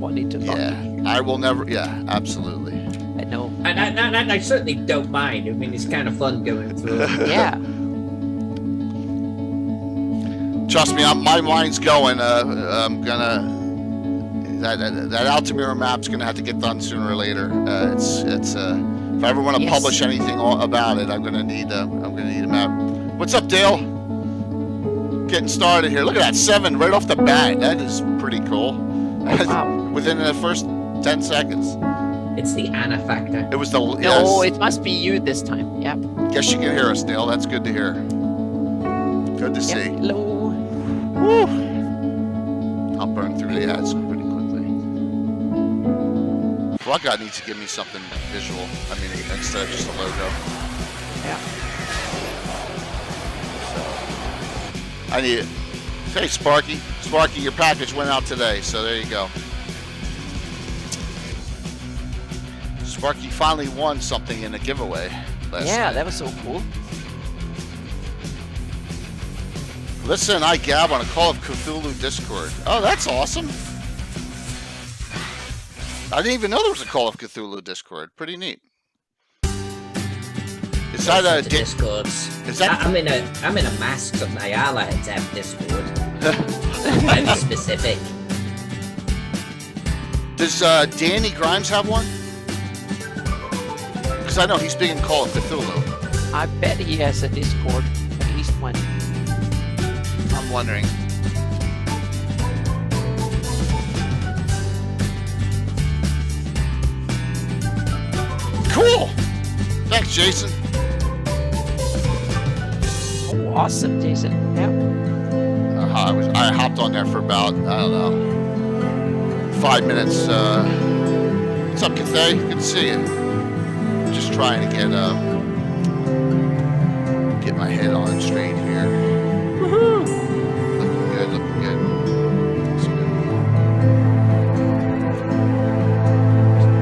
wanted to lock it. I will never. Yeah, absolutely. I know. And I certainly don't mind. I mean, it's kind of fun going through. Yeah. Trust me, my mind's going. I'm gonna. That Altamira map's gonna have to get done sooner or later. It's if I ever want to publish anything about it, I'm gonna need a map. What's up, Dale? Getting started here. Look at that 7 right off the bat. That is pretty cool. Oh, wow. Within the first 10 seconds. It's the Anna factor. It was the No, it must be you this time. Yeah. Guess you can hear us, Dale. That's good to hear. Good to see. Hello. Woo. I'll burn through the ads pretty quickly. Frog God needs to give me something visual. I mean, instead of just a logo. Yeah. So, I need it. Hey, Sparky. Sparky, your package went out today, so there you go. Sparky finally won something in a giveaway last night. That was so cool. Alyssa and I gab on a Call of Cthulhu Discord. Oh, that's awesome. I didn't even know there was a Call of Cthulhu Discord. Pretty neat. Is that a Discords? Is that? I'm in a mask, so I like to have Discord. I'm specific. Does Danny Grimes have one? Because I know he's big in Call of Cthulhu. I bet he has a Discord, at least one. I'm wondering. Cool. Thanks, Jason. Oh, awesome, Jason. Yeah. I hopped on there for about, I don't know, 5 minutes. What's up, Cathay? Good to see you. Just trying to get my head on straight here. Woohoo! Looking good, looking good. That's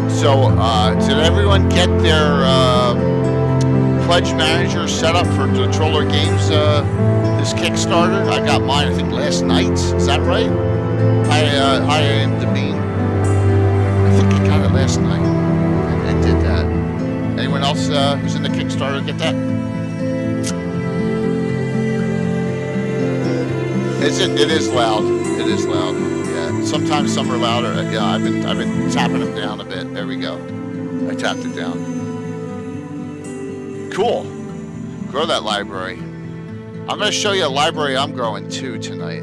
good. So, did everyone get their pledge manager set up for the Troller Games this Kickstarter? I got mine, I think, last night. Is that right? I am the bean. I think I got it last night. I did that. Anyone else who's in the Kickstarter get that? It is loud. It is loud. Yeah. Sometimes some are louder. Yeah, I've been tapping them down a bit. There we go. I tapped it down. Cool. Grow that library. I'm going to show you a library I'm growing too tonight.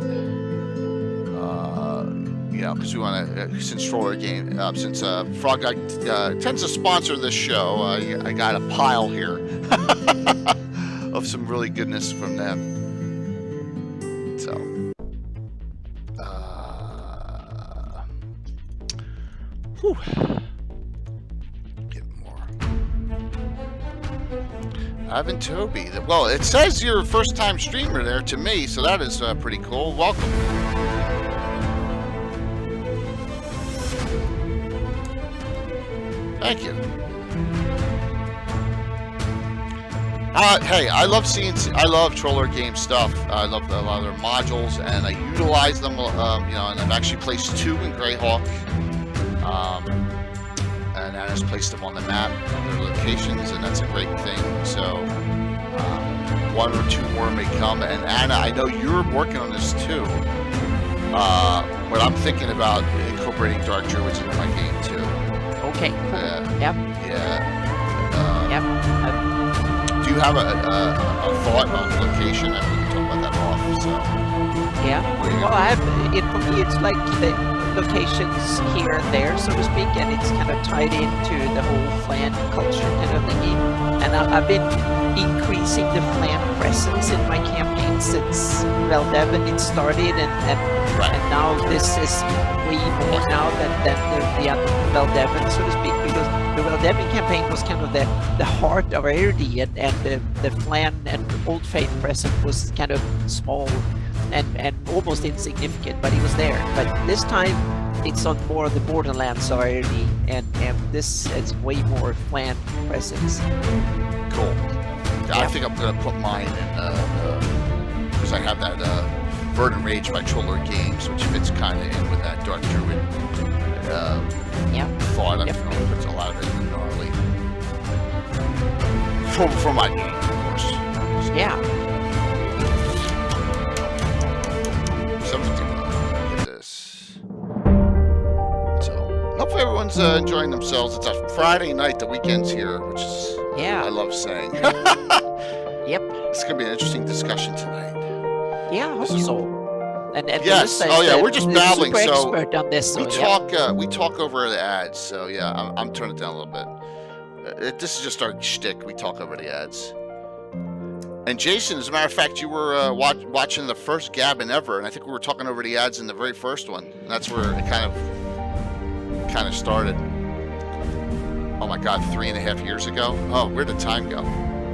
Because we want to, since Troller Game, since Frog Guy tends to sponsor this show, I got a pile here of some really goodness from them. So, whew. Get more. Ivan Toby. Well, it says you're a first-time streamer there to me, so that is pretty cool. Welcome. Thank you. Hey, I love Troller Game stuff. I love a lot of their modules, and I utilize them. And I've actually placed 2 in Greyhawk, and Anna's placed them on the map, their locations, and that's a great thing. So, 1 or 2 more may come. And Anna, I know you're working on this too. But I'm thinking about incorporating Dark Druids into my game too. Okay, cool. Yep. Yeah. Yep. Do you have a thought on the location? I mean, we can talk about that off. So. Yeah. Well, I have it for me. It's like the locations here and there, so to speak, and it's kind of tied into the whole Flan culture kind of thingy. And I've been increasing the Flan presence in my campaign since Veldevin it started, and now this is way more now than the other Veldevin, so to speak, because the Veldevin campaign was kind of the heart of ad&d, and the Flan and Old Faith presence was kind of small and almost insignificant, but it was there. But this time it's on more of the borderlands of ad&d, and this is way more Flan presence. Cool. I think I'm gonna put mine in because I have that Verdant Rage by Troller Games, which fits kind of in with that Dark Druid lot of puts a lot of it in gnarly. For my game, of course. Yeah. Something to get this. So hopefully everyone's enjoying themselves. It's a Friday night. The weekend's here, which is I love saying. Yep. It's gonna be an interesting discussion tonight. Yeah, I hope so. And yes. Alyssa Oh is yeah, the we're just babbling. super So expert on this. we talk over the ads. So yeah, I'm turning it down a little bit. This is just our shtick. We talk over the ads. And Jason, as a matter of fact, you were watching the first Gabbin' ever, and I think we were talking over the ads in the very first one. And that's where it kind of started. Oh my God, 3.5 years ago. Oh, where did time go?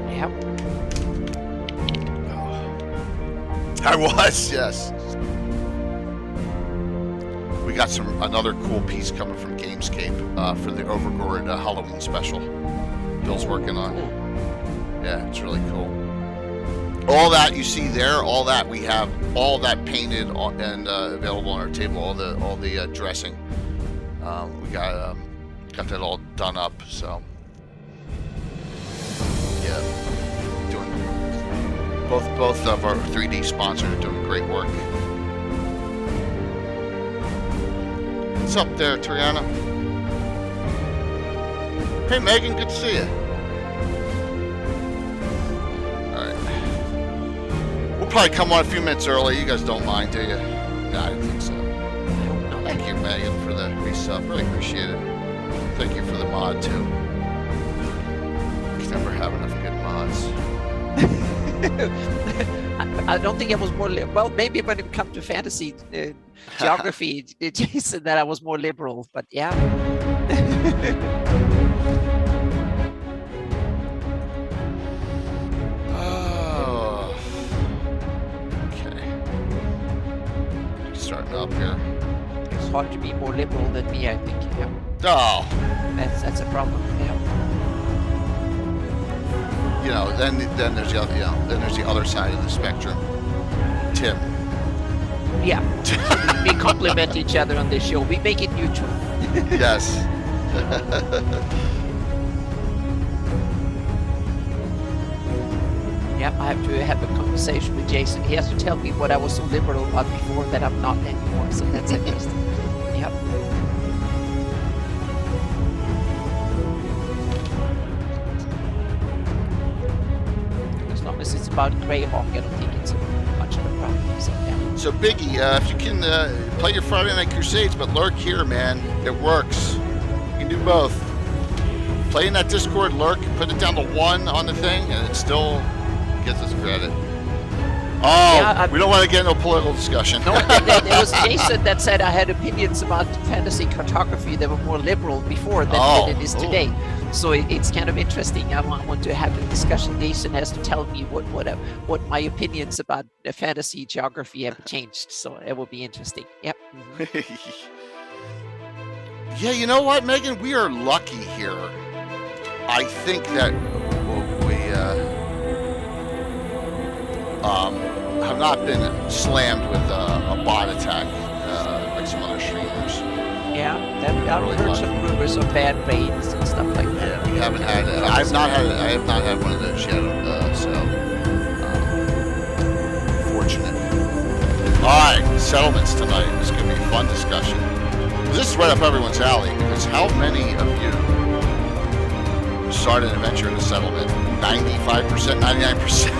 Yep. I was, yes. We got another cool piece coming from Gamescape for the Overgored Halloween special. Bill's working on. Yeah, it's really cool. All that you see there, all that we have, all that painted and available on our table. All the dressing. We got that all done up. So yeah, doing both of our 3D sponsors are doing great work. What's up there, Triana? Hey, Megan, good to see you. All right. We'll probably come on a few minutes early. You guys don't mind, do you? No, I didn't think so. Thank you, Megan, for the resub. Really appreciate it. Thank you for the mod, too. You can never have enough good mods. I don't think I was more well. Maybe when it comes to fantasy geography, Jason, that I was more liberal. But yeah. Oh. Okay. Starting up here. It's hard to be more liberal than me, I think. Yeah. Oh. That's a problem. Yeah. You know, then there's the other, then there's the other side of the spectrum. Tim. Yeah. We complement each other on this show. We make it neutral. Yes. Yep, I have to have a conversation with Jason. He has to tell me what I was so liberal about before that I'm not anymore. So that's interesting. Yep. As long as it's about Greyhawk, I don't think it's much of a problem. So, yeah. So Biggie, if you can play your Friday Night Crusades, but lurk here, man. It works. You can do both. Play in that Discord, lurk, put it down to 1 on the thing, and it still gets us credit. Oh, yeah, we don't want to get into a political discussion. No, it was Jason that said I had opinions about fantasy cartography that were more liberal before than it is today. So it's kind of interesting. I want to have a discussion. Jason has to tell me what my opinions about fantasy geography have changed. So it will be interesting. Yep. Mm-hmm. Yeah, you know what, Megan? We are lucky here. I think that we have not been slammed with a bot attack like some other streamers. Yeah, I've heard some rumors of bad raids and stuff like that. Yeah, we haven't had. I have not had one of those yet. So fortunate. All right, settlements tonight. This is going to be a fun discussion. This is right up everyone's alley because how many of you started an adventure in a settlement? 95%, 99%.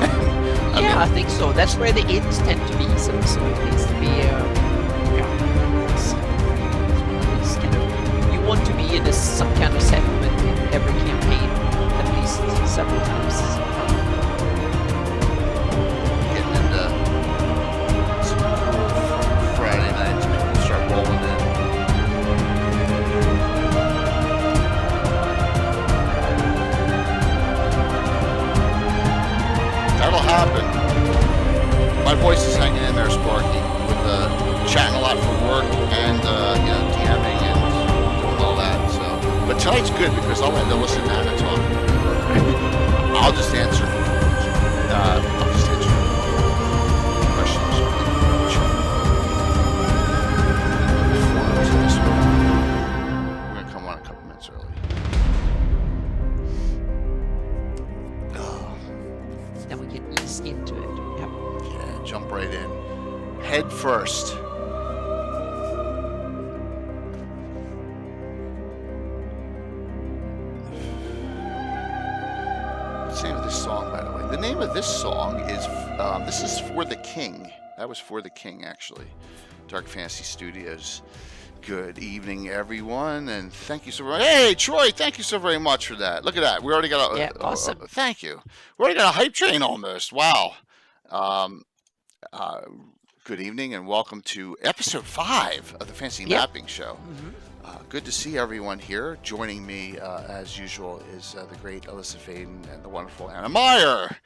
I think so. That's where the inns tend to be. So it needs to be. You want to be in some kind of settlement in every campaign, at least several times. Getting into some cool Friday nights, people start rolling in. That'll happen. My voice is hanging in there, Sparky, with chatting a lot for work and DMing and doing all that. So, but tonight's good because I'll let Alyssa and Anna talk. I'll just answer. Questions. We're gonna come on in a couple minutes. head first. What's the name of this song, by the way? The name of this song is, this is For the King. That was For the King, actually. Dark Fantasy Studios. Good evening, everyone, and thank you so very much. Hey, Troy, thank you so very much for that. Look at that. We already got a... awesome. Thank you. We already got a hype train almost. Wow. Good evening, and welcome to episode 5 of the Fantasy Mapping Show. Good to see everyone here. Joining me, as usual, is the great Alyssa Faden and the wonderful Anna Meyer.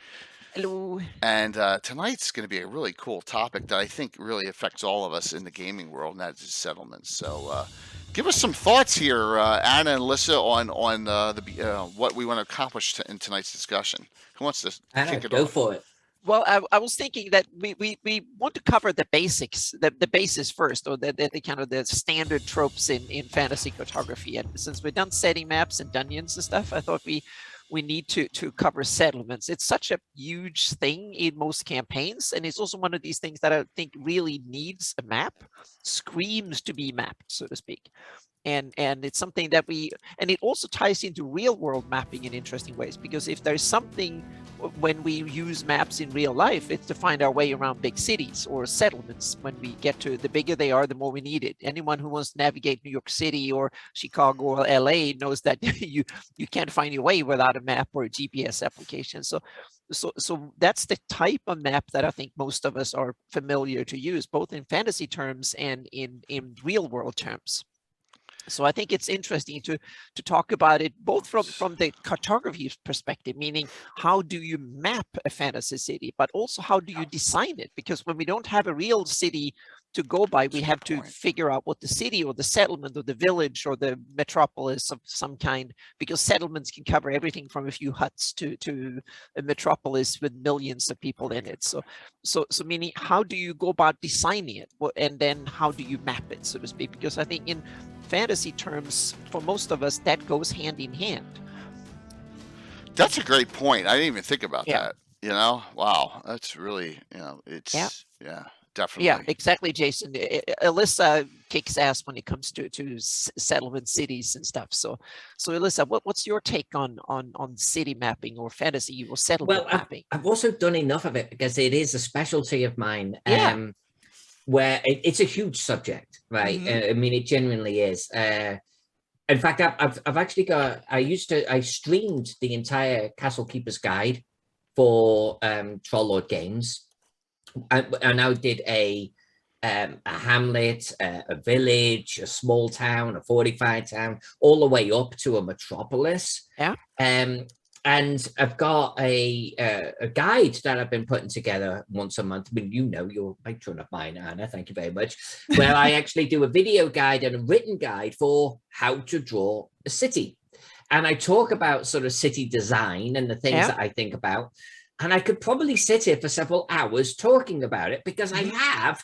Hello. And tonight's going to be a really cool topic that I think really affects all of us in the gaming world, and that is settlements. So give us some thoughts here, Anna and Alyssa, on what we want to accomplish in tonight's discussion. Who wants to kick it off? Go for it. Well, I was thinking that we want to cover the basics, the basis first, or the kind of the standard tropes in fantasy cartography. And since we've done setting maps and dungeons and stuff, I thought we need to cover settlements. It's such a huge thing in most campaigns, and it's also one of these things that I think really needs a map, screams to be mapped, so to speak. And it's something that and it also ties into real world mapping in interesting ways, because if there's something when we use maps in real life, it's to find our way around big cities or settlements. When we get to the bigger they are, the more we need it. Anyone who wants to navigate New York City or Chicago or LA knows that you can't find your way without a map or a GPS application. So that's the type of map that I think most of us are familiar to use, both in fantasy terms and in real world terms. So I think it's interesting to talk about it both from the cartography perspective, meaning how do you map a fantasy city, but also how do you design it? Because when we don't have a real city to go by, we have to figure out what the city or the settlement or the village or the metropolis of some kind, because settlements can cover everything from a few huts to a metropolis with millions of people in it. So meaning, how do you go about designing it? And then how do you map it, so to speak? Because I think in fantasy terms, for most of us, that goes hand in hand. That's a great point. I didn't even think about that. Wow, that's really, it's definitely. Yeah, exactly, Jason. Alyssa kicks ass when it comes to settlement cities and stuff. So Alyssa, what's your take on city mapping or fantasy or settlement mapping? I've also done enough of it because it is a specialty of mine. Where it's a huge subject, right? I mean, it genuinely is. In fact, I've actually got. I streamed the entire Castle Keeper's Guide for Troll Lord Games. I now did a hamlet, a village, a small town, a fortified town, all the way up to a metropolis. Yeah. And I've got a guide that I've been putting together once a month. I mean, you're a patron of mine, Anna. Thank you very much. Where I actually do a video guide and a written guide for how to draw a city. And I talk about sort of city design and the things that I think about. And I could probably sit here for several hours talking about it because I have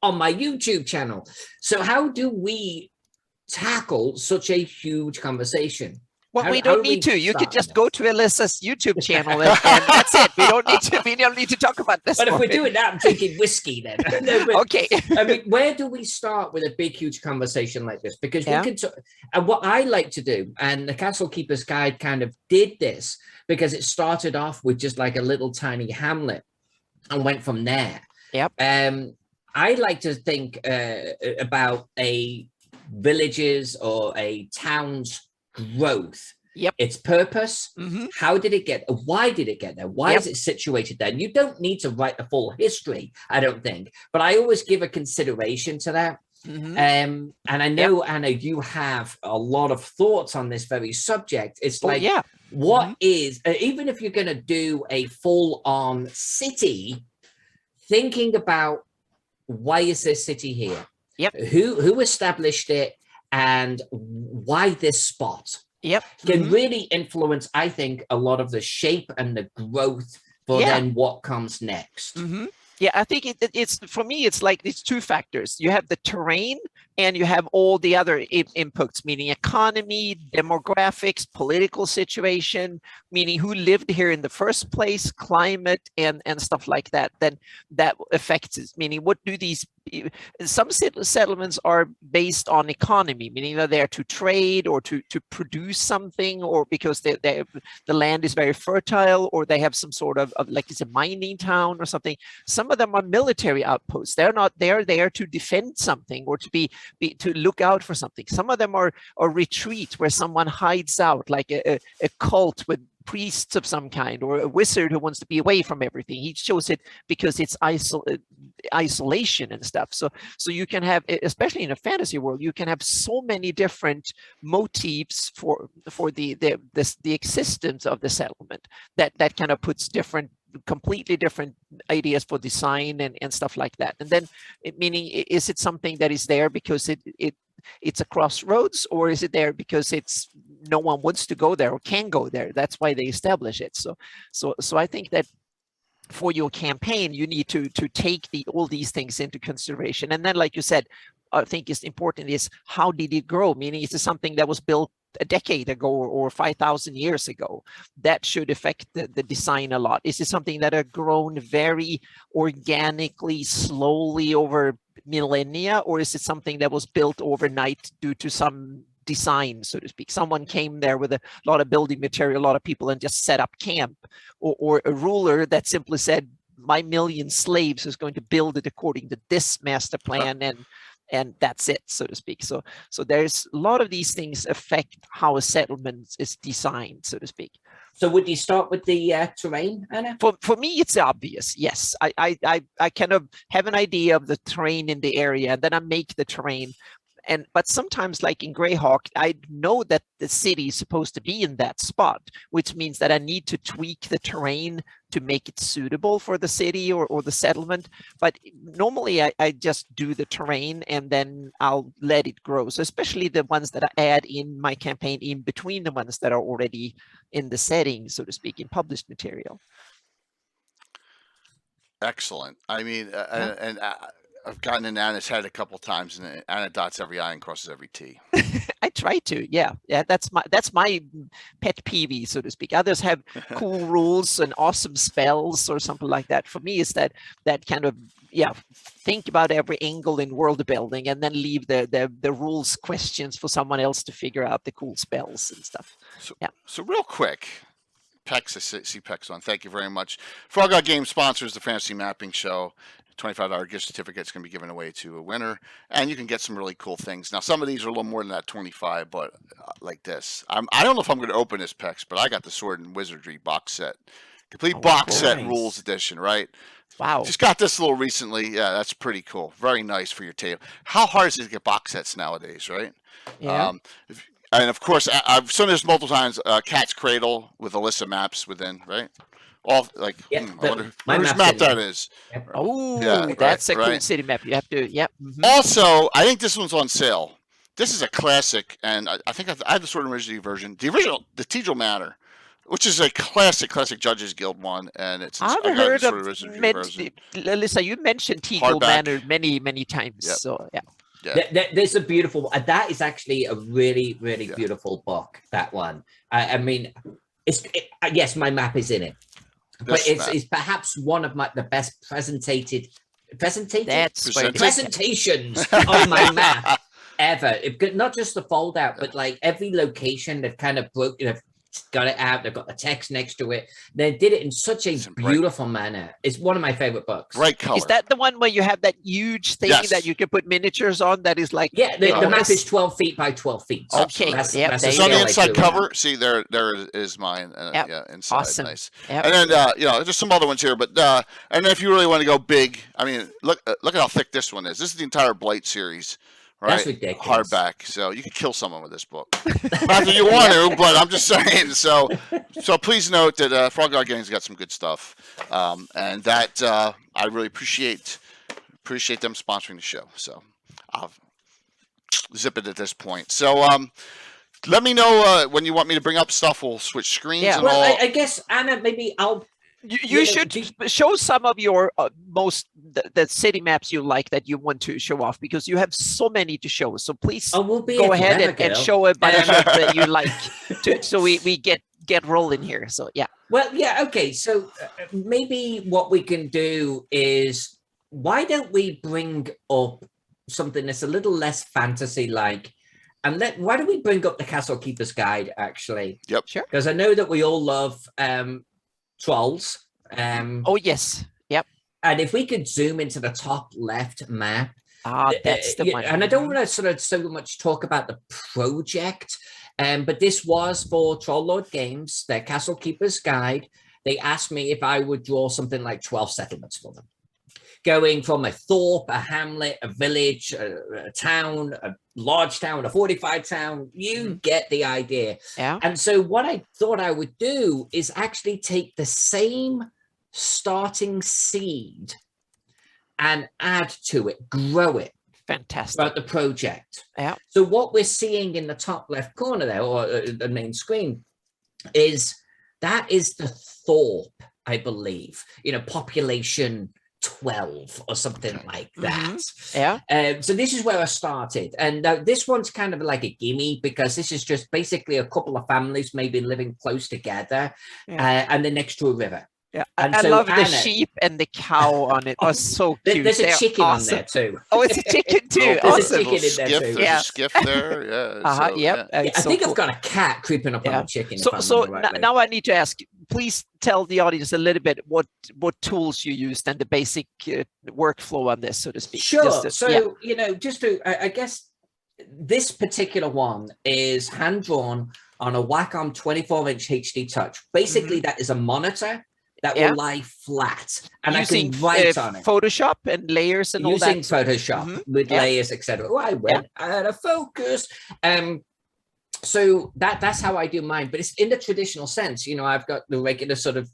on my YouTube channel. So how do we tackle such a huge conversation? Well, we don't need to. You could just go to Alyssa's YouTube channel and that's it. We don't need to talk about this. But if we're doing that, I'm drinking whiskey then. Okay. I mean, where do we start with a big, huge conversation like this? Because we can. And what I like to do, and the Castle Keeper's Guide kind of did this because it started off with just like a little tiny hamlet and went from there. Yep. I like to think about a village's or a town's growth, its purpose, how did it get, why did it get there, why is it situated there? And you don't need to write the full history, I don't think, but I always give a consideration to that. And I know, Anna, you have a lot of thoughts on this very subject. It's like, what is, even if you're going to do a full-on city, thinking about why is this city here? Who established it? And why this spot can really influence, I think, a lot of the shape and the growth for then what comes next. Yeah, I think it's for me, it's like these two factors. You have the terrain and you have all the other inputs, meaning economy, demographics, political situation, meaning who lived here in the first place, climate, and stuff like that. Then that affects it, meaning what do these, some settlements are based on economy, meaning they're there to trade or to produce something, or because the land is very fertile, or they have some sort of like it's a mining town or something. Some of them are military outposts. They're not, they're there to defend something or to to look out for something. Some of them are retreat where someone hides out, like a cult with priests of some kind, or a wizard who wants to be away from everything. He chose it because it's isolation and stuff. So you can have, especially in a fantasy world, you can have so many different motifs for the existence of the settlement that kind of puts completely different ideas for design and stuff like that. And then meaning, is it something that is there because it's a crossroads, or is it there because it's no one wants to go there or can go there? That's why they establish it. So I think that for your campaign, you need to take all these things into consideration. And then, like you said, I think is important is how did it grow? Meaning, is it something that was built a decade ago or 5,000 years ago? That should affect the design a lot. Is it something that had grown very organically, slowly over millennia, or is it something that was built overnight due to some design, so to speak? Someone came there with a lot of building material, a lot of people, and just set up camp, or a ruler that simply said, my million slaves is going to build it according to this master plan, and that's it, so to speak. So there's a lot of these things affect how a settlement is designed, so to speak. So would you start with the terrain, Anna? For me, it's obvious. Yes, I kind of have an idea of the terrain in the area, and then I make the terrain. But sometimes, like in Greyhawk, I know that the city is supposed to be in that spot, which means that I need to tweak the terrain to make it suitable for the city or the settlement. But normally I just do the terrain and then I'll let it grow. So especially the ones that I add in my campaign in between the ones that are already in the setting, so to speak, in published material. Excellent. I mean, and I've gotten in Anna's head a couple of times, and Anna dots every I and crosses every T. I try to, yeah. That's my pet peeve, so to speak. Others have cool rules and awesome spells or something like that. For me, is that kind of, think about every angle in world building, and then leave the rules questions for someone else to figure out the cool spells and stuff. So real quick. Pex, I see Pex on. Thank you very much. Frog Out Games sponsors the Fantasy Mapping Show. $25 gift certificate is going to be given away to a winner, and you can get some really cool things. Now, some of these are a little more than that 25, but like this. I don't know if I'm going to open this, Pex, but I got the Sword and Wizardry box set. Complete box set rules edition, right? Wow. Just got this a little recently. Yeah, that's pretty cool. Very nice for your table. How hard is it to get box sets nowadays, right? Yeah. And of course, I've shown this multiple times. Cat's Cradle with Alyssa maps within, right? All like, I wonder whose map that is. Yep. Oh, that's a cool city map. You have to, Also, I think this one's on sale. This is a classic, and I think I have the Sword and Wizardry version. The original, the Tegel Manor, which is a classic Judges Guild one, and it's I've heard of Alyssa, you mentioned Tegel Manor many times. Yep. So there's a beautiful, that is actually a really beautiful book. That one. I mean, yes, my map is in it. But it's perhaps one of the best presentations on my map ever. Not just the fold out, but like every location they've kind of got it out. They've got the text next to it. They did it in such a beautiful manner. It's one of my favorite books. Bright color. Is that the one where you have that huge thing that you can put miniatures on? That is like the map is 12 feet by 12 feet. So okay, that's it's on the inside cover. See, there is mine. Inside. Awesome. Nice. Yep. And then just some other ones here, but and then if you really want to go big, I mean, look at how thick this one is. This is the entire Blight series. Right? That's ridiculous. Hardback, so you could kill someone with this book. Not that you want to, but I'm just saying. So please note that Frog God Games got some good stuff, and that I really appreciate them sponsoring the show. So I'll zip it at this point. So let me know when you want me to bring up stuff. We'll switch screens. Yeah. And well, all. I guess Anna, maybe I'll You should show some of your the city maps you like that you want to show off, because you have so many to show. So please go ahead and show a bunch of that you like, so we get rolling here. So yeah. Well, yeah, okay. So maybe what we can do is, why don't we bring up something that's a little less fantasy-like, and why don't we bring up the Castle Keeper's Guide, actually? Yep. Sure. Because I know that we all love trolls. Oh yes. Yep. And if we could zoom into the top left map, that's the one. And I don't want to sort of so much talk about the project, but this was for Troll Lord Games, their Castle Keeper's Guide. They asked me if I would draw something like 12 settlements for them, going from a thorp, a hamlet, a village, a town, a large town, a fortified town. You get the idea. Yeah. And so what I thought I would do is actually take the same starting seed and add to it, grow it. Fantastic. Throughout the project. Yeah. So what we're seeing in the top left corner there, or the main screen, is that is the thorp, I believe, population 12 or something like that. Yeah. So this is where I started, and this one's kind of like a gimme, because this is just basically a couple of families maybe living close together, and they're next to a river. Yeah, I love the sheep and the cow on it. Oh, so cute. There's a chicken on there too. Oh, it's a chicken too. There's a chicken in there too. There's a skiff there. Yeah. Yep. I think I've got a cat creeping up on the chicken. So now I need to ask, please tell the audience a little bit what tools you used and the basic workflow on this, so to speak. Sure. Just to, I guess this particular one is hand drawn on a Wacom 24-inch HD Touch. Basically, that is a monitor that will lie flat, and using, I can write on it. Photoshop and layers and all that. Using Photoshop with layers, etc. Oh, I went out of focus. So that's how I do mine, but it's in the traditional sense. I've got the regular sort of,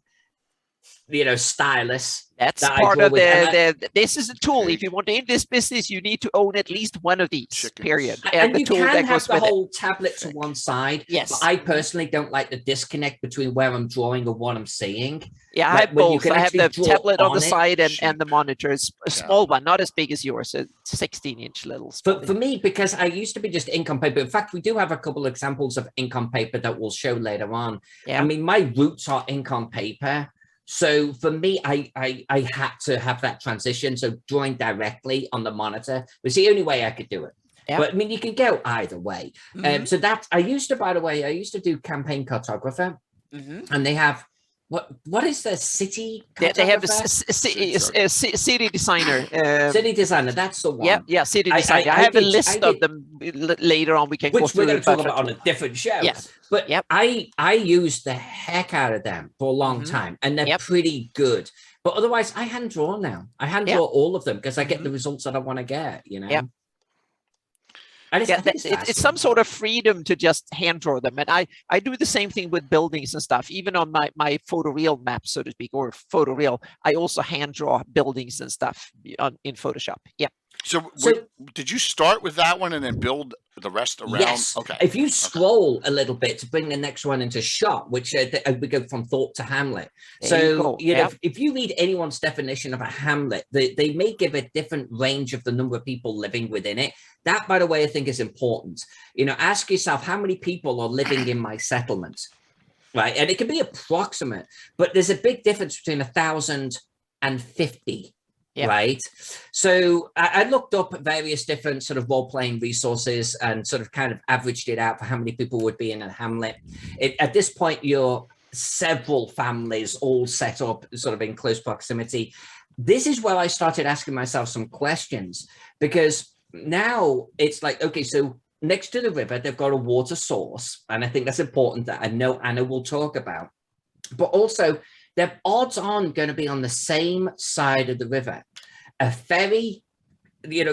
stylus. That's part of this is a tool. If you want to in this business, you need to own at least one of these, period. And the you tool can that have goes the with whole tablet to one side. Yes. But I personally don't like the disconnect between where I'm drawing and what I'm seeing. Yeah, I have both. I have the tablet on the side and the monitor. It's a small one, not as big as yours. A 16-inch little. For me, because I used to be just ink on paper. In fact, we do have a couple of examples of ink on paper that we'll show later on. Yeah. I mean, my roots are ink on paper. So for me, I had to have that transition. So drawing directly on the monitor was the only way I could do it. Yeah. But I mean, you can go either way. So that I used to do campaign cartographer, and they have what is the city? They have a city designer. City designer, that's the one. Yeah, city designer. I have a list of them later on. We can go through. We're going to talk about on a different show. Yes. But I used the heck out of them for a long time, and they're pretty good. But otherwise, I hand draw now. I hand draw all of them because I get the results that I want to get. Yeah. And it's some sort of freedom to just hand draw them, and I do the same thing with buildings and stuff. Even on my photoreal map, so to speak, or photoreal, I also hand draw buildings and stuff in Photoshop. Yeah. So did you start with that one and then build the rest around? Yes. Okay. If you scroll a little bit to bring the next one into shot, which we go from thorp to hamlet. So if you read anyone's definition of a hamlet, they may give a different range of the number of people living within it. That, by the way, I think is important. Ask yourself, how many people are living in my settlement, right? And it can be approximate, but there's a big difference between 1,000 and 50. Right. So I looked up various different sort of role-playing resources and sort of kind of averaged it out for how many people would be in a hamlet. At this point, you're several families all set up sort of in close proximity. This is where I started asking myself some questions, because now it's like, okay, so next to the river, they've got a water source. And I think that's important that I know Anna will talk about. But also, they're odds on going to be on the same side of the river. A ferry,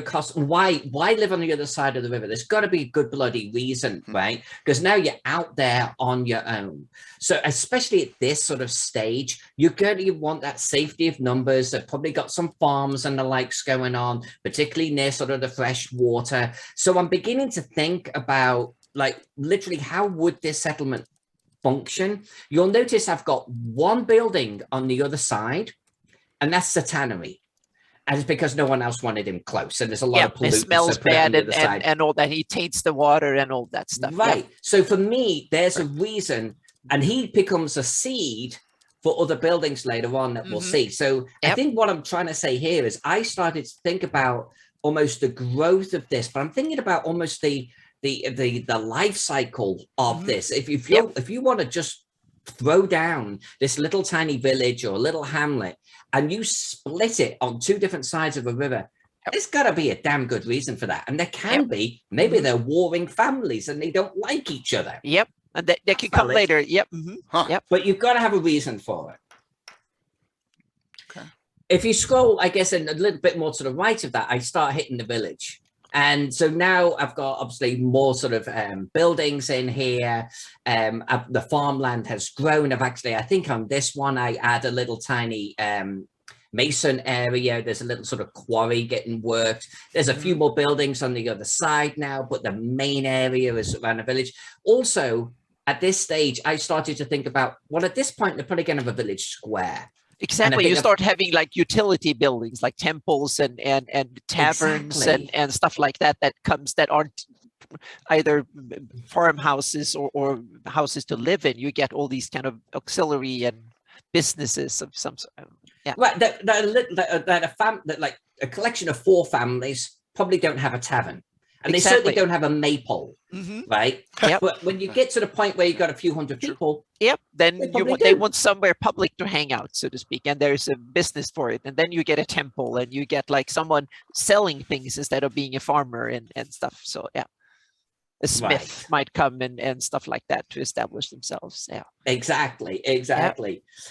cost. Why live on the other side of the river? There's got to be a good bloody reason, right? Because now you're out there on your own. So especially at this sort of stage, you're going to want that safety of numbers. They've probably got some farms and the likes going on, particularly near sort of the fresh water. So I'm beginning to think about, like, literally, how would this settlement function. You'll notice I've got one building on the other side, and that's the tannery. And it's because no one else wanted him close. And there's a lot of pollutants. It smells bad and all that. He taints the water and all that stuff. Right. Yep. So for me, there's a reason, and he becomes a seed for other buildings later on that we'll see. So I think what I'm trying to say here is I started to think about almost the growth of this, but I'm thinking about almost the life cycle of this. If you want to just throw down this little tiny village or little hamlet and you split it on two different sides of a river, there's got to be a damn good reason for that. And there can be. Maybe they're warring families and they don't like each other. Yep. And that can come later. Yep. Yep. But you've got to have a reason for it. Okay. If you scroll, I guess, in a little bit more to the right of that, I start hitting the village. And so now I've got obviously more sort of buildings in here. The farmland has grown. I think on this one, I add a little tiny mason area. There's a little sort of quarry getting worked. There's a few more buildings on the other side now, but the main area is around the village. Also, at this stage, I started to think about, well, at this point, they're probably going to have a village square. Exactly. You start having like utility buildings, like temples and taverns and stuff like that that aren't either farmhouses or houses to live in. You get all these kind of auxiliary and businesses of some sort. Right. That like a collection of 4 families probably don't have a tavern. And they certainly don't have a maypole, right? Yep. But when you get to the point where you've got a few hundred people, then they want somewhere public to hang out, so to speak, and there's a business for it. And then you get a temple, and you get like someone selling things instead of being a farmer and stuff. So a smith might come and stuff like that to establish themselves. Exactly.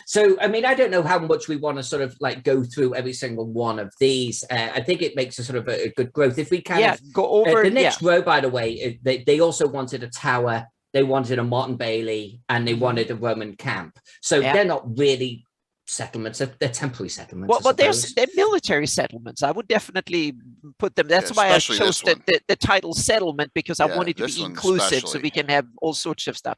So I mean, I don't know how much we want to sort of like go through every single one of these. I think it makes a sort of a good growth if we can go over the next row. By the way, they also wanted a tower, they wanted a Martin Bailey, and they wanted a Roman camp. So they're not really settlements, they're temporary settlements. Well, they're military settlements. I would definitely put them. That's why I chose the title settlement, because I wanted to be inclusive, so we can have all sorts of stuff.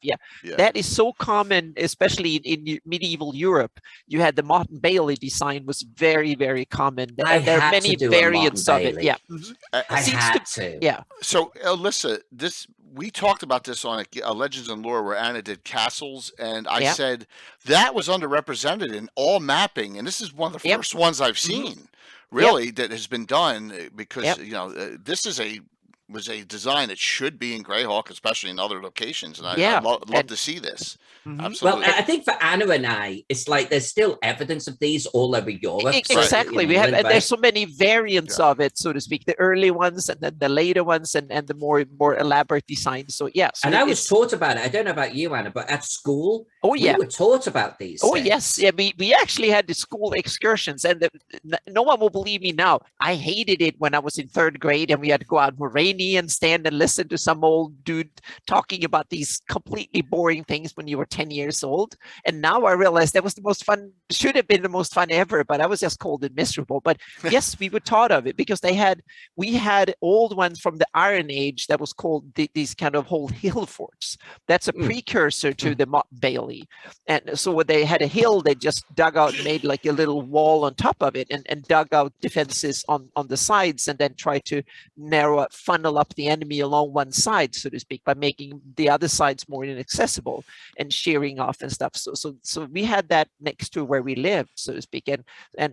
That is so common, especially in medieval Europe. You had the Martin Bailey design was very, very common. And there are many variants of it. I had to. So Alyssa, we talked about this on a Legends and Lore where Anna did castles, and I said that was underrepresented in all mapping, and this is one of the first ones I've seen really that has been done, because this was a design that should be in Greyhawk, especially in other locations, and I'd love to see this. Absolutely. Well, I think for Anna and I, it's like there's still evidence of these all over Europe. Exactly. We have, and there's so many variants of it, so to speak. The early ones, and then the later ones, and the more elaborate designs. So and I was taught about it. I don't know about you, Anna, but at school, we were taught about these. Yes, we actually had the school excursions, and no one will believe me now. I hated it when I was in 3rd grade, and we had to go out Morani and stand and listen to some old dude talking about these completely boring things when you were 10 years old. And now I realize that was the most fun, should have been the most fun ever, but I was just cold and miserable. But yes, we were taught of it, because we had old ones from the Iron Age that was called these kind of whole hill forts. That's a precursor to the Martin Bailey. And so when they had a hill, they just dug out, made like a little wall on top of it, and dug out defenses on the sides, and then tried to funnel up the enemy along one side, so to speak, by making the other sides more inaccessible and shearing off and stuff. So we had that next to where we lived, so to speak, and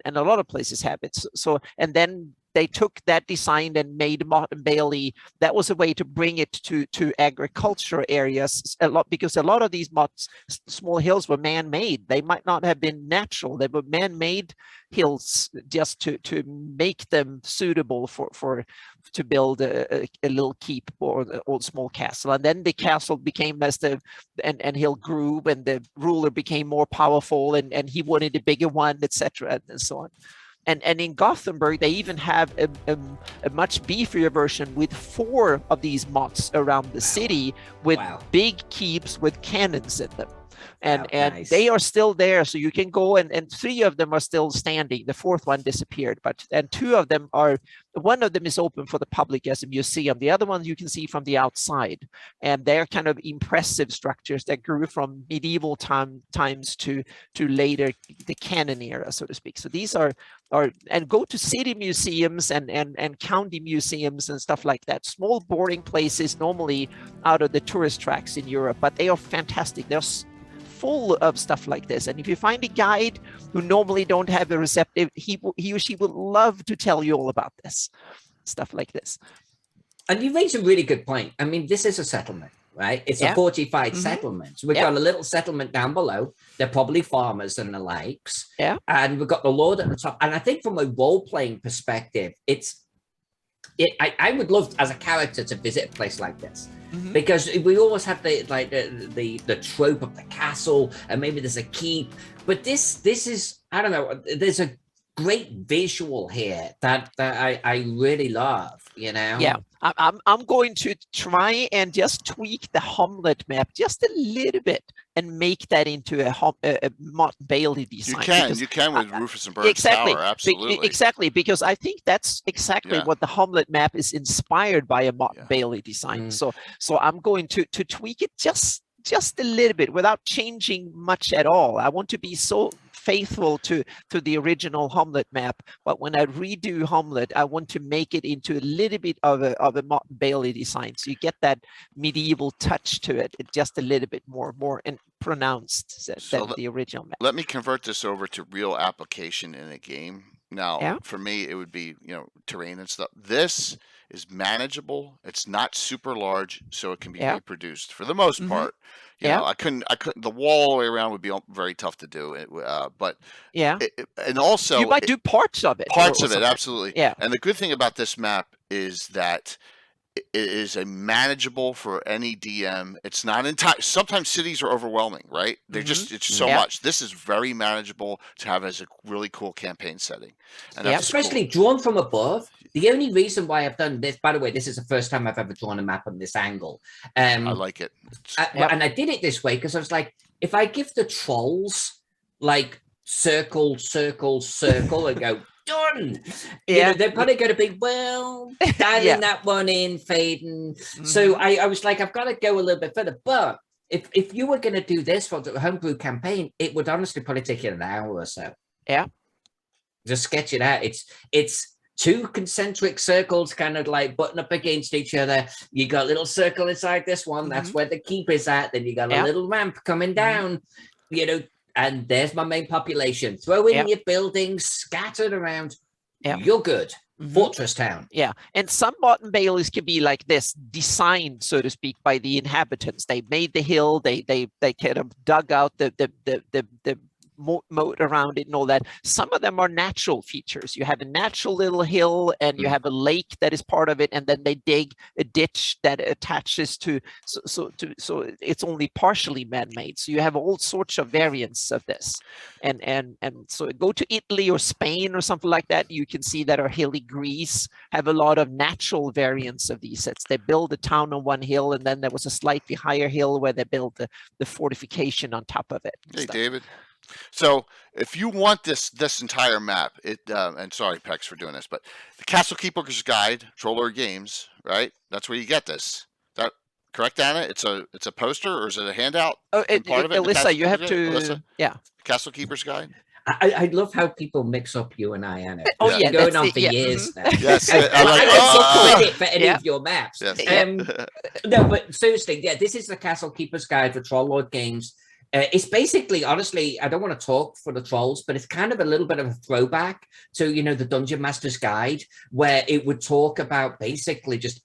a lot of places have it. So and then they took that design and made Martin Bailey. That was a way to bring it to agriculture areas a lot, because a lot of these small hills were man-made. They might not have been natural. They were man-made hills just to make them suitable to build a little keep or the old small castle. And then the castle became and hill grew, and the ruler became more powerful, and he wanted a bigger one, etc., and so on. And in Gothenburg, they even have a much beefier version with 4 of these mottes around the city, with big keeps with cannons in them. and nice. they are still there. So you can go, and 3 of them are still standing. The 4th one disappeared, and 2 of them are. One of them is open for the public as a museum. The other ones you can see from the outside, and they're kind of impressive structures that grew from medieval times to later the canon era, so to speak. So these are and go to city museums and county museums and stuff like that. Small, boring places normally out of the tourist tracks in Europe, but they are fantastic. They're full of stuff like this. And if you find a guide who normally don't have a receptive, he or she will love to tell you all about this stuff like this. And you raise a really good point. I mean, this is a settlement, right? It's a fortified settlement. We've got a little settlement down below. They're probably farmers and the likes. Yeah. And we've got the Lord at the top. And I think from a role-playing perspective, I would love as a character to visit a place like this. Because we always have the trope of the castle, and maybe there's a keep, but this is, I don't know, there's a great visual here that I really love, you know. Yeah, I'm going to try and just tweak the Hamlet map just a little bit and make that into a Mott Bailey design. You can with Rufus and Berg's Tower, absolutely. Exactly, because I think that's exactly what the Hamlet map is inspired by, a Mott Bailey design. So I'm going to tweak it just a little bit without changing much at all. I want to be so faithful to the original Hamlet map, but when I redo Hamlet, I want to make it into a little bit of a Mott Bailey design, so you get that medieval touch to it. It's just a little bit more and pronounced than the original map. Let me convert this over to real application in a game. Now, for me, it would be, terrain and stuff. This is manageable. It's not super large, so it can be reproduced for the most part. You know, I couldn't. The wall all the way around would be very tough to do. But and also you might do parts of it. Absolutely. Yeah. And the good thing about this map is that it is a manageable for any DM. It's not entire. Sometimes cities are overwhelming, right? They're it's just so much. This is very manageable to have as a really cool campaign setting. And especially drawn from above. The only reason why I've done this, by the way, this is the first time I've ever drawn a map on this angle. I like it. And I did it this way because I was like, if I give the trolls like circle, circle, circle, and go done, they're probably going to be dialing that one in, Faden. So I was like, I've got to go a little bit further. But if you were going to do this for the homebrew campaign, it would honestly probably take you an hour or so. Yeah, just sketch it out. It's 2 concentric circles kind of like button up against each other. You got a little circle inside this one. That's where the keep is at. Then you got a little ramp coming down, and there's my main population. Throw in your buildings scattered around. You're good. Fortress town. Yeah. And some Mott and Baileys can be like this, designed, so to speak, by the inhabitants. They made the hill, they kind of dug out the moat around it and all that. Some of them are natural features. You have a natural little hill, and you have a lake that is part of it, and then they dig a ditch that attaches to, so it's only partially man-made. So you have all sorts of variants of this, and so go to Italy or Spain or something like that. You can see that our hilly Greece have a lot of natural variants of these sets. They build a town on one hill, and then there was a slightly higher hill where they built the fortification on top of it. Hey, David. So if you want this entire map, and sorry, Pex, for doing this, but the Castle Keeper's Guide, Troller Games, right? That's where you get this. Is that correct, Anna? It's a poster, or is it a handout? Oh, Alyssa, you have to. Alyssa? Yeah. Castle Keeper's Guide. I love how people mix up you and I, Anna. Oh yeah, going on for years now. Yes, I don't credit for any of your maps. Yes. No, but seriously, this is the Castle Keeper's Guide for Troll Lord Games. It's basically, honestly, I don't want to talk for the trolls, but it's kind of a little bit of a throwback to, the Dungeon Master's Guide, where it would talk about basically just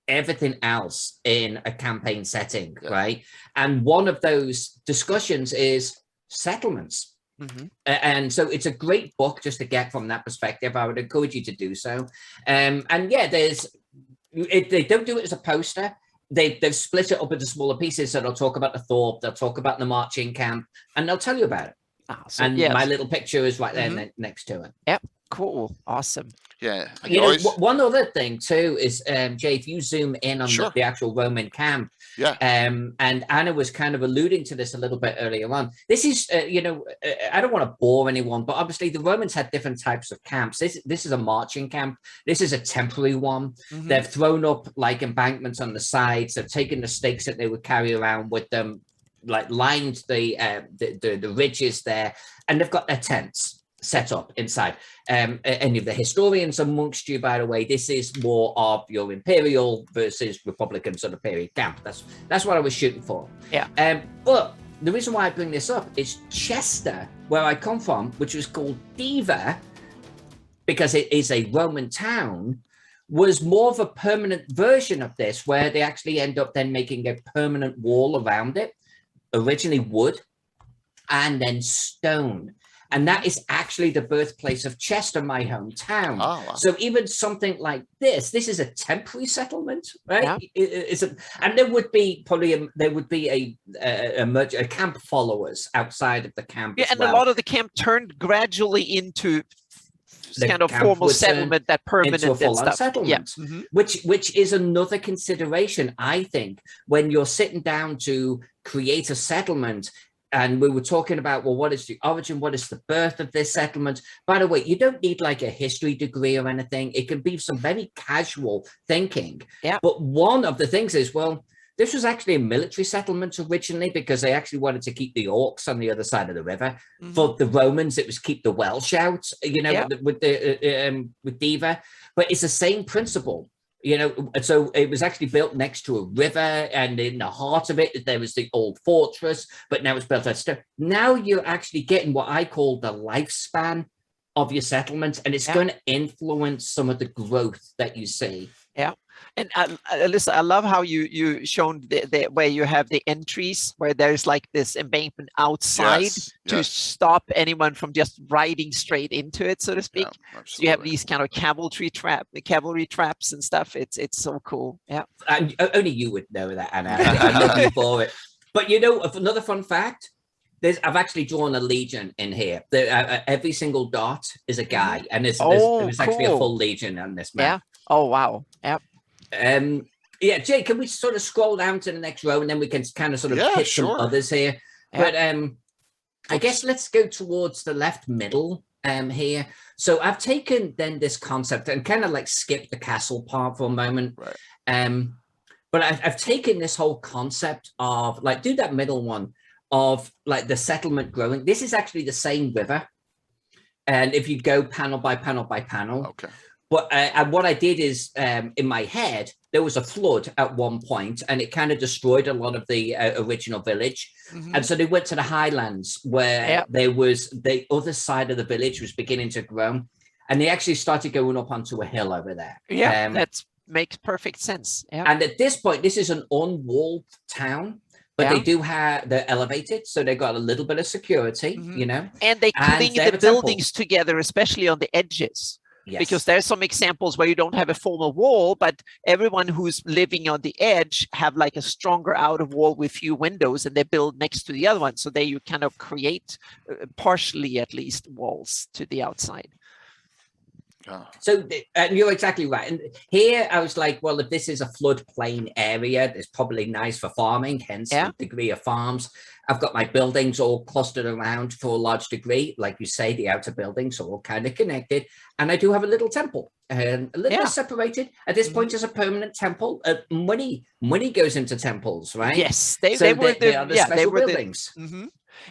everything else in a campaign setting, right? And one of those discussions is settlements. And so it's a great book just to get from that perspective. I would encourage you to do so. And yeah, they don't do it as a poster. They've split it up into smaller pieces. So they'll talk about the Thorpe, they'll talk about the marching camp, and they'll tell you about it. Awesome. And my little picture is right there next to it. Yep. Cool. Awesome. Yeah. You know, one other thing too is, Jay, if you zoom in on Sure. the actual Roman camp, and Anna was kind of alluding to this a little bit earlier on. This is, you know, I don't want to bore anyone, but obviously the Romans had different types of camps. This is a marching camp. This is a temporary one. They've thrown up like embankments on the sides. They've taken the stakes that they would carry around with them, like lined the ridges there, and they've got their tents set up inside. Any of the historians amongst you, by the way, this is more of your imperial versus republican sort of period camp. That's what I was shooting for. But the reason why I bring this up is Chester, where I come from, which was called Diva because it is a Roman town, was more of a permanent version of this, where they actually end up then making a permanent wall around it, originally wood and then stone. And that is actually the birthplace of Chester, my hometown. Oh, wow. So even something like this is a temporary settlement, right? And there would be probably a camp followers outside of the camp. Yeah, and a lot of the camp turned gradually into the kind of formal settlement, that permanent into a full-on stuff. settlement, which is another consideration, I think, when you're sitting down to create a settlement. And we were talking about, well, what is the origin? What is the birth of this settlement? By the way, you don't need like a history degree or anything. It can be some very casual thinking. But one of the things is, well, this was actually a military settlement originally because they actually wanted to keep the orcs on the other side of the river. For the Romans, it was keep the Welsh out, you know, with Diva. But it's the same principle. You know, so it was actually built next to a river, and in the heart of it, there was the old fortress, but now it's built on stone. Now you're actually getting what I call the lifespan of your settlement, and it's going to influence some of the growth that you see. And Alyssa, I love how you shown the where you have the entries where there's like this embankment outside to stop anyone from just riding straight into it, so to speak. So you have these kind of cavalry traps and stuff. It's so cool. And only you would know that, Anna. I love you for it. But you know, another fun fact. I've actually drawn a legion in here. Every single dot is a guy, and there's actually a full legion on this map. Oh wow. Jay, can we sort of scroll down to the next row, and then we can kind of sort of hit some others here. But I guess let's go towards the left middle here. So I've taken then this concept and kind of like skip the castle part for a moment. But I've taken this whole concept of like, do that middle one of like the settlement growing. This is actually the same river. And if you go panel by panel by panel. But what I did is, in my head, there was a flood at one point, and it kind of destroyed a lot of the original village. And so they went to the highlands where there was the other side of the village was beginning to grow. And they actually started going up onto a hill over there. That makes perfect sense. And at this point, this is an unwalled town. But they do have, they're elevated, so they've got a little bit of security, you know. And they cling the buildings together, especially on the edges. Because there's some examples where you don't have a formal wall, but everyone who's living on the edge have like a stronger outer wall with few windows, and they build next to the other one. So there you kind of create partially at least walls to the outside. So you're exactly right. And here I was like, well, if this is a floodplain area, it's probably nice for farming, hence the degree of farms. I've got my buildings all clustered around for a large degree. Like you say, the outer buildings are all kind of connected. And I do have a little temple, a little bit separated. At this point, it's a permanent temple. Money goes into temples, right? Yes, they were the special buildings.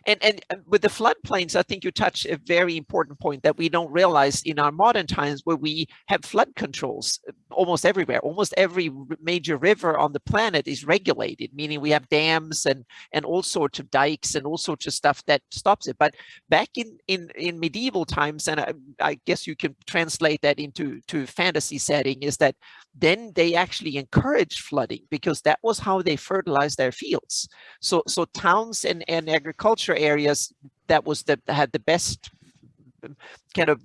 And with the floodplains, I think you touch a very important point that we don't realize in our modern times, where we have flood controls almost everywhere. Almost every major river on the planet is regulated, meaning we have dams and all sorts of dikes and all sorts of stuff that stops it. But back in medieval times, and I guess you can translate that into fantasy setting, is that then they actually encouraged flooding because that was how they fertilized their fields. So towns and agriculture areas that had the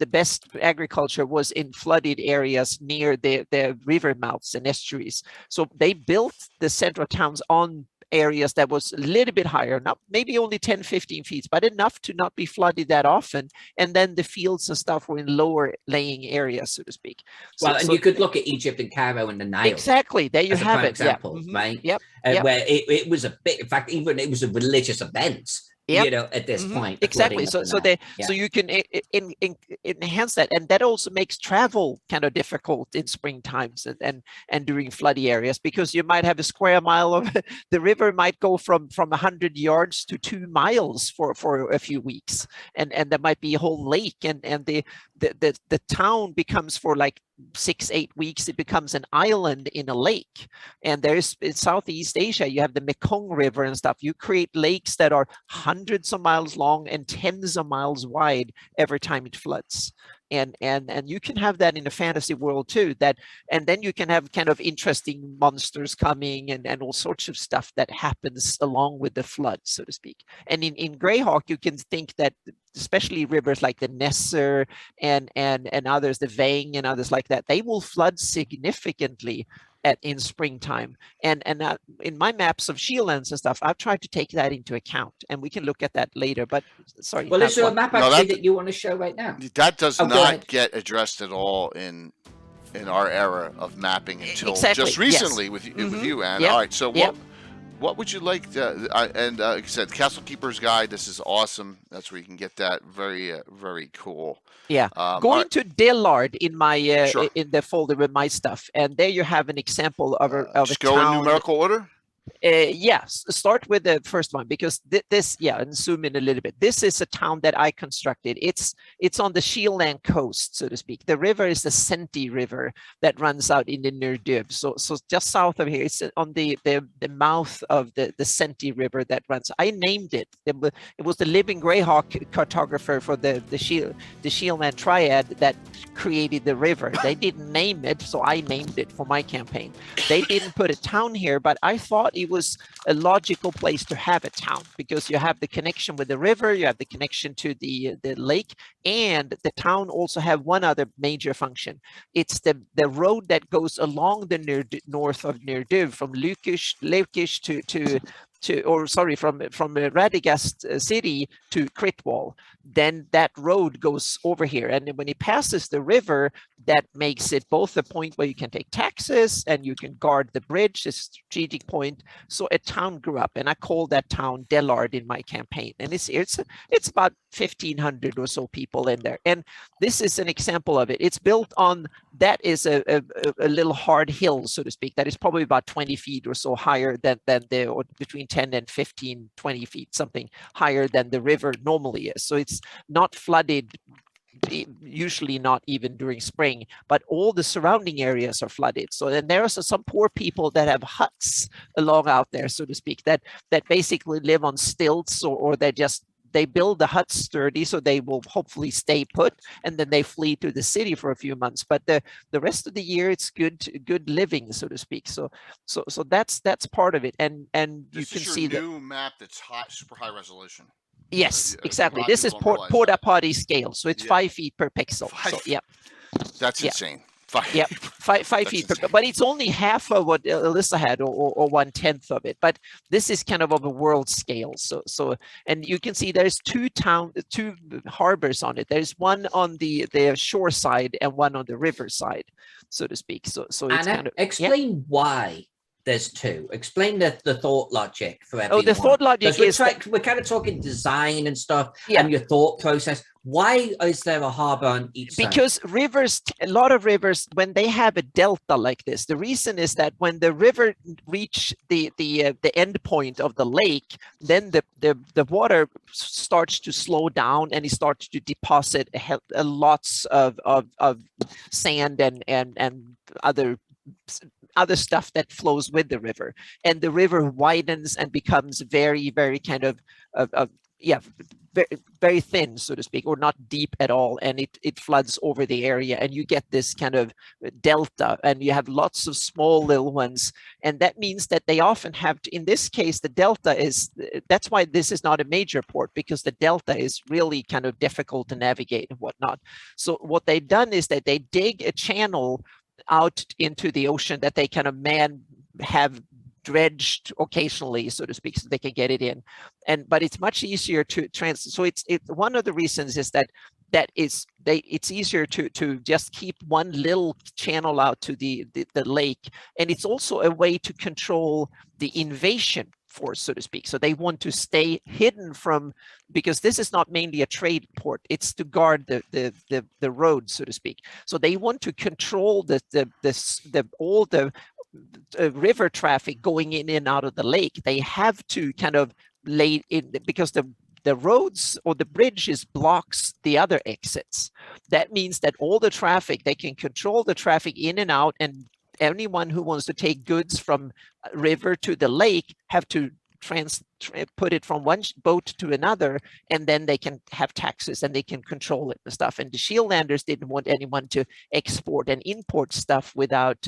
best agriculture was in flooded areas near the river mouths and estuaries. So they built the central towns on areas that was a little bit higher, not maybe only 10, 15 feet, but enough to not be flooded that often. And then the fields and stuff were in lower laying areas, so to speak. Well, and you could look at Egypt and Cairo and the Nile. Exactly. There you have it. Example, right? Yep. Where it was a bit, in fact, even it was a religious event. Yep. At this point. Exactly. So you can enhance that, and that also makes travel kind of difficult in spring times and during floody areas, because you might have a square mile of the river might go from 100 yards to 2 miles for a few weeks, and there might be a whole lake, and the town becomes, for like 6-8 weeks, it becomes an island in a lake. And there's in Southeast Asia, you have the Mekong River and stuff. You create lakes that are hundreds of miles long and tens of miles wide every time it floods. And you can have that in a fantasy world too, and then you can have kind of interesting monsters coming and all sorts of stuff that happens along with the flood, so to speak. And in Greyhawk, you can think that especially rivers like the Nesser and others, the Vang and others like that, they will flood significantly in springtime. And in my maps of shieldlands and stuff, I've tried to take that into account, and we can look at that later. But sorry. Well, is there a map that you want to show right now? That does not get addressed at all in our era of mapping until just recently with you, Anne. All right, so what would you like to, like I said, Castle Keeper's Guide, this is awesome. That's where you can get that. Very, very cool. Yeah. Going to Dillard in my in the folder with my stuff, and there you have an example of a just go town. In numerical order? Yes, start with the first one, because this, and zoom in a little bit. This is a town that I constructed. It's on the Shieldland coast, so to speak. The river is the Senti River that runs out in the Nerdub. So just south of here, it's on the mouth of the Senti River that runs. I named it. It was the living Greyhawk cartographer for the Shieldland Triad that created the river. They didn't name it, so I named it for my campaign. They didn't put a town here, but I thought it was a logical place to have a town, because you have the connection with the river, you have the connection to the lake, and the town also have one other major function. It's the road that goes along the north of Nerdub from Lukish from Radagast city to Critwall. Then that road goes over here, and when it passes the river, that makes it both a point where you can take taxes and you can guard the bridge, a strategic point. So a town grew up, and I called that town Dellard in my campaign, and it's about 1,500 or so people in there. And this is an example of it. It's built on, that is a little hard hill, so to speak, that is probably about 20 feet or so higher than or between 10 and 15, 20 feet, something higher than the river normally is. So it's not flooded, usually not even during spring, but all the surrounding areas are flooded. So then there are some poor people that have huts along out there, so to speak, that basically live on stilts, or they build the huts sturdy so they will hopefully stay put, and then they flee to the city for a few months. But the rest of the year, it's good living, so to speak. So that's part of it. And you can see that new map that's super high resolution. Yes, exactly. This is porta potty scale, so it's 5 feet per pixel. That's insane. 5 feet per, but it's only half of what Alyssa had, or 1/10 of it. But this is kind of a world scale. So and you can see there's two harbors on it. There's one on the shore side and one on the river side, so to speak. So it's kind of explain why there's two. Explain the thought logic for everyone. The thought logic is we're kind of talking design and stuff, and your thought process. Why is there a harbor on each side? Because rivers, a lot of rivers, when they have a delta like this, the reason is that when the river reach the end point of the lake, then the water starts to slow down, and it starts to deposit lots of sand and other stuff that flows with the river, and the river widens and becomes very, very kind of very, very thin, so to speak, or not deep at all, and it floods over the area, and you get this kind of delta, and you have lots of small little ones, and that means that they often have to, in this case, the delta is, that's why this is not a major port, because the delta is really kind of difficult to navigate and whatnot. So what they've done is that they dig a channel out into the ocean that they kind of have dredged occasionally, so to speak, so they can get it in. But it's much easier to so it's one of the reasons is that it's easier to just keep one little channel out to the lake, and it's also a way to control the invasion force, so to speak. So they want to stay hidden from, because this is not mainly a trade port, it's to guard the road, so to speak. So they want to control all the river traffic going in and out of the lake. They have to kind of lay in, because the roads or the bridges blocks the other exits. That means that all the traffic, they can control the traffic in and out, and anyone who wants to take goods from river to the lake have to put it from one boat to another, and then they can have taxes and they can control it and stuff. And the Shieldlanders didn't want anyone to export and import stuff without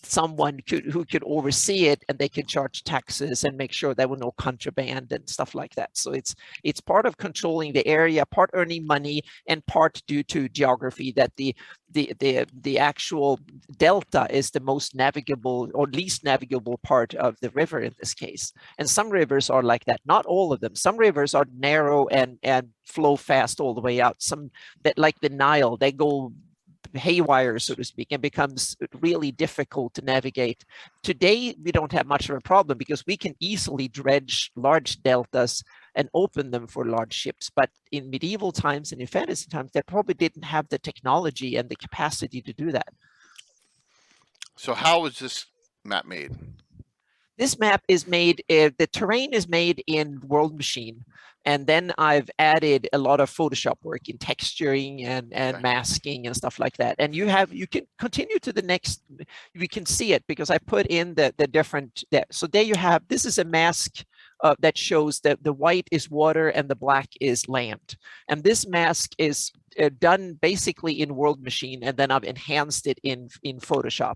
someone who could oversee it, and they can charge taxes and make sure there were no contraband and stuff like that. So it's part of controlling the area, part earning money, and part due to geography, that the actual delta is the most navigable or least navigable part of the river in this case. And some rivers are like that, not all of them. Some rivers are narrow and flow fast all the way out. Some that, like the Nile, they go haywire, so to speak, and becomes really difficult to navigate. Today, we don't have much of a problem because we can easily dredge large deltas and open them for large ships. But in medieval times and in fantasy times, they probably didn't have the technology and the capacity to do that. So how is this map made? This map is made, the terrain is made in World Machine. And then I've added a lot of Photoshop work in texturing and Okay. masking and stuff like that. And you can continue to the next, you can see it because I put in the different, so there you have, this is a mask that shows that the white is water and the black is land. And this mask is done basically in World Machine, and then I've enhanced it in Photoshop.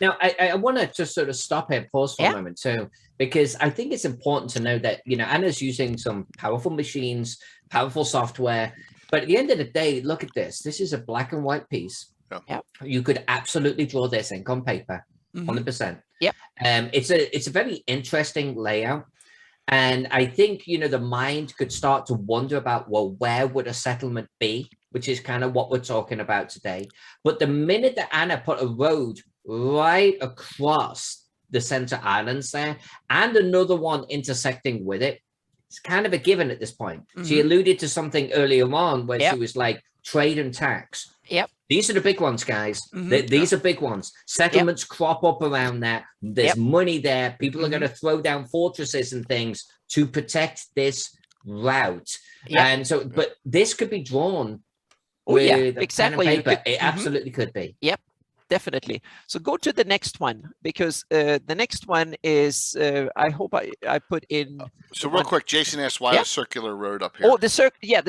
Now, I want to just sort of stop here, pause for a moment too, because I think it's important to know that, you know, Anna's using some powerful machines, powerful software, but at the end of the day, look at this. This is a black and white piece. Yeah. You could absolutely draw this ink on paper, 100%. Yep. It's a very interesting layout. And I think, you know, the mind could start to wonder about, well, where would a settlement be? Which is kind of what we're talking about today. But the minute that Anna put a road right across the center islands there, and another one intersecting with it, it's kind of a given at this point. She alluded to something earlier on where she was like, trade and tax. Yep. These are the big ones, guys. These are big ones. Settlements crop up around that. There's money there. People are going to throw down fortresses and things to protect this route. And so, but this could be drawn with exactly. pen and paper. It absolutely could be. Yep. Definitely. So go to the next one, because the next one is, I hope I put in. So real quick, Jason asked why a circular road up here. Oh, the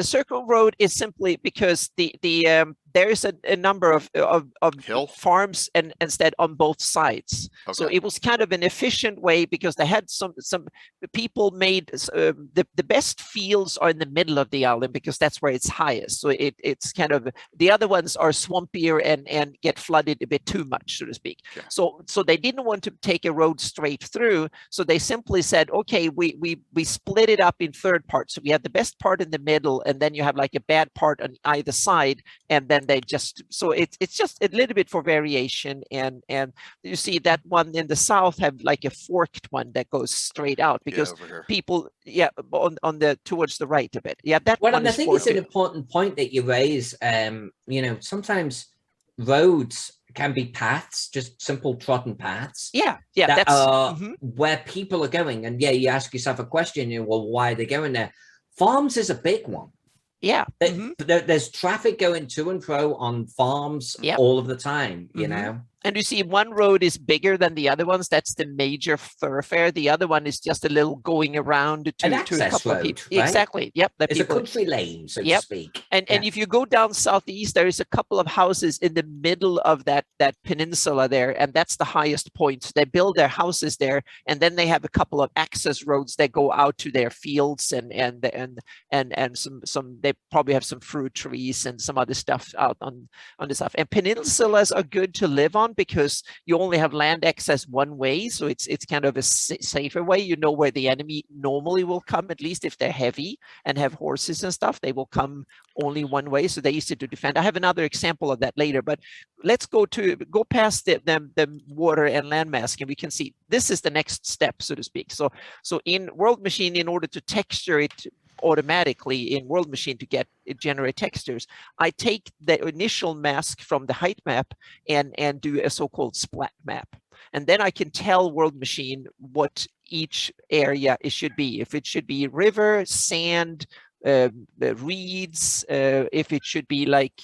circle road is simply because there is a number of farms and instead on both sides. Okay. So it was kind of an efficient way because they had some people made the best fields are in the middle of the island because that's where it's highest. So it's kind of, the other ones are swampier and get flooded a bit too much, so to speak. Okay. So they didn't want to take a road straight through. So they simply said, okay, we split it up in third parts. So we have the best part in the middle, and then you have like a bad part on either side, and then they just, so it's just a little bit for variation. And you see that one in the south have like a forked one that goes straight out because people on the towards the right a bit. That well, one and I think it's an important point that you raise. You know, sometimes roads can be paths, just simple trodden paths. That's where people are going. And you ask yourself a question, you know, well, why are they going there? Farms is a big one. There's traffic going to and fro on farms all of the time, you know. And you see one road is bigger than the other ones. That's the major thoroughfare. The other one is just a little going around to a couple of people. Right? Exactly. Yep. It's a country lane, so to speak. And if you go down southeast, there is a couple of houses in the middle of that peninsula there, and that's the highest point. They build their houses there, and then they have a couple of access roads that go out to their fields and some. They probably have some fruit trees and some other stuff out on the stuff. And peninsulas are good to live on, around because you only have land access one way. So it's kind of a safer way. You know where the enemy normally will come, at least if they're heavy and have horses and stuff, they will come only one way. So they're easy to defend. I have another example of that later, but let's go past the water and land mask, and we can see this is the next step, so to speak. So in World Machine, in order to texture it automatically in World Machine to generate textures, I take the initial mask from the height map and do a so-called splat map. And then I can tell World Machine what each area it should be. If it should be river, sand, reeds, if it should be like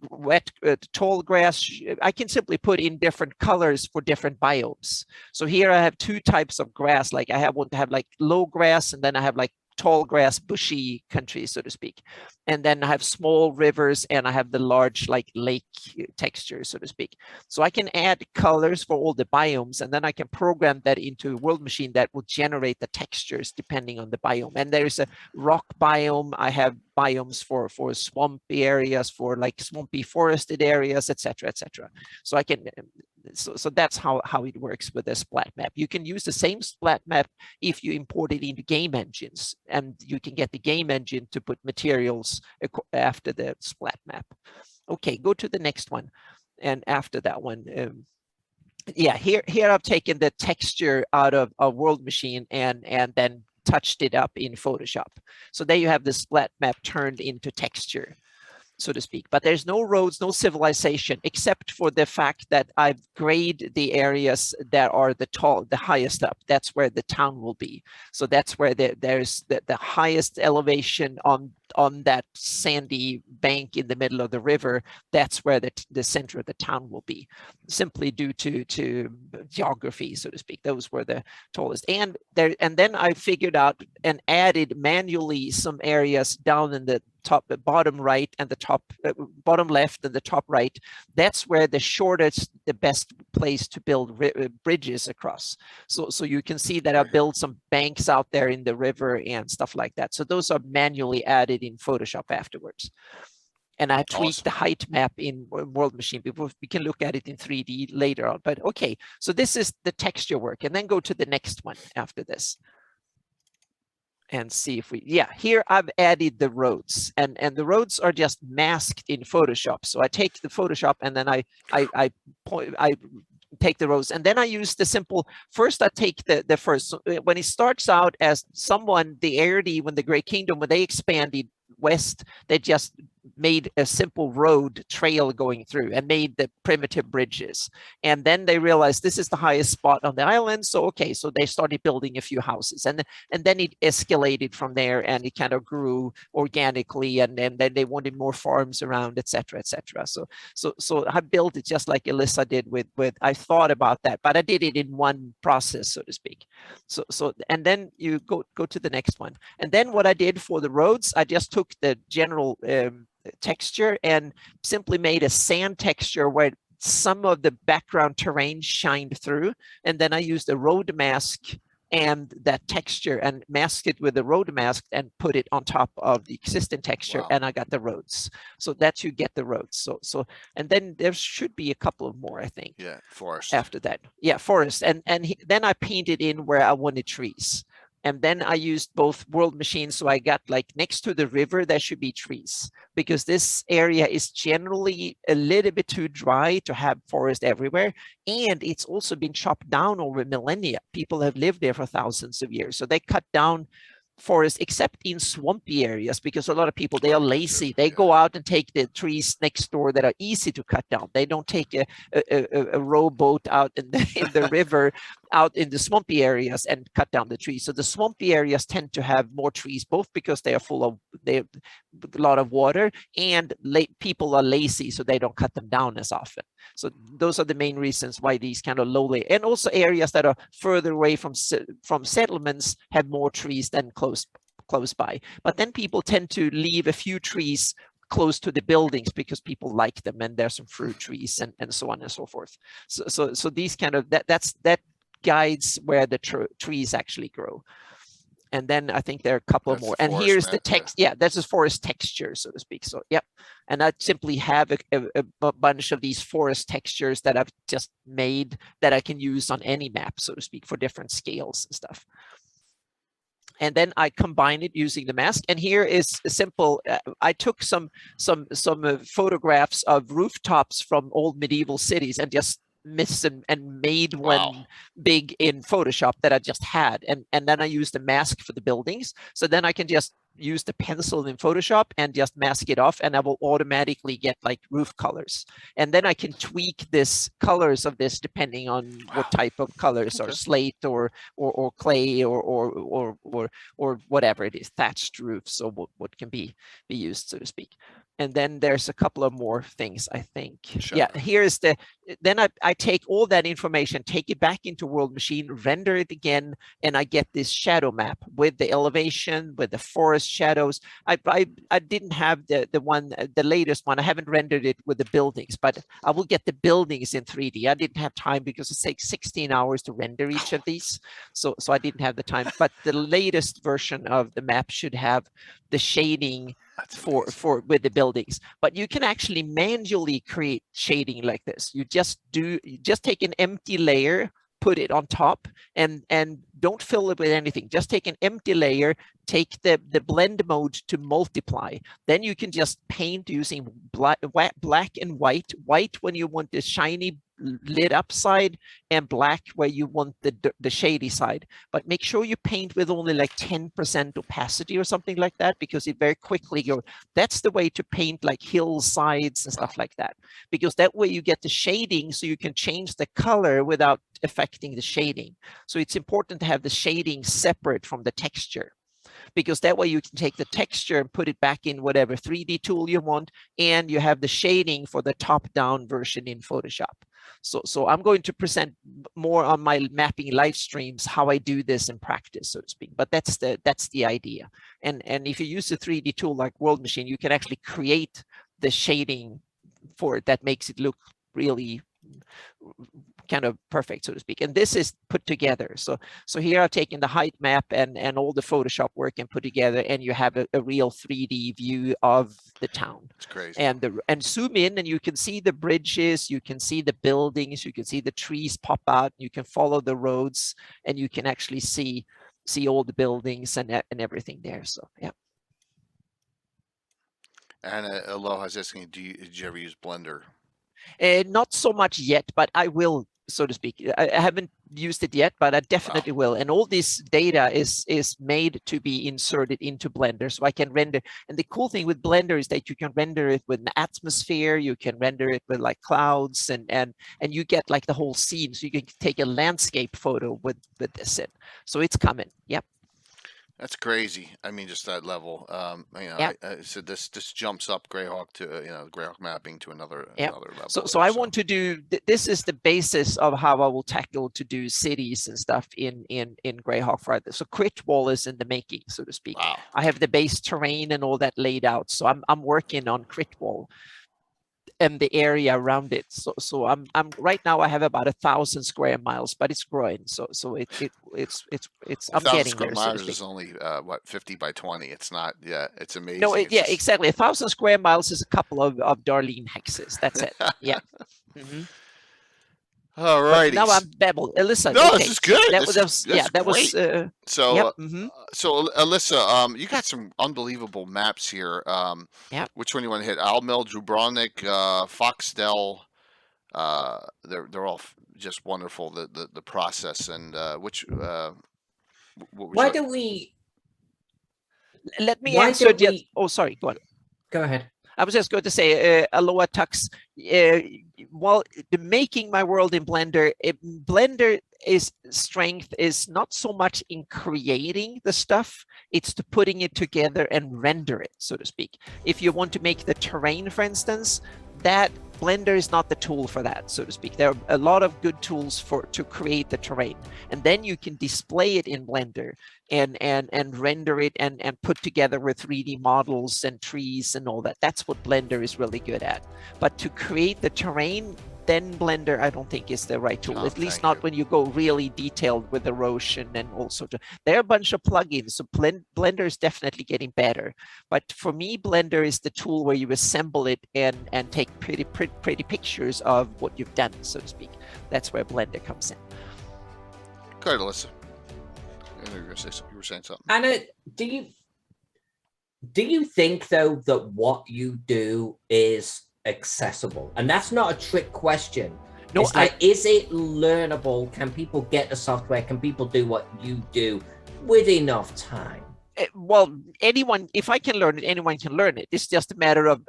wet, tall grass, I can simply put in different colors for different biomes. So here I have two types of grass. Like I want to have like low grass, and then I have like tall grass, bushy country, so to speak. And then I have small rivers, and I have the large like lake texture, so to speak. So I can add colors for all the biomes, and then I can program that into a World Machine that will generate the textures depending on the biome. And there is a rock biome. I have biomes for swampy areas, for like swampy forested areas, etc., etc. So I can, so that's how it works with the splat map. You can use the same splat map if you import it into game engines, and you can get the game engine to put materials after the splat map. Okay, go to the next one. And after that one, yeah, here I've taken the texture out of a World Machine and then touched it up in Photoshop. So there you have the splat map turned into texture, so to speak. But there's no roads, no civilization, except for the fact that I've graded the areas that are the highest up. That's where the town will be. So that's where there's the highest elevation on that sandy bank in the middle of the river. That's where the center of the town will be, simply due to geography, so to speak. Those were the tallest. And then I figured out and added manually some areas down in the bottom right and the bottom left and the top right. That's where the shortest, the best place to build bridges across. So you can see that I built some banks out there in the river and stuff like that. So those are manually added in Photoshop afterwards. And I tweaked the height map in World Machine. We can look at it in 3D later on. But okay, so this is the texture work. And then go to the next one after this. And see if here I've added the roads, and the roads are just masked in Photoshop. So I take the Photoshop and then I take the rows, and then I use the simple, first I take the first, when it starts out as the ARD, when the Great Kingdom, when they expanded west, they just made a simple road trail going through and made the primitive bridges. And then they realized this is the highest spot on the island. So, okay, so they started building a few houses, and then it escalated from there, and it kind of grew organically. And then they wanted more farms around, etc., etc. So I built it just like Alyssa did with I thought about that, but I did it in one process, so to speak. So and then you go to the next one. And then what I did for the roads, I just took the general texture and simply made a sand texture where some of the background terrain shined through, and then I used a road mask and that texture and masked it with the road mask and put it on top of the existing texture. Wow. And I got the roads. So that you get the roads. So and then there should be a couple of more, I think. Yeah, forest. After that, yeah, forest, and then I painted in where I wanted trees. And then I used both World Machines. So I got like next to the river, there should be trees, because this area is generally a little bit too dry to have forest everywhere. And it's also been chopped down over millennia. People have lived there for thousands of years. So they cut down forest, except in swampy areas, because a lot of people, they are lazy. They go out and take the trees next door that are easy to cut down. They don't take a rowboat out in the river, out in the swampy areas and cut down the trees. So the swampy areas tend to have more trees, both because they are they have a lot of water, and people are lazy, so they don't cut them down as often. So those are the main reasons why these kind of lowly, and also areas that are further away from settlements have more trees than close by. But then people tend to leave a few trees close to the buildings because people like them, and there's some fruit trees and so on and so forth. So these kind of that guides where the trees actually grow. And then I think there are a couple more. And here's the text. Yeah, this is forest texture, so to speak. So, yep. And I simply have a bunch of these forest textures that I've just made that I can use on any map, so to speak, for different scales and stuff. And then I combine it using the mask. And here is a simple, I took some photographs of rooftops from old medieval cities and just missed and made one big in Photoshop that I just had. And then I used the mask for the buildings. So then I can just use the pencil in Photoshop and just mask it off, and I will automatically get like roof colors. And then I can tweak this colors of this depending on what type of colors, or slate or clay or whatever it is, thatched roofs, or what can be used, so to speak. And then there's a couple of more things, I think. Sure. Yeah, here's the, then I take all that information, take it back into World Machine, render it again, and I get this shadow map with the elevation, with the forest shadows. I didn't have the latest one. I haven't rendered it with the buildings, but I will get the buildings in 3D. I didn't have time because it takes 16 hours to render each of these. So I didn't have the time, but the latest version of the map should have the shading for with the buildings. But you can actually manually create shading like this. You just take an empty layer, put it on top, and don't fill it with anything. Just take an empty layer, take the blend mode to multiply. Then you can just paint using black and white when you want the shiny lit up side, and black where you want the shady side. But make sure you paint with only like 10% opacity or something like that, because it very quickly goes. That's the way to paint like hillsides and stuff like that, because that way you get the shading, so you can change the color without affecting the shading. So it's important to have the shading separate from the texture, because that way you can take the texture and put it back in whatever 3D tool you want, and you have the shading for the top-down version in Photoshop. So I'm going to present more on my mapping live streams how I do this in practice, so to speak. But that's the idea. And if you use a 3D tool like World Machine, you can actually create the shading for it that makes it look really kind of perfect, so to speak. And this is put together. So here I've taken the height map and all the Photoshop work and put together, and you have a real 3D view of the town. It's crazy. And zoom in, and you can see the bridges, you can see the buildings, you can see the trees pop out, you can follow the roads, and you can actually see all the buildings and everything there. So yeah. And Aloha's asking, did you ever use Blender? Not so much yet, but I will, so to speak. I haven't used it yet, but I definitely will. And all this data is made to be inserted into Blender, so I can render. And the cool thing with Blender is that you can render it with an atmosphere, you can render it with like clouds, and you get like the whole scene. So you can take a landscape photo with this in. So it's coming. Yep. That's crazy. I mean, just that level. I said this jumps up Greyhawk to Greyhawk mapping to another level. So I want to do. This is the basis of how I will tackle to do cities and stuff in Greyhawk Friday. So Crit Wall is in the making, so to speak. Wow. I have the base terrain and all that laid out. So I'm working on Crit Wall and the area around it. So I'm right now I have about 1,000 square miles, but it's growing. So it's I'm getting there. 1,000 square miles is only what, 50 by 20. It's not. Yeah, it's amazing. No, exactly. 1,000 square miles is a couple of Darlene hexes. That's it. Yeah. Mm-hmm. All right. Now I'm babbled. Alyssa. No, okay. this is good. That was great. So, yep. So Alyssa, you got some unbelievable maps here. Which one you want to hit? Almel, Dubrovnik, Foxdel. They're all just wonderful. The process and which. Why don't we? Let me answer. Oh, sorry. Go on. Go ahead. I was just going to say, Aloha Tux, while making my world in Blender, Blender strength is not so much in creating the stuff, it's to putting it together and render it, so to speak. If you want to make the terrain, for instance, that Blender is not the tool for that, so to speak. There are a lot of good tools to create the terrain, and then you can display it in Blender and render it and put together with 3D models and trees and all that. That's what Blender is really good at. But to create the terrain, then Blender I don't think is the right tool. Oh, At least thank not you. when you go really detailed with erosion and also there are a bunch of plugins. So Blender is definitely getting better. But for me, Blender is the tool where you assemble it and take pretty pictures of what you've done, so to speak. That's where Blender comes in. Go ahead, Alyssa. You were saying something. Anna, do you think though that what you do is accessible? And that's not a trick question. No, it's like, is it learnable? Can people get the software? Can people do what you do with enough time? Well, anyone, if I can learn it, anyone can learn it. It's just a matter of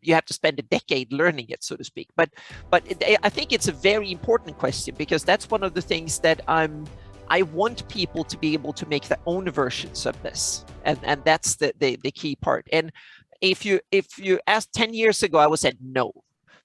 you have to spend a decade learning it, so to speak. But I think it's a very important question, because that's one of the things that I want people to be able to make their own versions of this, and that's the key part. And if you asked 10 years ago, I would say no.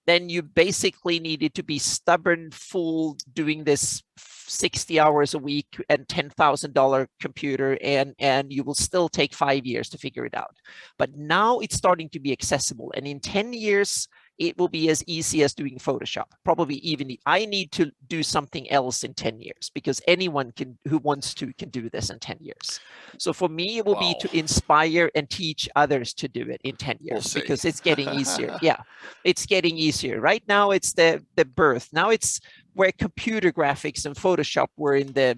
Then you basically needed to be stubborn fool doing this 60 hours a week and $10,000 computer, and you will still take 5 years to figure it out. But now it's starting to be accessible, and in 10 years it will be as easy as doing Photoshop. Probably even I need to do something else in 10 years, because anyone who wants to can do this in 10 years. So for me, it will be to inspire and teach others to do it in 10 years, because it's getting easier. Yeah, it's getting easier. Right now, it's the birth. Now it's where computer graphics and Photoshop were in the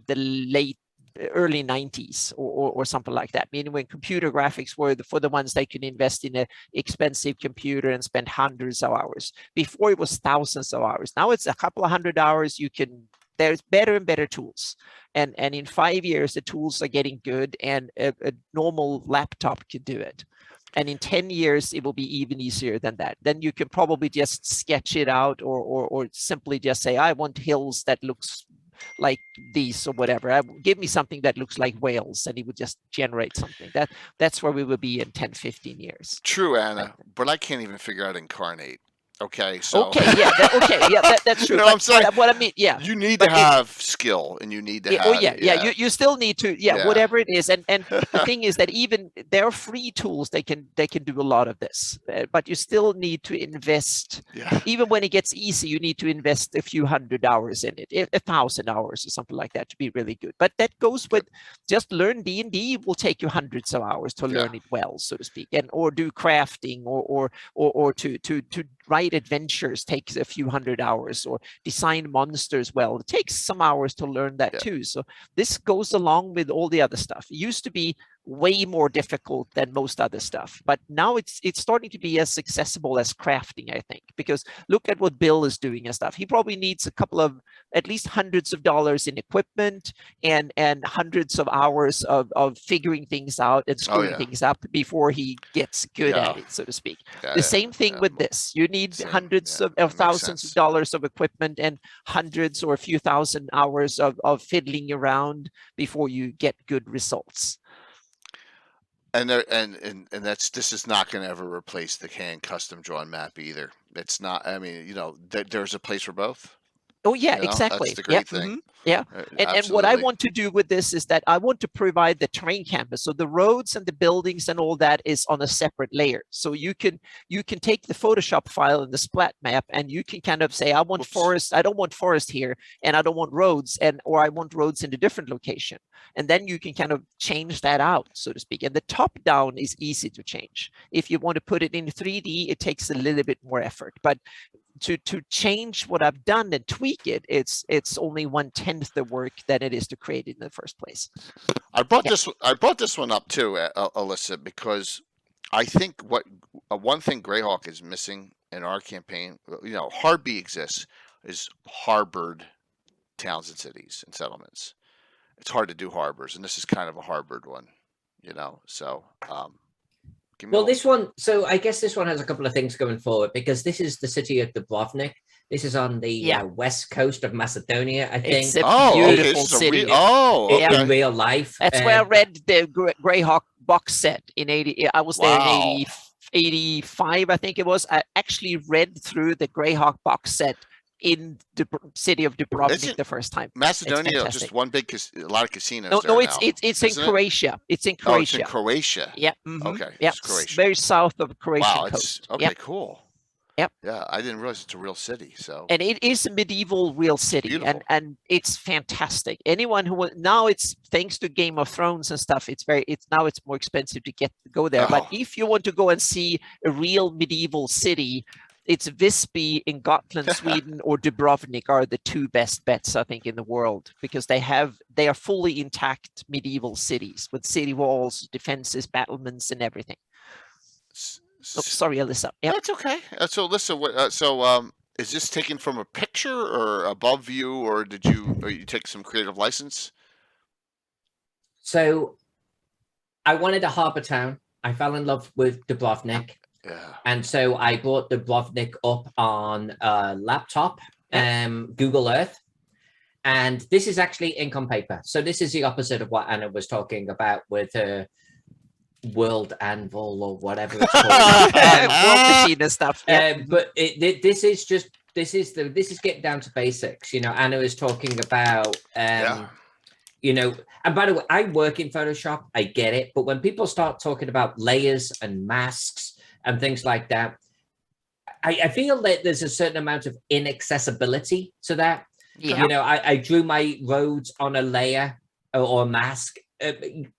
early 90s or something like that, meaning when computer graphics were for the ones that could invest in an expensive computer and spend hundreds of hours. Before it was thousands of hours. Now it's a couple of hundred hours. There's better and better tools, and in 5 years the tools are getting good, and a normal laptop could do it. And in 10 years, it will be even easier than that. Then you can probably just sketch it out, or simply just say, I want hills that looks like these or whatever. Give me something that looks like whales, and it would just generate something. That's where we will be in 10, 15 years. True, Anna, but I can't even figure out Incarnate. Okay, so that's true. You know what I'm saying? What I mean, yeah, you need to have skill, and you need to have. You still need to, whatever it is, and the thing is that even there are free tools they can do a lot of this, but you still need to invest. Yeah. Even when it gets easy, you need to invest a few hundred hours in it, 1,000 hours or something like that to be really good. But that goes with just learn D&D will take you hundreds of hours to learn it well, so to speak, or do crafting or to write adventures takes a few hundred hours, or design monsters well. It takes some hours to learn that too. So this goes along with all the other stuff. It used to be way more difficult than most other stuff, but now it's starting to be as accessible as crafting, I think, because look at what Bill is doing and stuff. He probably needs a couple of at least hundreds of dollars in equipment and hundreds of hours of figuring things out and screwing things up before he gets good at it, so to speak. The same thing with this. You need hundreds of thousands of dollars of equipment and hundreds or a few thousand hours of fiddling around before you get good results. And this is not going to ever replace the hand custom drawn map either. It's not. I mean, there's a place for both. Oh yeah, exactly. That's the great thing. Yeah, and what I want to do with this is that I want to provide the terrain canvas, so the roads and the buildings and all that is on a separate layer. So you can take the Photoshop file and the splat map, and you can kind of say, I want forest. I don't want forest here, and I don't want roads, or I want roads in a different location. And then you can kind of change that out, so to speak. And the top down is easy to change. If you want to put it in 3D, it takes a little bit more effort, but to change what I've done and tweak it, it's only 1/10 the work that it is to create it in the first place. I brought this one up too, Alyssa, because I think one thing Greyhawk is missing in our campaign, Harbee exists, is harbored towns and cities and settlements. It's hard to do harbors, and this is kind of a harbored one, So. This one, so I guess this one has a couple of things going forward, because this is the city of Dubrovnik. This is on the west coast of Macedonia, I think. It's a beautiful city. In real life. That's where I read the Greyhawk box set in 80. I was there in 85, I think it was. I actually read through the Greyhawk box set in the city of Dubrovnik the first time. Macedonia, just one big, a lot of casinos. No, it's in Croatia. It's in Croatia. Oh, it's in Croatia. Yeah. Okay. Yeah. It's Croatia. Very south of Croatian coast. Okay, cool. Yep. Yeah, I didn't realize it's a real city. So And it is a medieval real city, beautiful. and it's fantastic. Anyone who now, it's thanks to Game of Thrones and stuff, it's more expensive to go there. But if you want to go and see a real medieval city, it's Visby in Gotland, Sweden, or Dubrovnik are the two best bets, I think, in the world, because they are fully intact medieval cities with city walls, defenses, battlements, and everything. Oh, sorry, Alyssa. Yep. That's okay. So, Alyssa, is this taken from a picture or above view, or you take some creative license? So, I wanted a harbor town. I fell in love with Dubrovnik. Yeah. And so I brought Dubrovnik up on a laptop, Google Earth. And this is actually ink on paper. So this is the opposite of what Anna was talking about with her World Anvil or whatever it's called. World machine and stuff. But this is getting down to basics. You know, Anna is talking about you know, and by the way, I work in Photoshop, I get it, but when people start talking about layers and masks and things like that, I feel that there's a certain amount of inaccessibility to that. Yeah. You know, I drew my roads on a layer or a mask.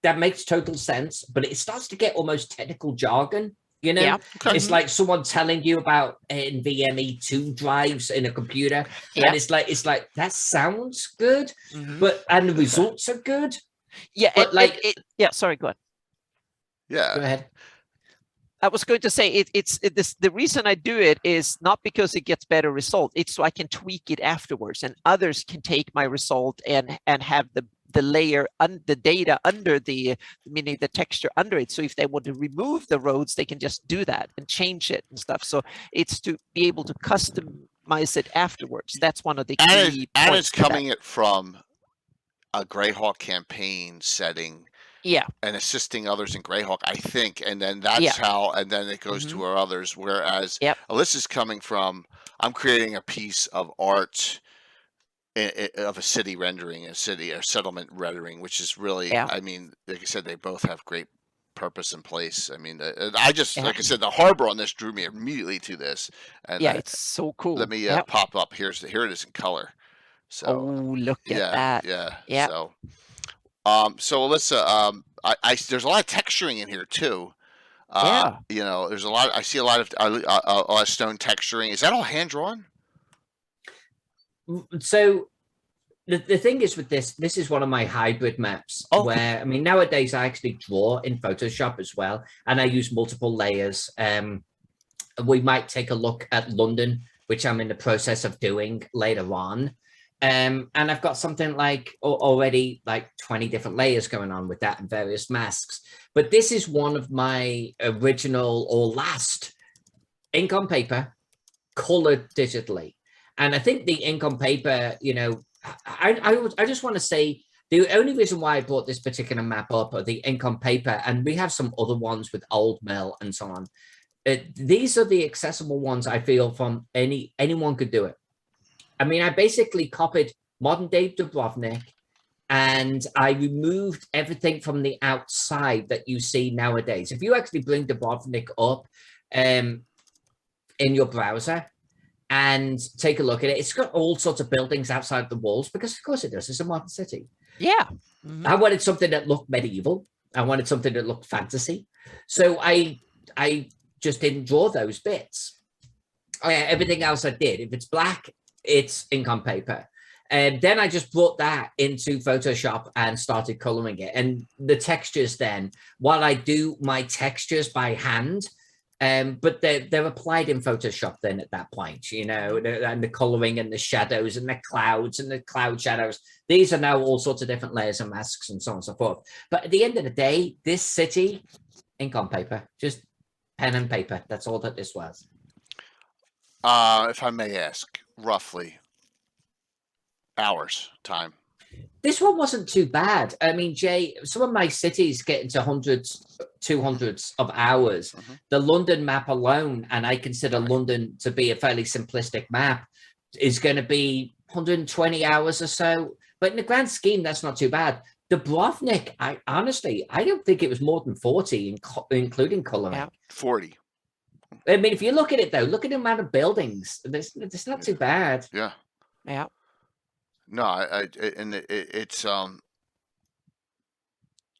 That makes total sense, but it starts to get almost technical jargon. You know, it's like someone telling you about NVMe 2 drives in a computer, and it's like that sounds good, but and the results are good. Yeah, but sorry, go on. Yeah, go ahead. I was going to say the reason I do it is not because it gets better result. It's so I can tweak it afterwards, and others can take my result and have the layer the data under meaning the texture under it. So if they want to remove the roads, they can just do that and change it and stuff. So it's to be able to customize it afterwards. That's one of the key points. And it's coming it from a Greyhawk campaign setting. Yeah. And assisting others in Greyhawk, I think. And then that's how, and then it goes to our others. Whereas Alyssa's coming from, I'm creating a piece of art of a city rendering, a settlement rendering, which is really, I mean, like I said, they both have great purpose and place. I mean, I just, like I said, the harbor on this drew me immediately to this. And it's so cool. Let me pop up. Here it is in color. So, look at that. Yeah. So, Alyssa, there's a lot of texturing in here too. You know, there's a lot. I see a lot of stone texturing. Is that all hand drawn? So the thing is with this is one of my hybrid maps where, I mean, nowadays I actually draw in Photoshop as well, and I use multiple layers. We might take a look at London, which I'm in the process of doing later on. And I've got something like already like 20 different layers going on with that and various masks. But this is one of my original or last ink on paper, colored digitally. And I think the ink on paper, you know, I just want to say the only reason why I brought this particular map up are the ink on paper, and we have some other ones with Old Mill and so on. These are the accessible ones I feel from anyone could do it. I mean, I basically copied modern day Dubrovnik, and I removed everything from the outside that you see nowadays. If you actually bring Dubrovnik up in your browser and take a look at it, it's got all sorts of buildings outside the walls, because of course it does. It's a modern city. Yeah. I wanted something that looked medieval. I wanted something that looked fantasy. So I just didn't draw those bits. Everything else I did. If it's black, it's ink on paper. And then I just brought that into Photoshop and started coloring it. And the textures then, while I do my textures by hand, but they're applied in Photoshop then at that point, you know, and the coloring and the shadows and the clouds and the cloud shadows. These are now all sorts of different layers and masks and so on and so forth. But at the end of the day, this city, ink on paper, just pen and paper. That's all that this was. If I may ask, roughly hours time. This one wasn't too bad. I mean, Jay, some of my cities get into hundreds, 200s of hours. The London map alone, and I consider London to be a fairly simplistic map, is going to be 120 hours or so. But in the grand scheme, that's not too bad. Dubrovnik, I don't think it was more than 40, including coloring. 40. I mean, if you look at it though, look at the amount of buildings. It's not too bad. Yeah. Yeah. No, it's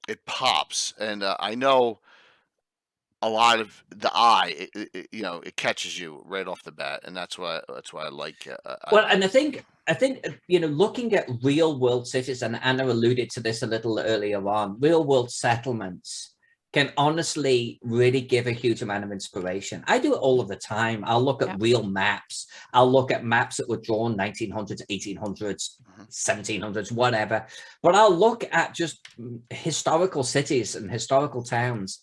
it pops, and I know a lot of the eye, it catches you right off the bat, and that's why I like. Well, and I think looking at real world cities, and Anna alluded to this a little earlier on, real world settlements can honestly really give a huge amount of inspiration. I do it all of the time. I'll look at real maps. I'll look at maps that were drawn 1900s, 1800s, 1700s, whatever. But I'll look at just historical cities and historical towns.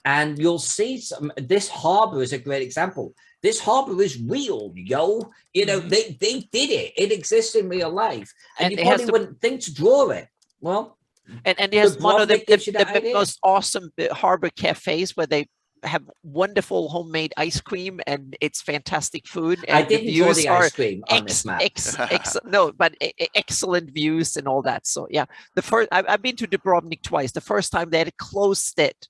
And you'll see this harbor is a great example. This harbor is real, yo. They did it. It exists in real life. And you probably wouldn't think to draw it. Well, and there's one of the most awesome harbor cafes where they have wonderful homemade ice cream, and it's fantastic food. And I didn't draw the ice cream on this map. Excellent views and all that. So yeah, I've been to Dubrovnik twice. The first time they had closed it,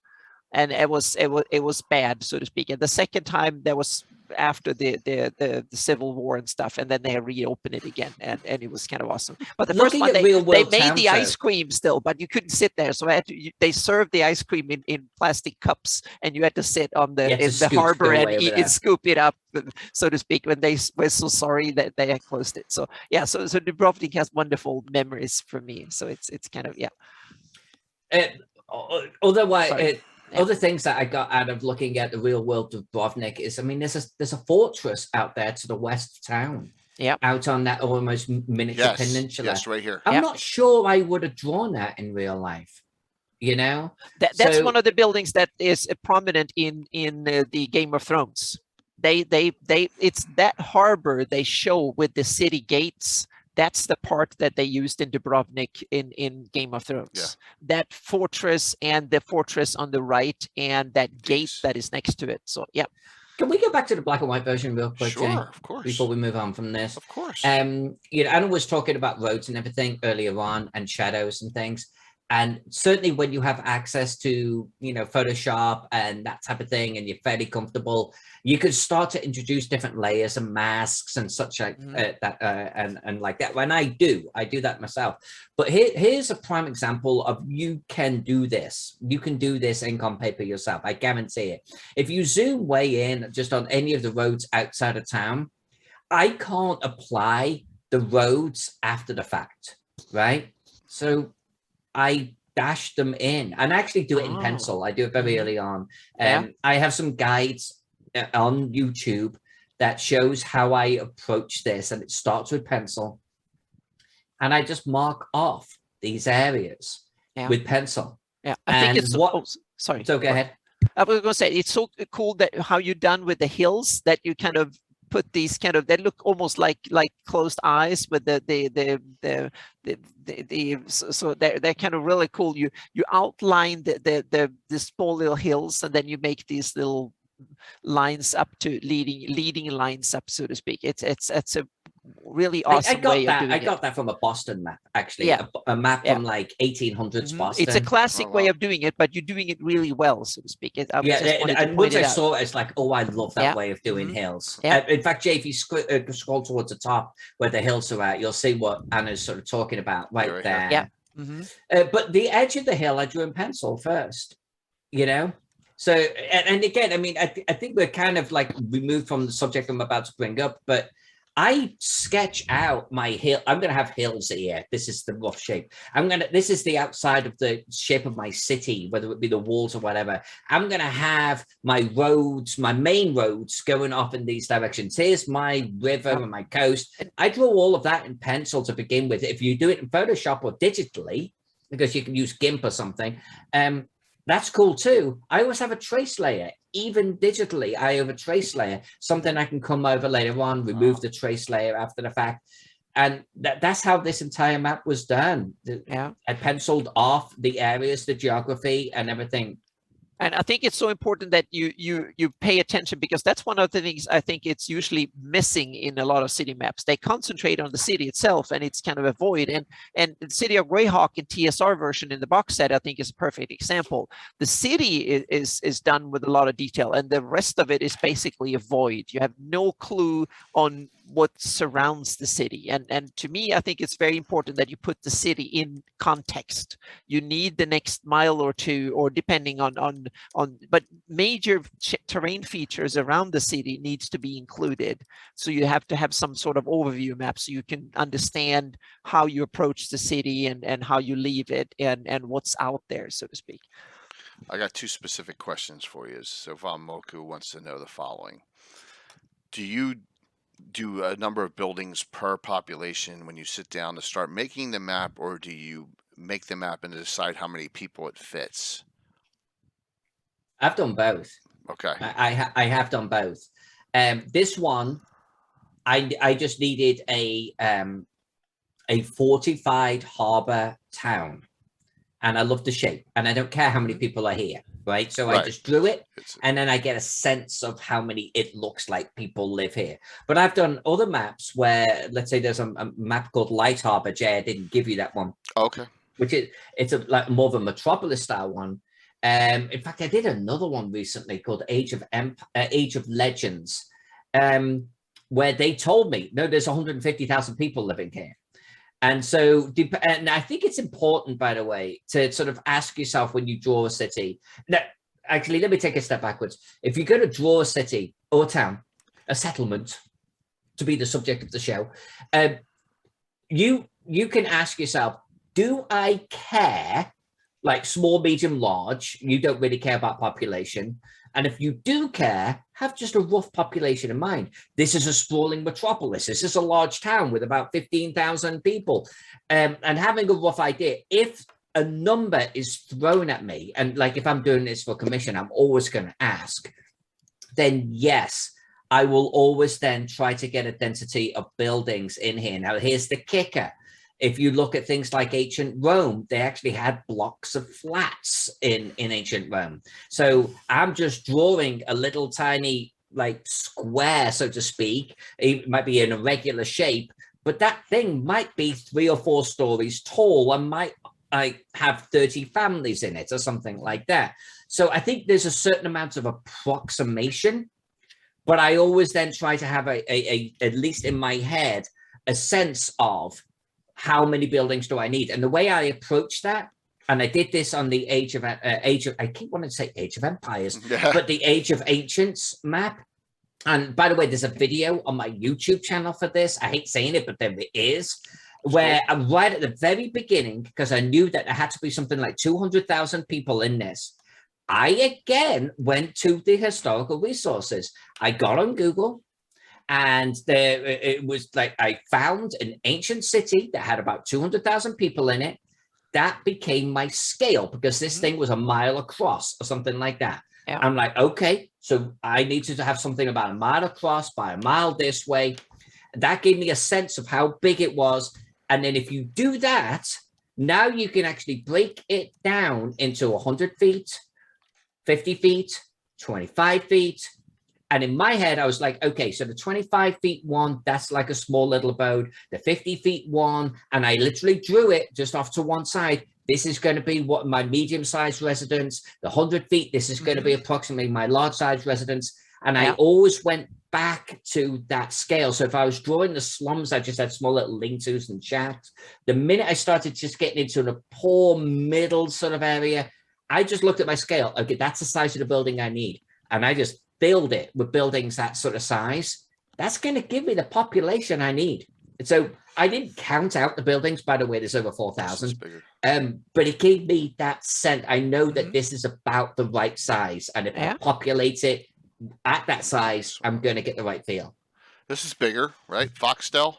and it was bad, so to speak. And the second time, that was after the Civil War and stuff, and then they reopened it again, and it was kind of awesome. But the first one, they made the ice cream still, but you couldn't sit there, so they served the ice cream in plastic cups, and you had to sit in the harbor and eat and scoop it up, so to speak. When they were so sorry that they had closed it. So yeah, so Dubrovnik has wonderful memories for me. So it's kind of Otherwise. Other things that I got out of looking at the real world of Dubrovnik is, I mean, there's a fortress out there to the west of town. Yeah. Out on that almost miniature peninsula. Yes, right here. I'm not sure I would have drawn that in real life. That's one of the buildings that is prominent in the Game of Thrones. It's that harbor they show with the city gates. That's the part that they used in Dubrovnik in Game of Thrones. Yeah. That fortress and the fortress on the right and that gate that is next to it. So, yeah. Can we go back to the black and white version real quick? Sure, Jenny, of course. Before we move on from this. Of course. Anna was talking about roads and everything earlier on and shadows and things. And certainly when you have access to, Photoshop and that type of thing, and you're fairly comfortable, you could start to introduce different layers and masks and such like that, and like that. When I do that myself. But here's a prime example of you can do this. You can do this ink on paper yourself. I guarantee it. If you zoom way in just on any of the roads outside of town, I can't apply the roads after the fact, right? So I dash them in and actually do it in pencil. I do it very early on. I have some guides on YouTube that shows how I approach this, and it starts with pencil. And I just mark off these areas with pencil. Yeah, I think it's sorry. So go ahead. I was going to say, it's so cool that how you're done with the hills, that you kind of put these they look almost like closed eyes with so they're kind of really cool. You outline the small little hills, and then you make these little lines up to leading lines up, so to speak. It's a really awesome way of doing it. I got that from a Boston map, actually. A map from like 1800s Boston. It's a classic way of doing it, but you're doing it really well, so to speak. And once I saw it, it's like, I love that way of doing hills. In fact, Jay, if you scroll towards the top where the hills are at, you'll see what Anna's sort of talking about right there. Yeah. But the edge of the hill, I drew in pencil first, So, and again, I mean, I think we're kind of like removed from the subject I'm about to bring up, but I sketch out my hill. I'm going to have hills here. This is the rough shape. This is the outside of the shape of my city, whether it be the walls or whatever. I'm going to have my roads, my main roads going off in these directions. Here's my river and my coast. I draw all of that in pencil to begin with. If you do it in Photoshop or digitally, because you can use GIMP or something, that's cool too. I always have a trace layer. Even digitally, I have a trace layer, something I can come over later on, remove the trace layer after the fact. And that's how this entire map was done. I penciled off the areas, the geography and everything And I think it's so important that you pay attention, because that's one of the things I think it's usually missing in a lot of city maps. They concentrate on the city itself, and it's kind of a void. And the city of Greyhawk in TSR version in the box set, I think, is a perfect example. The city is done with a lot of detail, and the rest of it is basically a void. You have no clue on what surrounds the city. And to me, I think it's very important that you put the city in context. You need the next mile or two, or depending on but major terrain features around the city needs to be included. So you have to have some sort of overview map so you can understand how you approach the city and how you leave it and what's out there, so to speak. I got two specific questions for you. So Von Moku wants to know the following. Do you do a number of buildings per population when you sit down to start making the map, or do you make the map and decide how many people it fits? I've done both. Okay. I have done both. This one, I just needed a fortified harbor town, and I love the shape, and I don't care how many people are here, right? So I just drew it, and then I get a sense of how many it looks like people live here. But I've done other maps where, let's say there's a map called Light Harbor. Jay, I didn't give you that one. Okay. Which it's like more of a metropolis style one. In fact, I did another one recently called Age of Legends, where they told me, no, there's 150,000 people living here. And so, and I think it's important, by the way, to sort of ask yourself when you draw a city. Now, actually, let me take a step backwards. If you're going to draw a city or town, a settlement, to be the subject of the show, you can ask yourself, do I care? Like small, medium, large, you don't really care about population. And if you do care, have just a rough population in mind. This is a sprawling metropolis. This is a large town with about 15,000 people. And having a rough idea, if a number is thrown at me, and like if I'm doing this for commission, I'm always going to ask, then yes, I will always then try to get a density of buildings in here. Now, here's the kicker. If you look at things like ancient Rome, they actually had blocks of flats in ancient Rome. So I'm just drawing a little tiny like square, so to speak. It might be in a regular shape, but that thing might be 3 or 4 stories tall and might have 30 families in it or something like that. So I think there's a certain amount of approximation, but I always then try to have at least in my head, a sense of how many buildings do I need? And the way I approach that, and I did this on the I keep wanting to say Age of Empires, but the Age of Ancients map. And by the way, there's a video on my YouTube channel for this. I hate saying it, but there it is, where I'm right at the very beginning, because I knew that there had to be something like 200,000 people in this. I again went to the historical resources. I got on Google. And there, it was like I found an ancient city that had about 200,000 people in it. That became my scale, because this thing was a mile across or something like that. Yeah. I'm like, okay, so I needed to have something about a mile across by a mile this way. That gave me a sense of how big it was. And then if you do that, now you can actually break it down into 100 feet, 50 feet, 25 feet. And in my head, I was like, okay, so the 25 feet one, that's like a small little abode. The 50 feet one, and I literally drew it just off to one side. This is going to be what my medium-sized residence. The 100 feet, this is going to be approximately my large-sized residence. And I always went back to that scale. So if I was drawing the slums, I just had small little lean-tos and shacks. The minute I started just getting into the poor middle sort of area, I just looked at my scale. Okay, that's the size of the building I need. And I just build it with buildings that sort of size. That's going to give me the population I need. And so I didn't count out the buildings. By the way, there's over 4,000. But it gave me that sense. I know that this is about the right size. And if I populate it at that size, I'm going to get the right feel. This is bigger, right? Foxtel?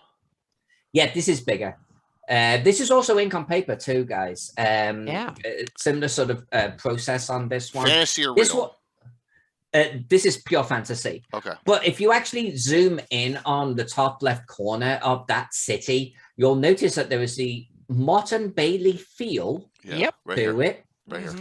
Yeah, this is bigger. This is also ink on paper too, guys. Similar sort of process on this one. Fantasy or real? This is pure fantasy. Okay. But if you actually zoom in on the top left corner of that city, you'll notice that there is the Motte and Bailey feel to it. Right here.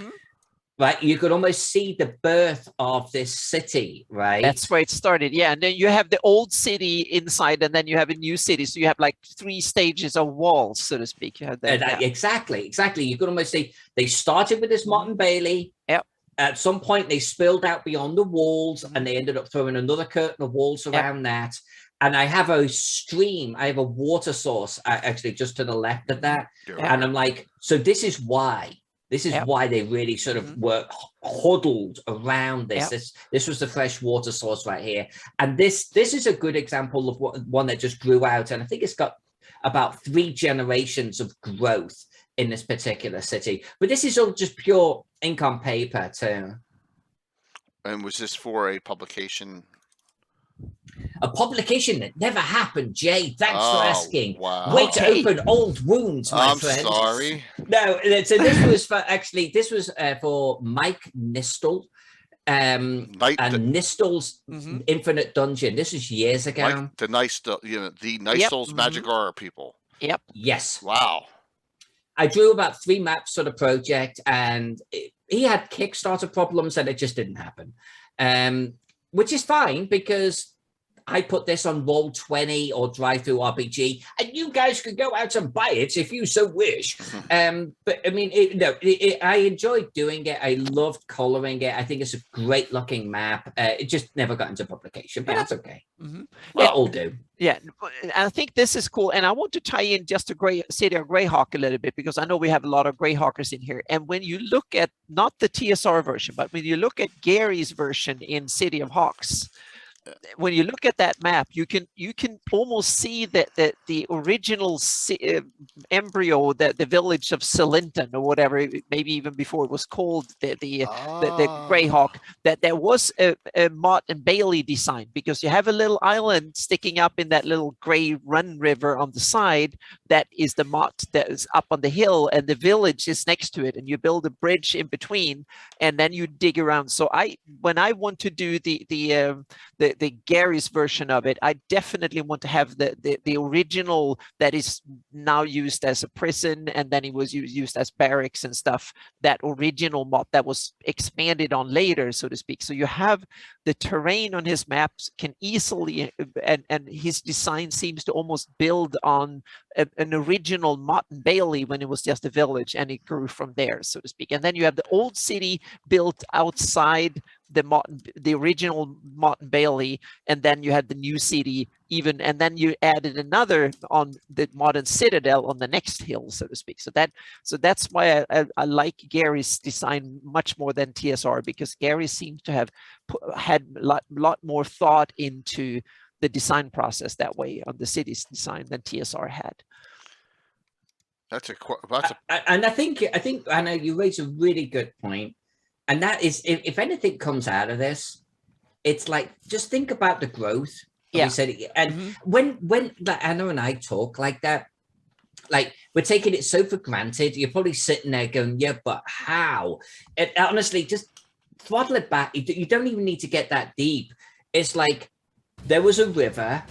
right? You could almost see the birth of this city, right? That's where it started. Yeah. And then you have the old city inside, and then you have a new city. So you have like 3 stages of walls, so to speak. You have that. Exactly. You could almost see they started with this Motte and Bailey. Yep. At some point, they spilled out beyond the walls, and they ended up throwing another curtain of walls around that. And I have a stream. I have a water source actually just to the left of that. And I'm like, so this is why. This is why they really sort of were huddled around this. This was the fresh water source right here. And this is a good example of one that just grew out. And I think it's got about 3 generations of growth in this particular city. But this is all just pure ink on paper too. And was this for a publication? A publication that never happened, Jay. Thanks for asking. Wow. Way to open old wounds, my friend. I'm sorry. No, so this was for Mike Nistel. And Nistel's Infinite Dungeon. This is years ago. Like the Nistel's Magic Horror people. Yep. Yes. Wow. I drew about 3 maps for the project, and he had Kickstarter problems, and it just didn't happen. Which is fine, because I put this on Roll20 or Drive-Thru RPG, and you guys could go out and buy it if you so wish. But I mean, I enjoyed doing it. I loved coloring it. I think it's a great looking map. It just never got into publication, but that's okay. It'll do. Yeah, I think this is cool. And I want to tie in just to City of Greyhawk a little bit, because I know we have a lot of Greyhawkers in here. And when you look at not the TSR version, but when you look at Gary's version in City of Hawks, when you look at that map, you can almost see that the original embryo, that the village of Celinton or whatever, maybe even before it was called the Greyhawk, that there was a Motte and Bailey design, because you have a little island sticking up in that little gray run river on the side. That is the Motte that is up on the hill, and the village is next to it, and you build a bridge in between, and then you dig around. So when I want to do the Gary's version of it, I definitely want to have the original that is now used as a prison, and then it was used as barracks and stuff. That original Motte that was expanded on later, so to speak. So you have the terrain on his maps can easily, and his design seems to almost build on an original Motte and Bailey when it was just a village, and it grew from there, so to speak. And then you have the old city built outside the original Motte and Bailey, and then you had the new city and then you added another on the modern citadel on the next hill, so to speak. So that's why I like Gary's design much more than TSR, because Gary seems to have had a lot more thought into the design process that way on the city's design than TSR had. And I think Anna, you raise a really good point. And that is, if anything comes out of this, it's like, just think about the growth. Yeah. And when like Anna and I talk like that, like we're taking it so for granted, you're probably sitting there going, yeah, but how? And honestly, just throttle it back. You don't even need to get that deep. It's like there was a river,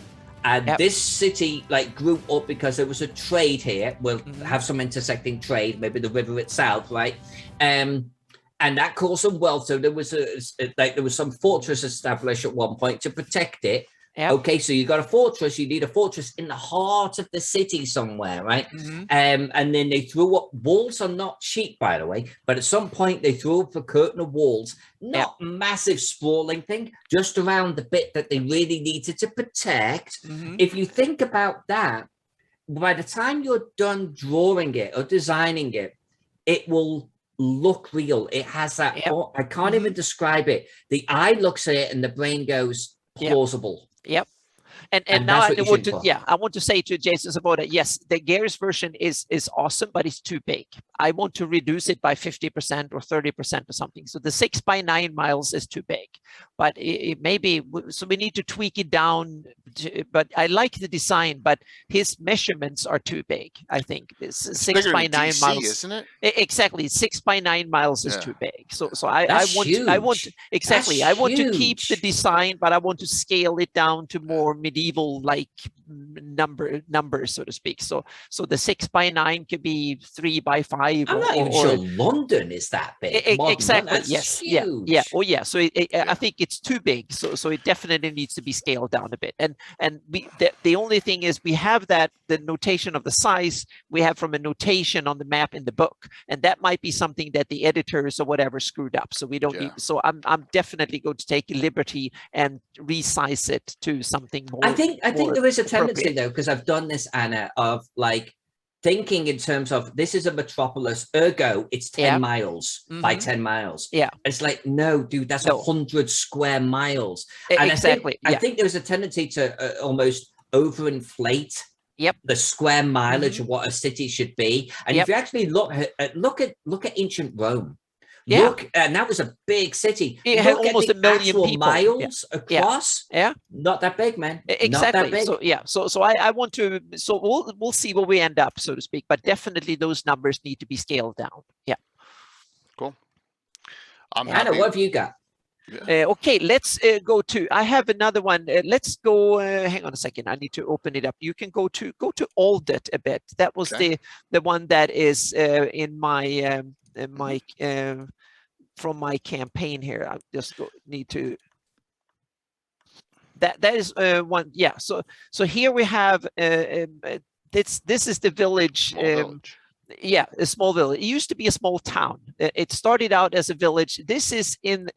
and this city like grew up because there was a trade here. We'll have some intersecting trade, maybe the river itself, right? And that caused some wealth. So there was some fortress established at one point to protect it. Yep. Okay, so you got a fortress. You need a fortress in the heart of the city somewhere, right? And then they threw up walls. Are not cheap, by the way, but at some point they threw up a curtain of walls, not massive sprawling thing, just around the bit that they really needed to protect. If you think about that, by the time you're done drawing it or designing it, it will look real. It has that. I can't even describe it. The eye looks at it and the brain goes plausible. Yep. And now I want to say to Jason Sabota, yes, the Gary's version is awesome, but it's too big. I want to reduce it by 50% or 30% or something. So the 6 by 9 miles is too big, but it maybe, so we need to tweak it down. But I like the design, but his measurements are too big. I think it's 6 by 9 miles, isn't it? Exactly, 6 by 9 miles is too big. So I want to keep the design, but I want to scale it down to more medieval, like numbers, so to speak. So the 6x9 could be 3x5. I'm not even sure London is that big. Exactly. That's yes. huge. Yeah. Oh yeah. So I think it's too big. So it definitely needs to be scaled down a bit. And the only thing is we have the notation of the size we have from a notation on the map in the book, and that might be something that the editors or whatever screwed up. So we don't need. So I'm definitely going to take liberty and resize it to something more. I think there is a tendency though, because I've done this, Anna, of like thinking in terms of this is a metropolis, ergo it's 10 miles by 10 miles. Yeah. It's like, no, dude, that's 100 square miles. And exactly. I think there's a tendency to almost overinflate the square mileage of what a city should be. And if you actually look at ancient Rome, and that was a big city. It had almost 1 million people. Miles across. Not that big, man. Exactly. Not that big. So I want to. So we'll see where we end up, so to speak. But definitely those numbers need to be scaled down. Yeah. Cool. Anna, what have you got? Okay, let's go to. I have another one. Let's go. Hang on a second. I need to open it up. You can go to Audit a bit. That was the one that is in my from my campaign here. I just need to. That is one. Yeah. So here we have. This is the village. Yeah, a small village. It used to be a small town. It started out as a village. This is in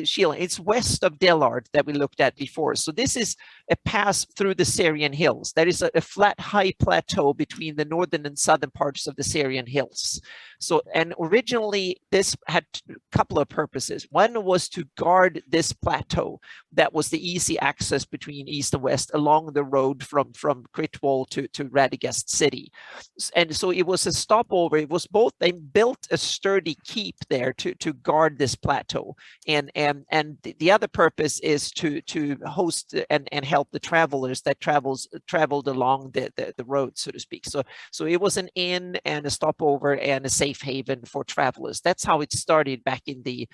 Sheila. It's west of Delard that we looked at before. So this is a pass through the Syrian hills. There is a flat, high plateau between the northern and southern parts of the Syrian hills. So, and originally this had a couple of purposes. One was to guard this plateau. That was the easy access between east and west along the road from Kritwall to Radegast city. And so it was a stopover. It was both, they built a sturdy keep there to guard this plateau. And the other purpose is to host and help the travelers that traveled along the road, so to speak. So it was an inn and a stopover and a safe haven for travelers. That's how it started back in the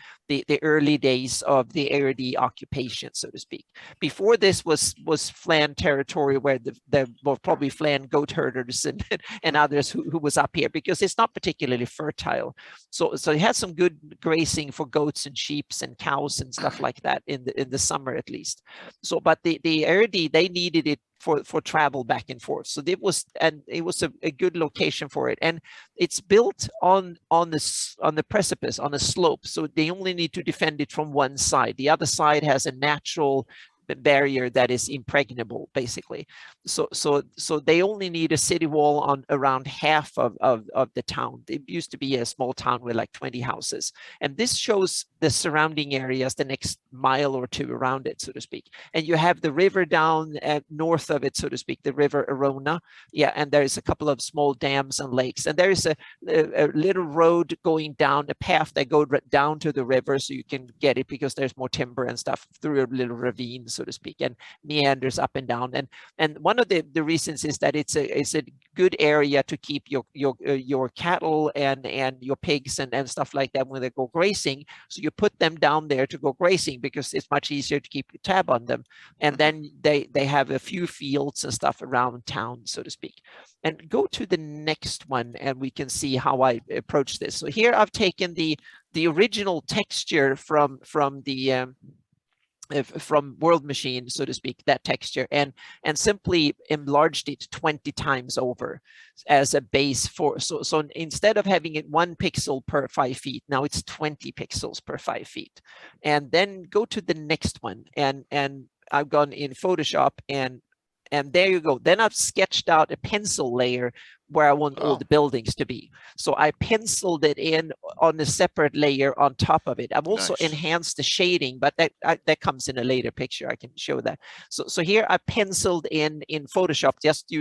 early days of the ad&d occupation, so to speak. Before this was Flan territory, where well, probably Flan goat herders and others who was up here, because it's not particularly fertile. So it has some good grazing for goats and sheep and cows and stuff like that in the summer at least. So, but the ad&d, they needed it for travel back and forth. So it was a good location for it, and it's built on the precipice, on a slope. So they only need to defend it from one side. The other side has a natural barrier that is impregnable, basically. So they only need a city wall on around half of the town. It used to be a small town with like 20 houses, and this shows the surrounding areas, the next mile or two around it, so to speak. And you have the river down north of it, so to speak, the river Arona. Yeah, and there is a couple of small dams and lakes, and there is a little road going down, a path that goes down to the river, so you can get it because there's more timber and stuff through a little ravine, so to speak, and meanders up and down. And one of the reasons is that it's a good area to keep your cattle and your pigs and stuff like that when they go grazing. So you put them down there to go grazing because it's much easier to keep a tab on them. And then they have a few fields and stuff around town, so to speak. And go to the next one and we can see how I approach this. So here I've taken the original texture from World Machine, so to speak, that texture, and simply enlarged it 20 times over as a base for, so instead of having it 1 pixel per 5 feet, now it's 20 pixels per 5 feet. And then go to the next one, and I've gone in Photoshop, and there you go. Then I've sketched out a pencil layer where I want all the buildings to be. So I penciled it in on a separate layer on top of it. I've also enhanced the shading, but that comes in a later picture. I can show that. So here I penciled in Photoshop. Just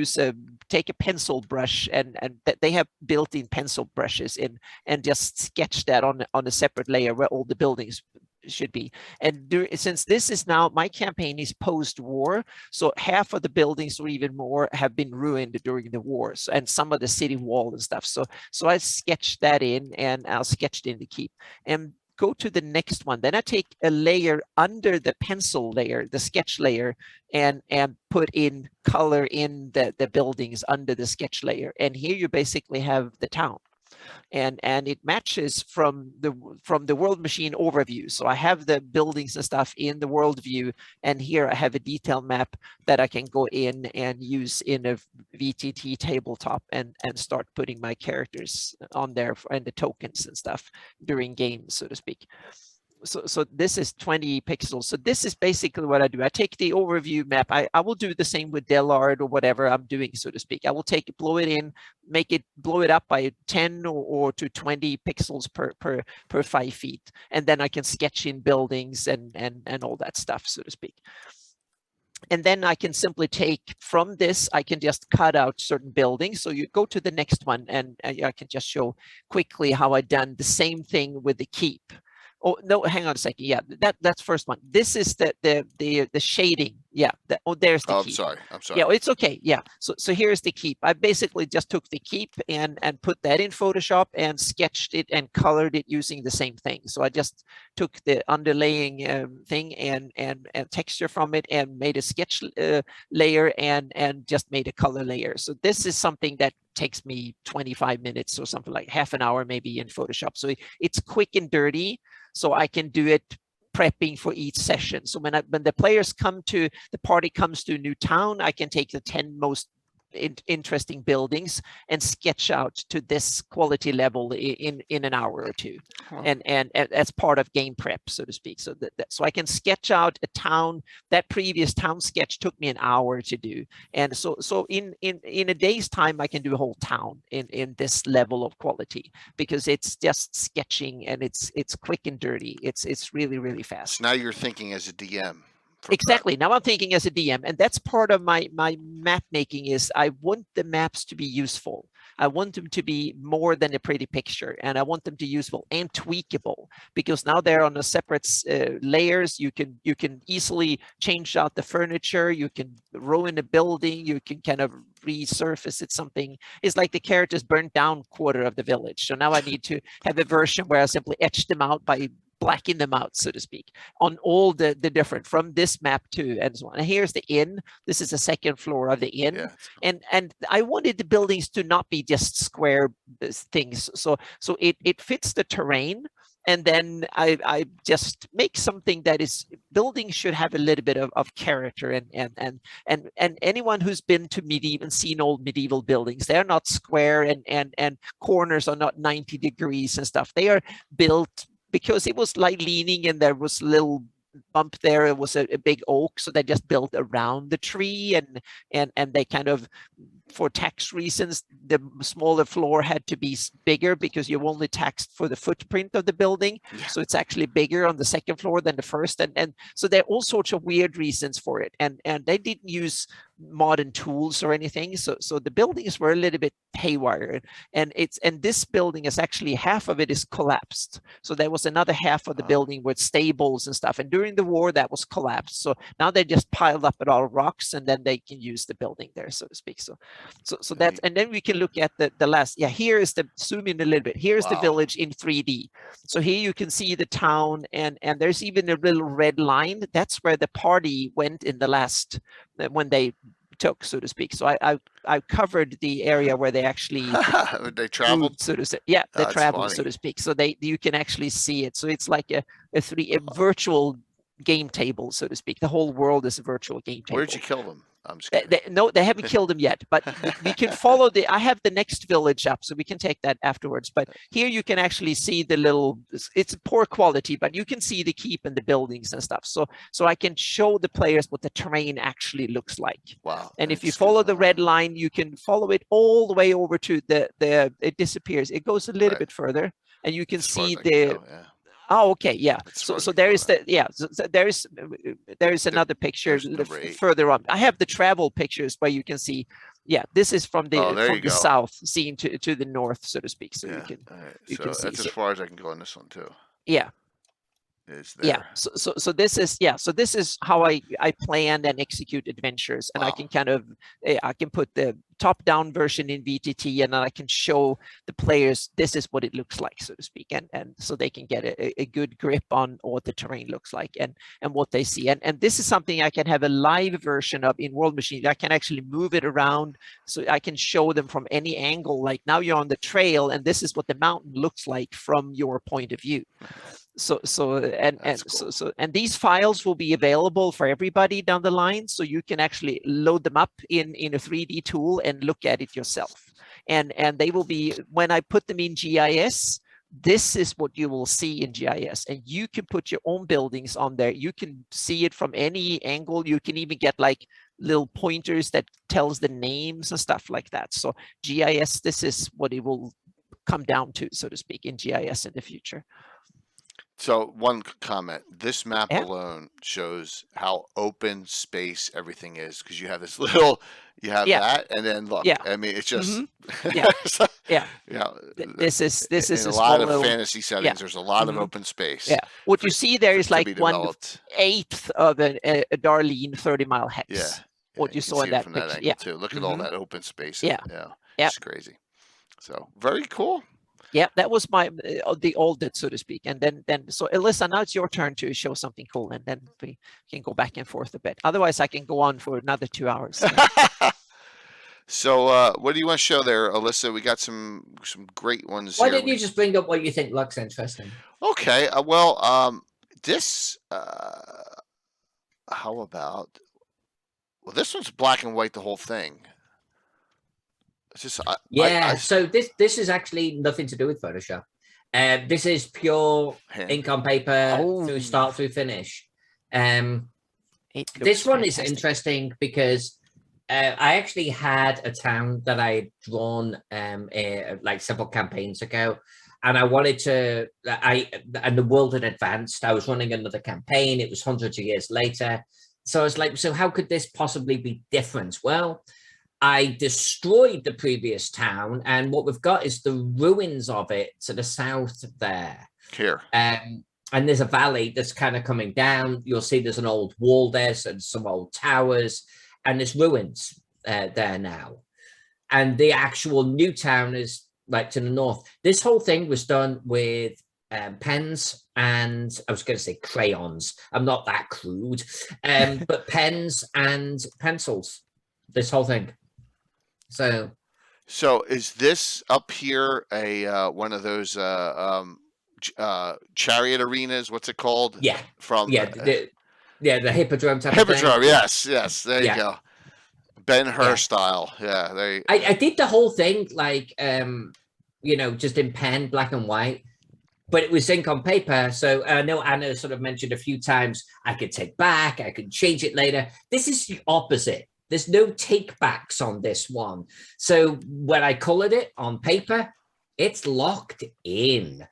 take a pencil brush, and they have built-in pencil brushes in, and just sketch that on a separate layer where all the buildings should be. And since this is now, my campaign is post-war, so half of the buildings or even more have been ruined during the wars, and some of the city wall and stuff. So I sketched that in, and I'll sketch it in the keep. And go to the next one. Then I take a layer under the pencil layer, the sketch layer, and put in color in the buildings under the sketch layer. And here you basically have the town. And it matches from the world machine overview. So I have the buildings and stuff in the world view, and here I have a detail map that I can go in and use in a VTT tabletop and start putting my characters on there and the tokens and stuff during games, so to speak. So this is 20 pixels. So this is basically what I do. I take the overview map. I will do the same with Delart or whatever I'm doing, so to speak. I will take it, blow it in, blow it up by 10 or to 20 pixels per 5 feet. And then I can sketch in buildings and all that stuff, so to speak. And then I can simply take from this, I can just cut out certain buildings. So you go to the next one, and I can just show quickly how I done the same thing with the keep. Oh no, hang on a second. Yeah, that's first one. This is the shading. Yeah. There's the keep. I'm sorry. Yeah, it's okay. Yeah. So here's the keep. I basically just took the keep and put that in Photoshop and sketched it and colored it using the same thing. So I just took the underlaying thing and texture from it and made a sketch layer and just made a color layer. So this is something that takes me 25 minutes or something, like half an hour maybe in Photoshop. So it's quick and dirty. So I can do it prepping for each session. So when the players come to, the party comes to a new town, I can take the 10 most interesting buildings and sketch out to this quality level in an hour or two. And as part of game prep, so to speak. So so I can sketch out a town. That previous town sketch took me an hour to do. And so in a day's time, I can do a whole town in this level of quality, because it's just sketching and it's quick and dirty. It's really, really fast. So now you're thinking as a DM. Exactly. Now I'm thinking as a DM, and that's part of my map making. Is I want the maps to be useful. I want them to be more than a pretty picture, and I want them to be useful and tweakable, because now they're on a separate layers. You can easily change out the furniture. You can ruin a building. You can kind of resurface it. Something is like the characters burnt down quarter of the village. So now I need to have a version where I simply etch them out by blacken them out, so to speak, on all the different, from this map to and so on. And here's the inn. This is the second floor of the inn. Yeah. And I wanted the buildings to not be just square things. So it fits the terrain. And then I just make something that is, buildings should have a little bit of character, and anyone who's been to medieval and seen old medieval buildings, they're not square and corners are not 90 degrees and stuff. They are built because it was like leaning and there was a little bump there. It was a big oak, so they just built around the tree, and they kind of, for tax reasons, the smaller floor had to be bigger because you only taxed for the footprint of the building. Yeah. So it's actually bigger on the second floor than the first. And so there are all sorts of weird reasons for it. And they didn't use modern tools or anything. So the buildings were a little bit haywire. And this building is actually, half of it is collapsed. So there was another half of the building with stables and stuff. And during the war, that was collapsed. So now they just piled up a lot of rocks, and then they can use the building there, so to speak. So that's, and then we can look at the last, here is the, zoom in a little bit. Here's the village in 3D. So here you can see the town, and there's even a little red line. That's where the party went in the last, when they took, so to speak. So I covered the area where they actually they traveled, moved, so to say. Yeah, they traveled, so to speak. So you can actually see it. So it's like a virtual game table, so to speak. The whole world is a virtual game table. Where'd you kill them? I'm just kidding. No, they haven't killed them yet, but we can follow I have the next village up, so we can take that afterwards. But here you can actually see the little, it's poor quality, but you can see the keep and the buildings and stuff. So I can show the players what the terrain actually looks like. Wow. And if you follow the red line, you can follow it all the way over to it disappears. It goes a little bit further, and you can see the, oh, okay, yeah. So there is so there is another picture further on. I have the travel pictures where you can see, this is from the south seen to the north, so to speak. So you can see. That's as far as I can go on this one too. Yeah. Yeah. So this is how I plan and execute adventures, and I can kind of, I can put the top-down version in VTT, and then I can show the players this is what it looks like, so to speak, and so they can get a good grip on what the terrain looks like and what they see. And this is something I can have a live version of in World Machine. I can actually move it around, so I can show them from any angle. Like now you're on the trail, and this is what the mountain looks like from your point of view. And these files will be available for everybody down the line, so you can actually load them up in a 3D tool and look at it yourself. And they will be, when I put them in GIS, this is what you will see in GIS, and you can put your own buildings on there. You can see it from any angle. You can even get like little pointers that tells the names and stuff like that. So GIS, this is what it will come down to, so to speak, in GIS in the future. So one comment, this map alone shows how open space everything is, because you have this little, that, and then look, I mean, it's just, this is in a lot of fantasy settings, there's a lot of open space. Yeah, what you see there is like 1/8 of a Darlene 30-mile hex. Yeah, what you saw in that picture. Angle too. Look at all that open space. Yeah, it's crazy. So very cool. Yeah, that was the old it, so to speak. And then so Alyssa, now it's your turn to show something cool, and then we can go back and forth a bit. Otherwise, I can go on for another 2 hours. So what do you want to show there, Alyssa? We got some great ones. Why don't you just bring up what you think looks interesting? Okay. This. How about? Well, this one's black and white, the whole thing. Just, so this is actually nothing to do with Photoshop. This is pure ink on paper through start through finish. This one is interesting because I actually had a town that I had drawn like several campaigns ago, and I wanted to. And the world had advanced. I was running another campaign. It was hundreds of years later, so I was like, so how could this possibly be different? Well, I destroyed the previous town, and what we've got is the ruins of it to the south there. Here. And there's a valley that's kind of coming down. You'll see there's an old wall there, so there's some old towers, and there's ruins there now. And the actual new town is like to the north. This whole thing was done with pens and, I was going to say crayons. I'm not that crude, but pens and pencils, this whole thing. So is this up here a one of those chariot arenas? What's it called? Yeah, from the hippodrome type. Hippodrome, yes. There you go. Ben-Hur style. Yeah, there. I did the whole thing like just in pen, black and white, but it was ink on paper. So I know Anna sort of mentioned a few times I could take back, I could change it later. This is the opposite. There's no take backs on this one. So when I colored it on paper, it's locked in.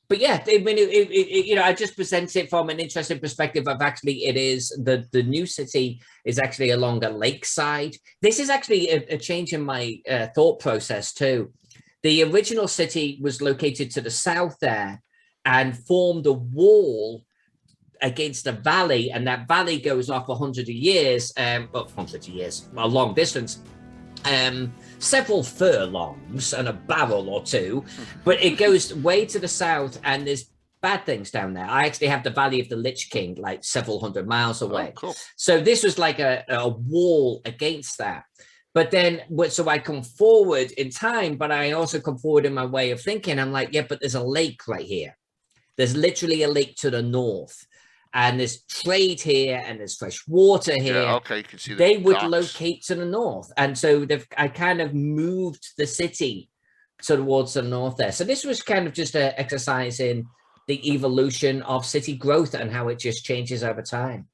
But yeah, I mean, I just present it from an interesting perspective of actually it is the new city is actually along a lakeside. This is actually a change in my thought process too. The original city was located to the south there and formed a wall against a valley, and that valley goes off 100 years, a long distance, several furlongs and a barrel or two, but it goes way to the south, and there's bad things down there. I actually have the Valley of the Lich King like several hundred miles away. Oh, cool. So this was like a wall against that. But then, so I come forward in time, but I also come forward in my way of thinking. I'm like, yeah, but there's a lake right here. There's literally a lake to the north. And there's trade here, and there's fresh water here. Yeah, okay, you can see they would locate to the north, and so I kind of moved the city towards the north there. So this was kind of just an exercise in the evolution of city growth and how it just changes over time.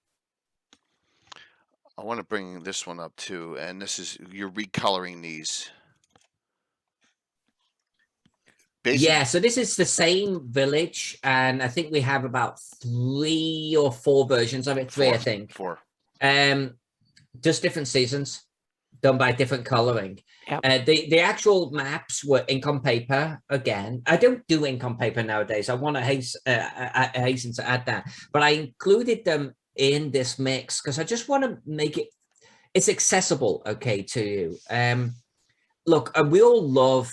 I want to bring this one up too, and this is you're recoloring these. Yeah, so this is the same village, and I think we have about 3 or 4 versions of it. 3, I think. 4. Just different seasons, done by different coloring. Yep. The actual maps were ink on paper again. I don't do ink on paper nowadays. I want to hasten to add that, but I included them in this mix because I just want to make it it's accessible, okay, to you. Look, we all love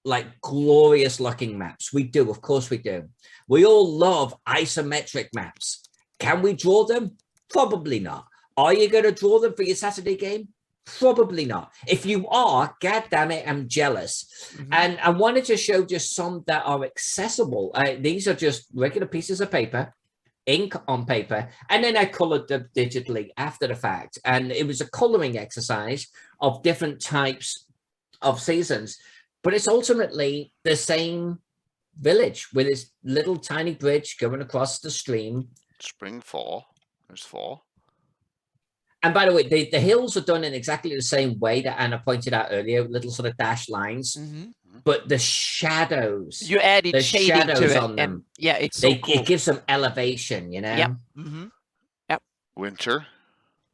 like glorious looking maps. We do, of course we do. We all love isometric maps. Can we draw them? Probably not. Are you going to draw them for your Saturday game? Probably not. If you are, god damn it, I'm jealous. And I wanted to show just some that are accessible. These are just regular pieces of paper, ink on paper, and then I colored them digitally after the fact. And it was a coloring exercise of different types of seasons, but it's ultimately the same village with this little tiny bridge going across the stream. Spring, fall. There's fall. And by the way, the hills are done in exactly the same way that Anna pointed out earlier, little sort of dashed lines. But the shadows, you added shading to it, on them, and yeah, it's so cool. It gives them elevation, you know. Yep. Yep. Winter.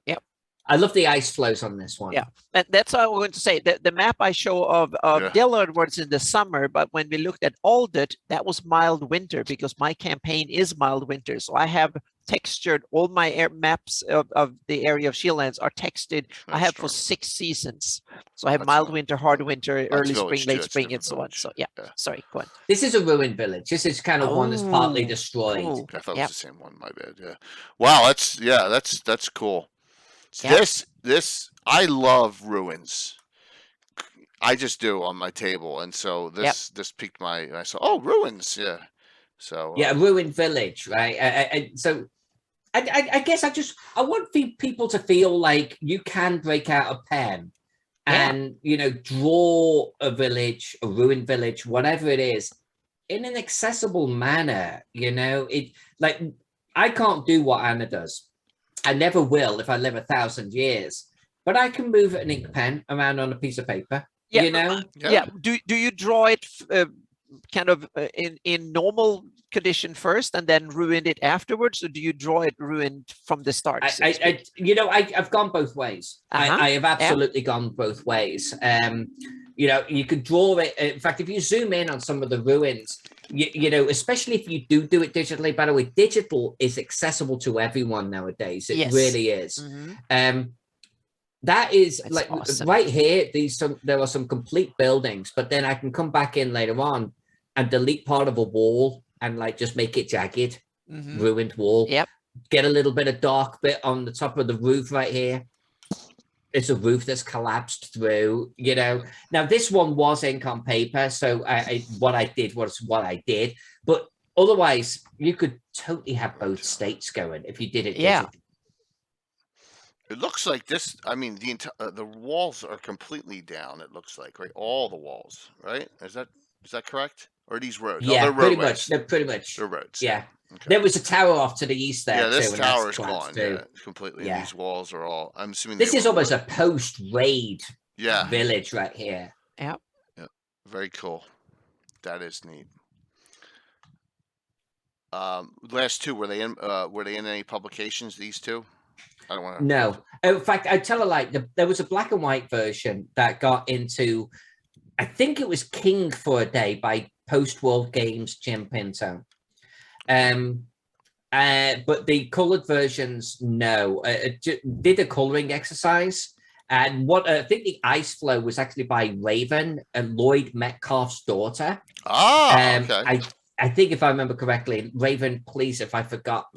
Yep. I love the ice flows on this one. Yeah, and that's all I want to say. The map I show of Dillard was in the summer, but when we looked at Aldit, that was mild winter because my campaign is mild winter. So I have textured all my maps of the area of Shieldlands are textured. I have for 6 seasons. So I have mild winter, hard winter, early spring, late spring, and so on. So yeah, sorry, go on. This is a ruined village. This is kind of one that's partly destroyed. Cool. I thought it was the same one. My bad. Yeah. Wow. That's cool. Yep. This I love ruins. I just do on my table, and so this piqued my. I saw ruins. Yeah. So a ruined village, right? And so I guess I want people to feel like you can break out a pen and draw a village, a ruined village, whatever it is, in an accessible manner. It like I can't do what Anna does. I never will if I live 1,000 years, but I can move an ink pen around on a piece of paper. Yeah. Do you draw it kind of in normal condition first and then ruin it afterwards, or do you draw it ruined from the start? I've gone both ways. I have absolutely gone both ways. You could draw it. In fact, if you zoom in on some of the ruins, especially if you do it digitally. By the way, digital is accessible to everyone nowadays. It really is. That is That's like awesome. Right here. There are some complete buildings, but then I can come back in later on and delete part of a wall and like just make it jagged, ruined wall. Yep. Get a little bit of dark bit on the top of the roof right here. It's a roof that's collapsed through, Now this one was ink on paper, so what I did was what I did. But otherwise, you could totally have both states going if you did it. Yeah. It looks like this. I mean, the walls are completely down. It looks like, right? All the walls, right? Is that correct? Or are these roads? Yeah, they're pretty roadways. much. They're pretty much. They're roads. Yeah. Okay. There was a tower off to the east there. Yeah, this too, tower is gone. Too. Yeah, completely. Yeah. These walls are all. I'm assuming this is almost a post-raid. Village right here. Yeah. Yeah. Very cool. That is neat. Last two, were they in any publications? These two? I don't want to. No. In fact, I tell a lie. There was a black and white version that got into. I think it was King for a Day by Post World Games Jim Pinto. But the colored versions, no. Did a coloring exercise, and what I think the ice flow was actually by Raven and Lloyd Metcalf's daughter. Okay. I think if I remember correctly, Raven, please, if I forgot,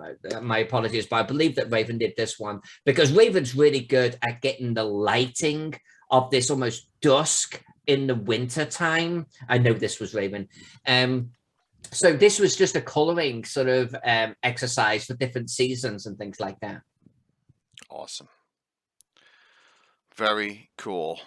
my apologies, but I believe that Raven did this one because Raven's really good at getting the lighting of this almost dusk in the winter time. I know this was Raven. So this was just a coloring sort of exercise for different seasons and things like that. Awesome. Very cool.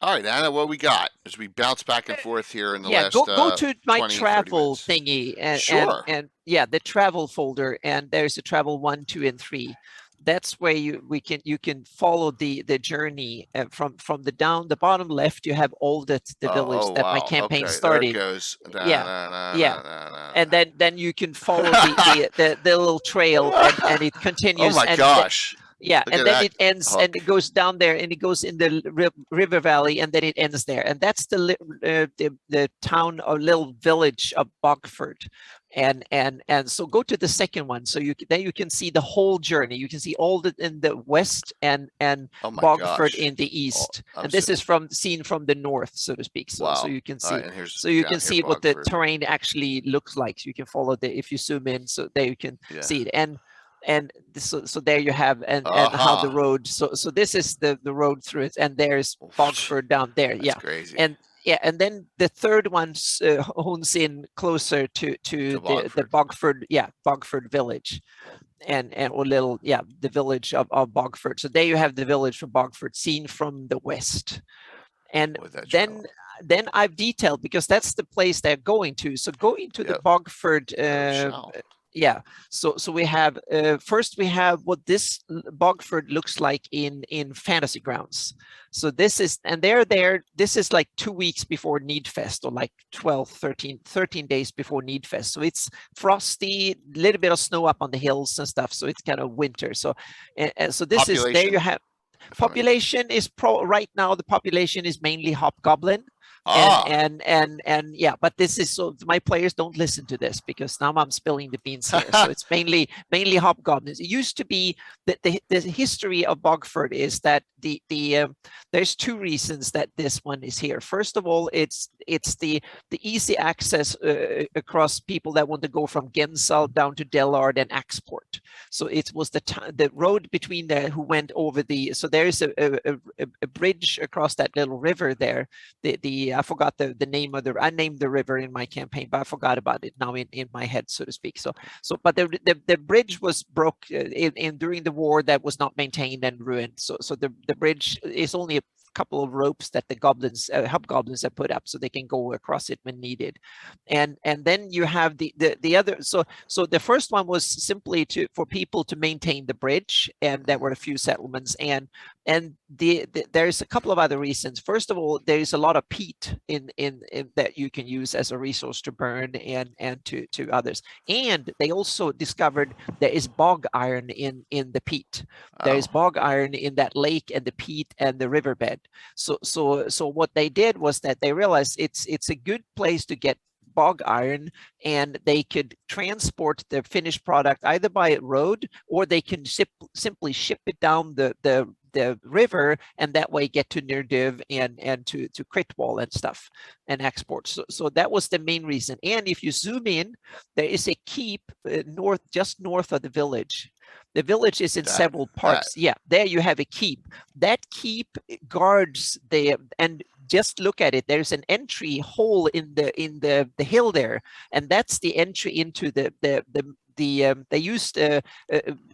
All right, Anna, what we got as we bounce back and forth here in the last go to my 20, travel thingy and the travel folder, and there's a travel 1, 2, and 3. That's where you can follow the journey from the bottom left. You have all the village that my campaign started. There it goes. And then you can follow the little trail and it continues. Oh my gosh. Yeah, and then it ends and it goes down there and it goes in the river valley and then it ends there. And that's the town or little village of Bogford. And so go to the second one. So then you can see the whole journey. You can see all the in the west and Bogford in the east. And this is seen from the north, so to speak. So you can see. So you can see what the terrain actually looks like. So you can follow if you zoom in, so there you can see it. So there you have and how the road. So this is the road through it, and there's Bogford down there. That's crazy. And then the third one hones in closer to the Bogford, Bogford village, and or little, the village of Bogford. So there you have the village from Bogford seen from the west, and then I've detailed because that's the place they're going to. So going to the Bogford. So we have first we have what this Bogford looks like in Fantasy Grounds. So this is, and they're there, this is like 2 weeks before Needfest, or like 13 days before Needfest. So it's frosty, a little bit of snow up on the hills and stuff. So it's kind of winter. So so this is, there you have, population is right now, the population is mainly hobgoblin. But this is, so my players don't listen to this because now I'm spilling the beans here. So it's mainly hobgoblins. It used to be that the history of Bogford is that there's two reasons that this one is here. First of all, it's the easy access across people that want to go from Gensal down to Dellard and Axport. So it was the road between there who went over the, so there's a bridge across that little river there. I forgot the name of I named the river in my campaign, but I forgot about it now in my head, so to speak. But the bridge was broke during the war, that was not maintained and ruined. So the bridge is only a couple of ropes that the hobgoblins have put up so they can go across it when needed. And then you have the other, so the first one was simply for people to maintain the bridge, and there were a few settlements, and there's a couple of other reasons. First of all, there is a lot of peat in that you can use as a resource to burn and to others. And they also discovered there is bog iron in the peat. There is bog iron in that lake and the peat and the riverbed. So what they did was that they realized it's a good place to get bog iron, and they could transport the finished product either by road, or they can simply ship it down the river, and that way get to Nerdiv and to Critwall and stuff and export. So that was the main reason. And if you zoom in, there is a keep just north of the village. The village is in several parts. There you have a keep. That keep guards and just look at it. There's an entry hole in the hill there, and that's the entry into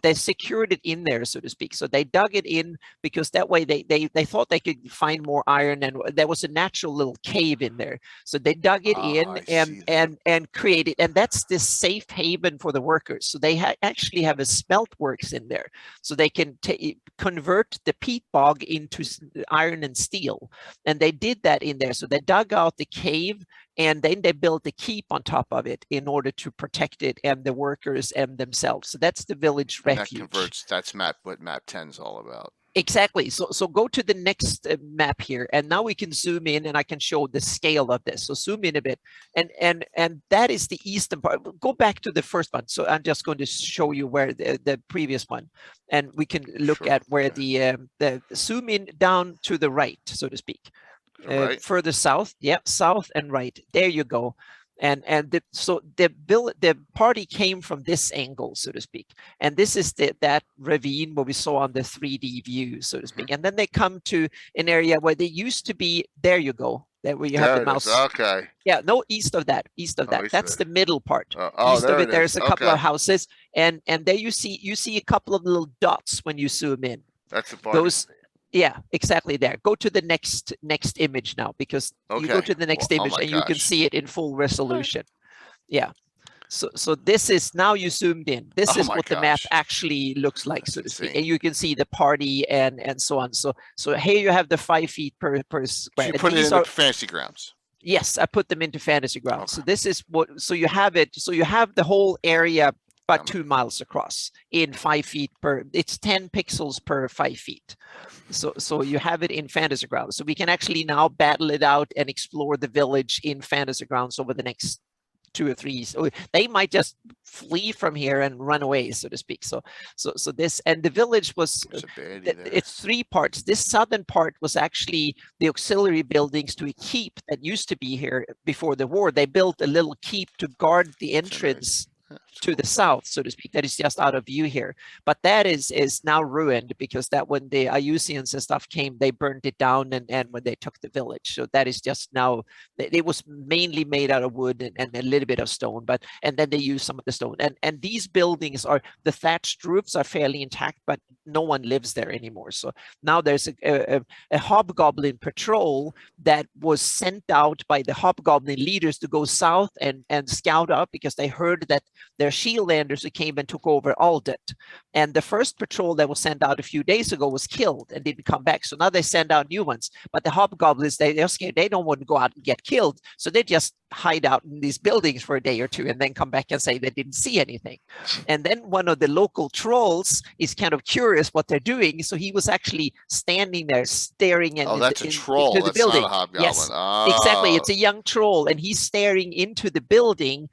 they secured it in there, so to speak. So they dug it in because that way they thought they could find more iron, and there was a natural little cave in there. So they dug it in and created, and that's this safe haven for the workers. So they actually have a smelt works in there, so they can convert the peat bog into iron and steel. And they did that in there. So they dug out the cave, and then they built a keep on top of it in order to protect it and the workers and themselves. So that's the village refuge. That's what map 10 is all about. Exactly. So go to the next map here, and now we can zoom in, and I can show the scale of this. So zoom in a bit, and that is the eastern part. Go back to the first one. So I'm just going to show you where the previous one, and we can look at where the zoom in down to the right, so to speak. Further south, south and right. There you go. And the party came from this angle, so to speak. And this is that ravine where we saw on the 3D view, so to speak. And then they come to an area where they used to be. There you go. There where you have the mouse. Okay. Yeah, no, east of that. That's the middle part. East of it, there's a couple of houses, and there you see a couple of little dots when you zoom in. That's the part. Yeah, exactly there. Go to the next image now, because you go to the next image and you can see it in full resolution. Yeah. So this is, now you zoomed in. This is what the map actually looks like, so to speak. And you can see the party and so on. So here you have the 5 feet per square. So you put it into Fantasy Grounds. Yes, I put them into Fantasy Grounds. So this is so you have it. So you have the whole area about 2 miles across in 5 feet it's 10 pixels per 5 feet. So you have it in Fantasy Grounds. So we can actually now battle it out and explore the village in Fantasy Grounds over the next 2 or 3. So they might just flee from here and run away, so to speak. So this, and the village was, it's 3 parts. This southern part was actually the auxiliary buildings to a keep that used to be here before the war. They built a little keep to guard the entrance to the south, so to speak, that is just out of view here. But that is now ruined, because that when the Ayusians and stuff came, they burned it down, and when they took the village. So that is just now, it was mainly made out of wood and a little bit of stone, and then they use some of the stone. And these buildings are, the thatched roofs are fairly intact, but no one lives there anymore. So now there's a hobgoblin patrol that was sent out by the hobgoblin leaders to go south and scout out, because they heard that their Shieldlanders who came and took over Aldet. And the first patrol that was sent out a few days ago was killed and didn't come back. So now they send out new ones. But the hobgoblins, they're scared. They don't want to go out and get killed. So they just hide out in these buildings for a day or two and then come back and say they didn't see anything. And then one of the local trolls is kind of curious what they're doing. So he was actually standing there staring into the building. Not a hobgoblin. Yes, exactly. It's a young troll, and he's staring into the building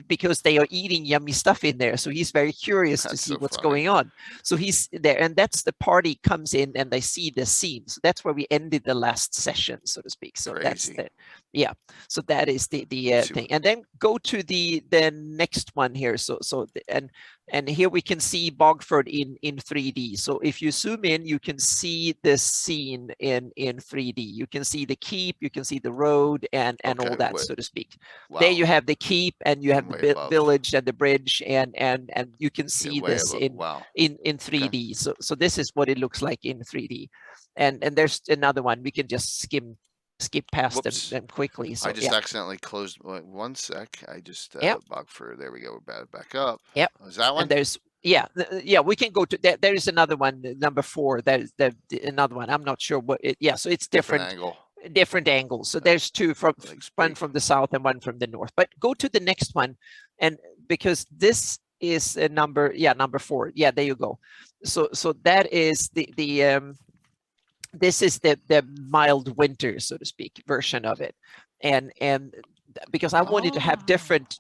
because they are eating yummy stuff in there. So he's very curious to see what's going on. So he's there, and that's the party comes in and they see the scene. So that's where we ended the last session, so to speak. So that's the, so that is the thing. And then go to the next one here. And here we can see Bogford in 3D. So if you zoom in, you can see this scene in 3D. You can see the keep, you can see the road, and all that, so to speak. Wow. There you have the keep, and you have the village and the bridge, and you can see this in 3D. Okay. So this is what it looks like in 3D. And there's another one. We can just skip past them quickly. So I just accidentally closed. One sec. I just Bogford. There we go. We're back up. Yep. Is that one? And there's we can go to that. There is another one, number 4. There's another one. I'm not sure what it. Yeah. So it's different angles. So there's 2 one from the south and one from the north. But go to the next one, and because this is a number 4. Yeah, there you go. So that is this is the mild winter, so to speak, version of it, and because I wanted to have different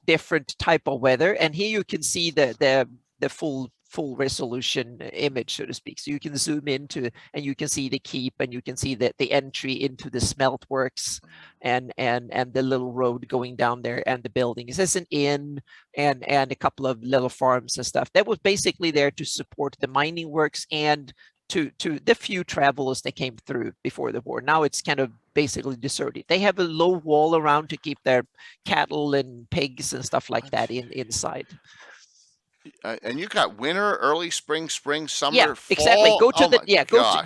type of weather, and here you can see the full resolution image, so to speak. So you can zoom into, and you can see the keep, and you can see the entry into the smelt works, and the little road going down there, and the buildings. There's an inn and a couple of little farms and stuff that was basically there to support the mining works and to the few travelers that came through before the war. Now it's kind of basically deserted. They have a low wall around to keep their cattle and pigs and stuff like that inside. And you got winter, early spring, summer, yeah, fall. Exactly. Go to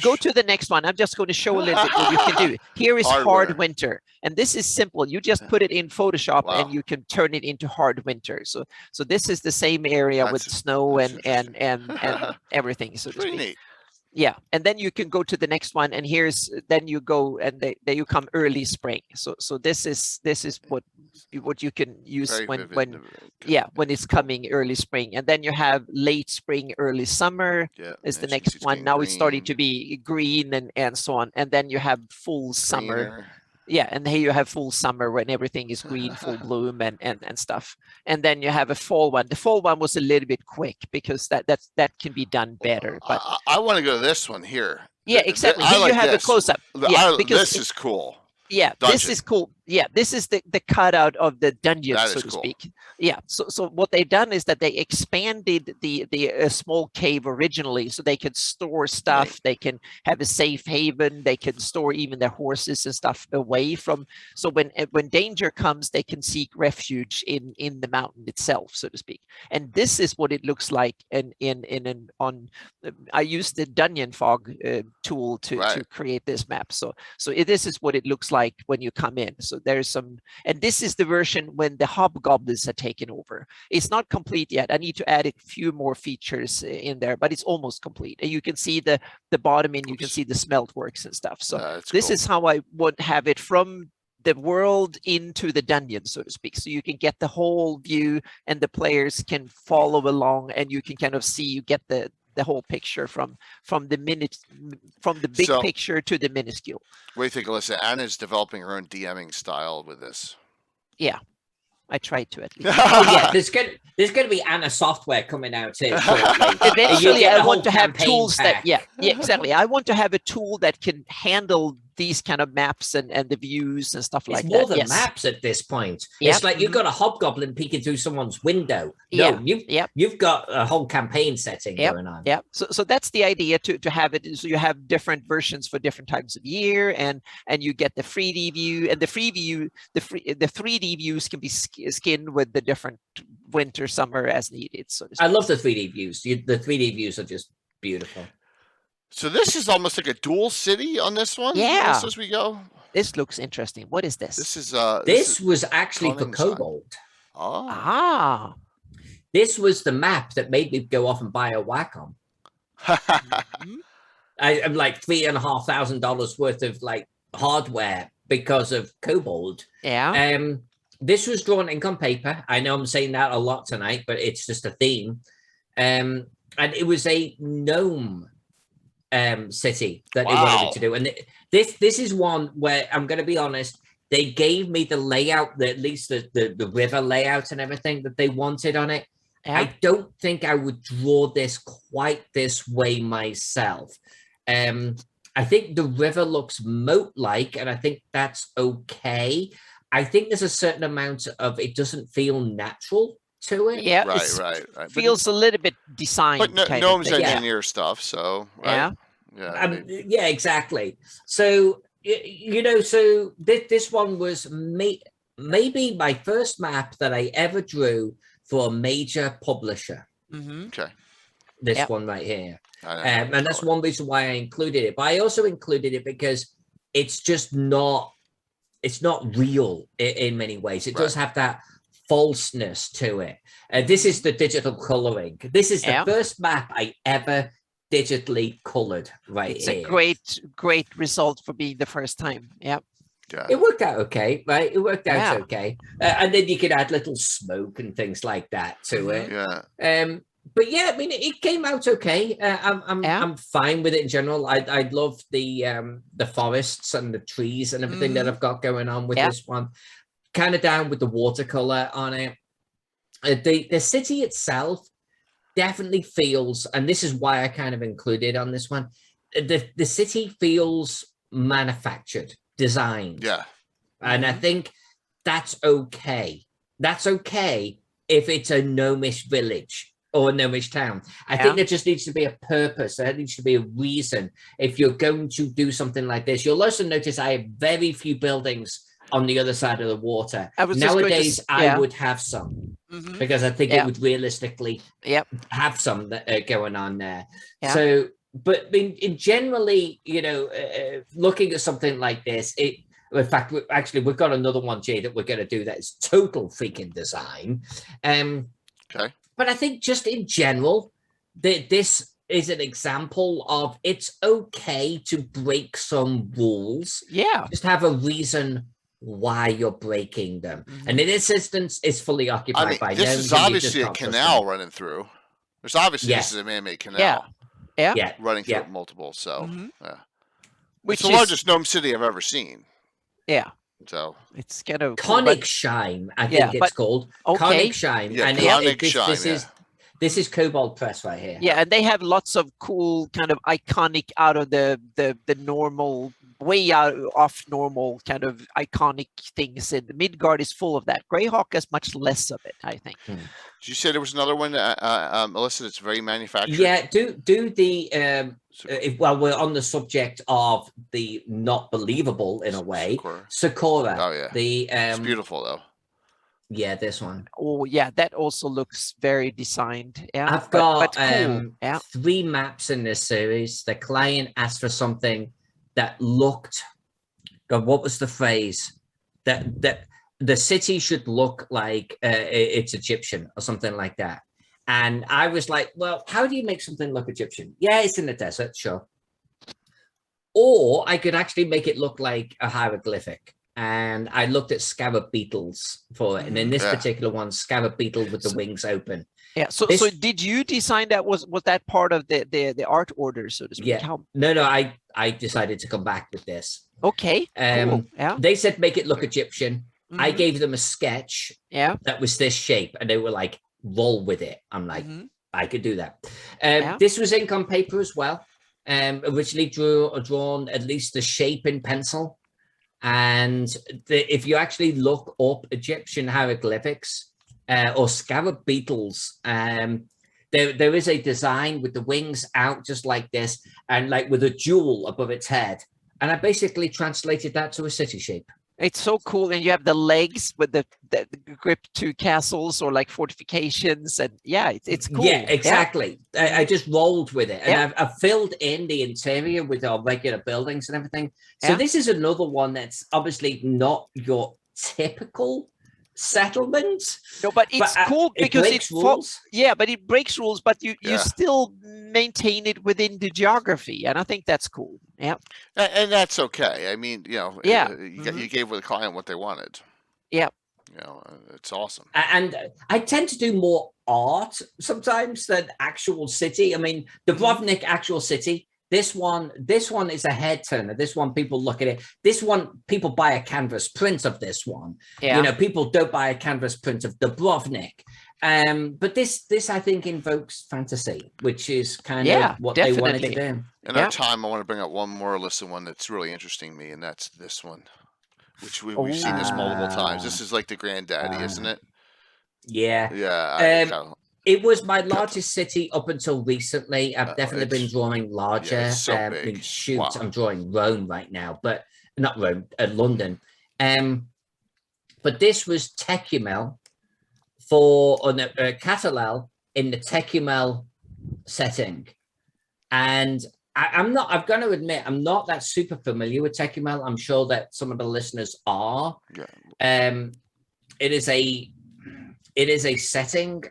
go to the next one. I'm just going to show a little bit what you can do. Here is hard winter, and this is simple. You just put it in Photoshop, and you can turn it into hard winter. So this is the same area with snow and everything. So to speak. Neat. Yeah, and then you can go to the next one, and then you go and there you come early spring. So this is what you can use when it's coming early spring, and then you have late spring, early summer is the next one. Now it's starting to be green and so on, and then you have full summer. Yeah, and here you have full summer when everything is green, full bloom and stuff. And then you have a fall one. The fall one was a little bit quick because that can be done better. But I want to go to this one here. Yeah, exactly. Here you have a close up. Yeah, because this is cool. Yeah, this is cool. Yeah, this is the cutout of the dungeon, so to speak. Yeah, so what they've done is that they expanded the small cave originally, so they could store stuff. Right. They can have a safe haven. They can store even their horses and stuff away from. So when danger comes, they can seek refuge in the mountain itself, so to speak. And this is what it looks like. I used the Dungeon Fog tool to create this map. So this is what it looks like when you come in. So there's some, and this is the version when the hobgoblins are taken over. It's not complete yet. I need to add a few more features in there, but it's almost complete. And you can see the bottom, and you can see the smelt works and stuff. So this is how I would have it from the world into the dungeon, so to speak. So you can get the whole view, and the players can follow along, and you can kind of see, you get the whole picture from the big picture to the minuscule. What do you think, Alyssa? Anna's developing her own DMing style with this. Yeah. I tried to at least. Oh yeah, there's gonna be Anna software coming out too. Eventually, I want to have campaign tools pack. that, exactly. I want to have a tool that can handle these kind of maps and the views and stuff like that. It's more than maps at this point. Yep. It's like you've got a hobgoblin peeking through someone's window. Yeah. No, you've got a whole campaign setting going on. Yeah. So that's the idea, to have it. So you have different versions for different times of year, and you get the 3D view, and the 3D views can be skinned with the different winter, summer as needed. So I love the 3D views. The 3D views are just beautiful. So this is almost like a dual city on this one. Yeah. As we go. This looks interesting. What is this? This is this was actually for Kobold. Oh. This was the map that made me go off and buy a Wacom. I'm like $3,500 worth of like hardware because of Kobold. Yeah. This was drawn ink on paper. I know I'm saying that a lot tonight, but it's just a theme. And it was a gnome city that they wanted me to do. And this is one where I'm going to be honest, they gave me the layout, at least the river layout and everything that they wanted on it. Yeah. I don't think I would draw this quite this way myself. I think the river looks moat-like, and I think that's okay. I think there's a certain amount of it doesn't feel natural to it. Yeah, right. Feels a little bit designed. But gnomes engineer stuff, so right? Yeah, exactly. So so this one was maybe my first map that I ever drew for a major publisher. Okay. This one right here. And that's one reason why I included it. But I also included it because it's just not real in many ways. It does have that falseness to it. This is the digital coloring. This is the first map I ever digitally colored here. It's a great result for being the first time. Yeah. It worked out okay, right? It worked out okay. And then you could add little smoke and things like that to it. Yeah. But yeah, I mean, it came out okay. I'm fine with it in general. I love the forests and the trees and everything that I've got going on with this one. Kind of down with the watercolor on it. The city itself definitely feels, and this is why I kind of included on this one. The city feels manufactured, designed. Yeah, and I think that's okay. That's okay if it's a gnomish village or a gnomish town. I think there just needs to be a purpose. There needs to be a reason. If you're going to do something like this, you'll also notice I have very few buildings on the other side of the water. Nowadays, I would have some because I think it would realistically have some going on there. So, but in generally, looking at something like this, in fact, we've got another one, Jay, that we're going to do that is total freaking design. Okay. But I think just in general, this is an example of it's okay to break some rules. Yeah. Just have a reason why you're breaking them. And in this instance, it's fully occupied by this is obviously a canal running through. There's obviously this is a man-made canal. Yeah. Running through multiple. So which it's the largest gnome city I've ever seen. Yeah. So it's kind of Königschein, I think it's called. Okay. Königschein. Yeah, and this is Kobold Press right here. Yeah, and they have lots of cool kind of iconic out of the normal, way out off normal kind of iconic things. And the Midgard is full of that. Greyhawk has much less of it, I think. Did you say there was another one, Alyssa, that's very manufactured? Yeah, do the well, we're on the subject of the not believable in a way. Sakura. Oh yeah. It's beautiful though. Yeah, this one. Oh yeah, that also looks very designed. Yeah, I've got cool. 3 maps in this series. The client asked for something that looked. God, what was the phrase? That the city should look like it's Egyptian or something like that. And I was like, well, how do you make something look Egyptian? Yeah, it's in the desert, sure. Or I could actually make it look like a hieroglyphic. And I looked at scarab beetles for it. And in this particular one, scarab beetle with the wings open. Yeah. So did you design that? Was that part of the art order, so to speak? Yeah. No, I decided to come back with this. Okay. Cool. Yeah. They said make it look Egyptian. I gave them a sketch that was this shape, and they were like, roll with it. I'm like, I could do that. This was ink on paper as well. Originally drawn at least the shape in pencil. And if you actually look up Egyptian hieroglyphics or scarab beetles, there is a design with the wings out just like this, and like with a jewel above its head. And I basically translated that to a city shape. It's so cool, and you have the legs with the grip to castles or like fortifications, and it's cool. Yeah, exactly. I just rolled with it, and I've filled in the interior with our regular buildings and everything. So this is another one that's obviously not your typical settlement. No, but it's cool because breaks rules. But it breaks rules, but you still maintain it within the geography, and I think that's cool. Yeah, and that's okay. I mean, you gave the client what they wanted. Yeah, it's awesome. And I tend to do more art sometimes than actual city. I mean, Dubrovnik, actual city. This one is a head turner. This one, people look at it. This one, people buy a canvas print of this one. Yeah. People don't buy a canvas print of Dubrovnik. But this I think invokes fantasy, which is kind of what they wanted to do. In our time, I want to bring up one more Alyssa one that's really interesting me, and that's this one, which we've seen this multiple times. This is like the granddaddy, isn't it? Yeah. Yeah. It was my largest city up until recently. I've definitely been drawing larger. Yeah, it's so big. Wow. I'm drawing Rome right now, but not Rome, London. But this was Tecumel for Catalel in the Tecumel setting. And I'm going to admit, I'm not that super familiar with Tecumel. I'm sure that some of the listeners are. Yeah. It is a setting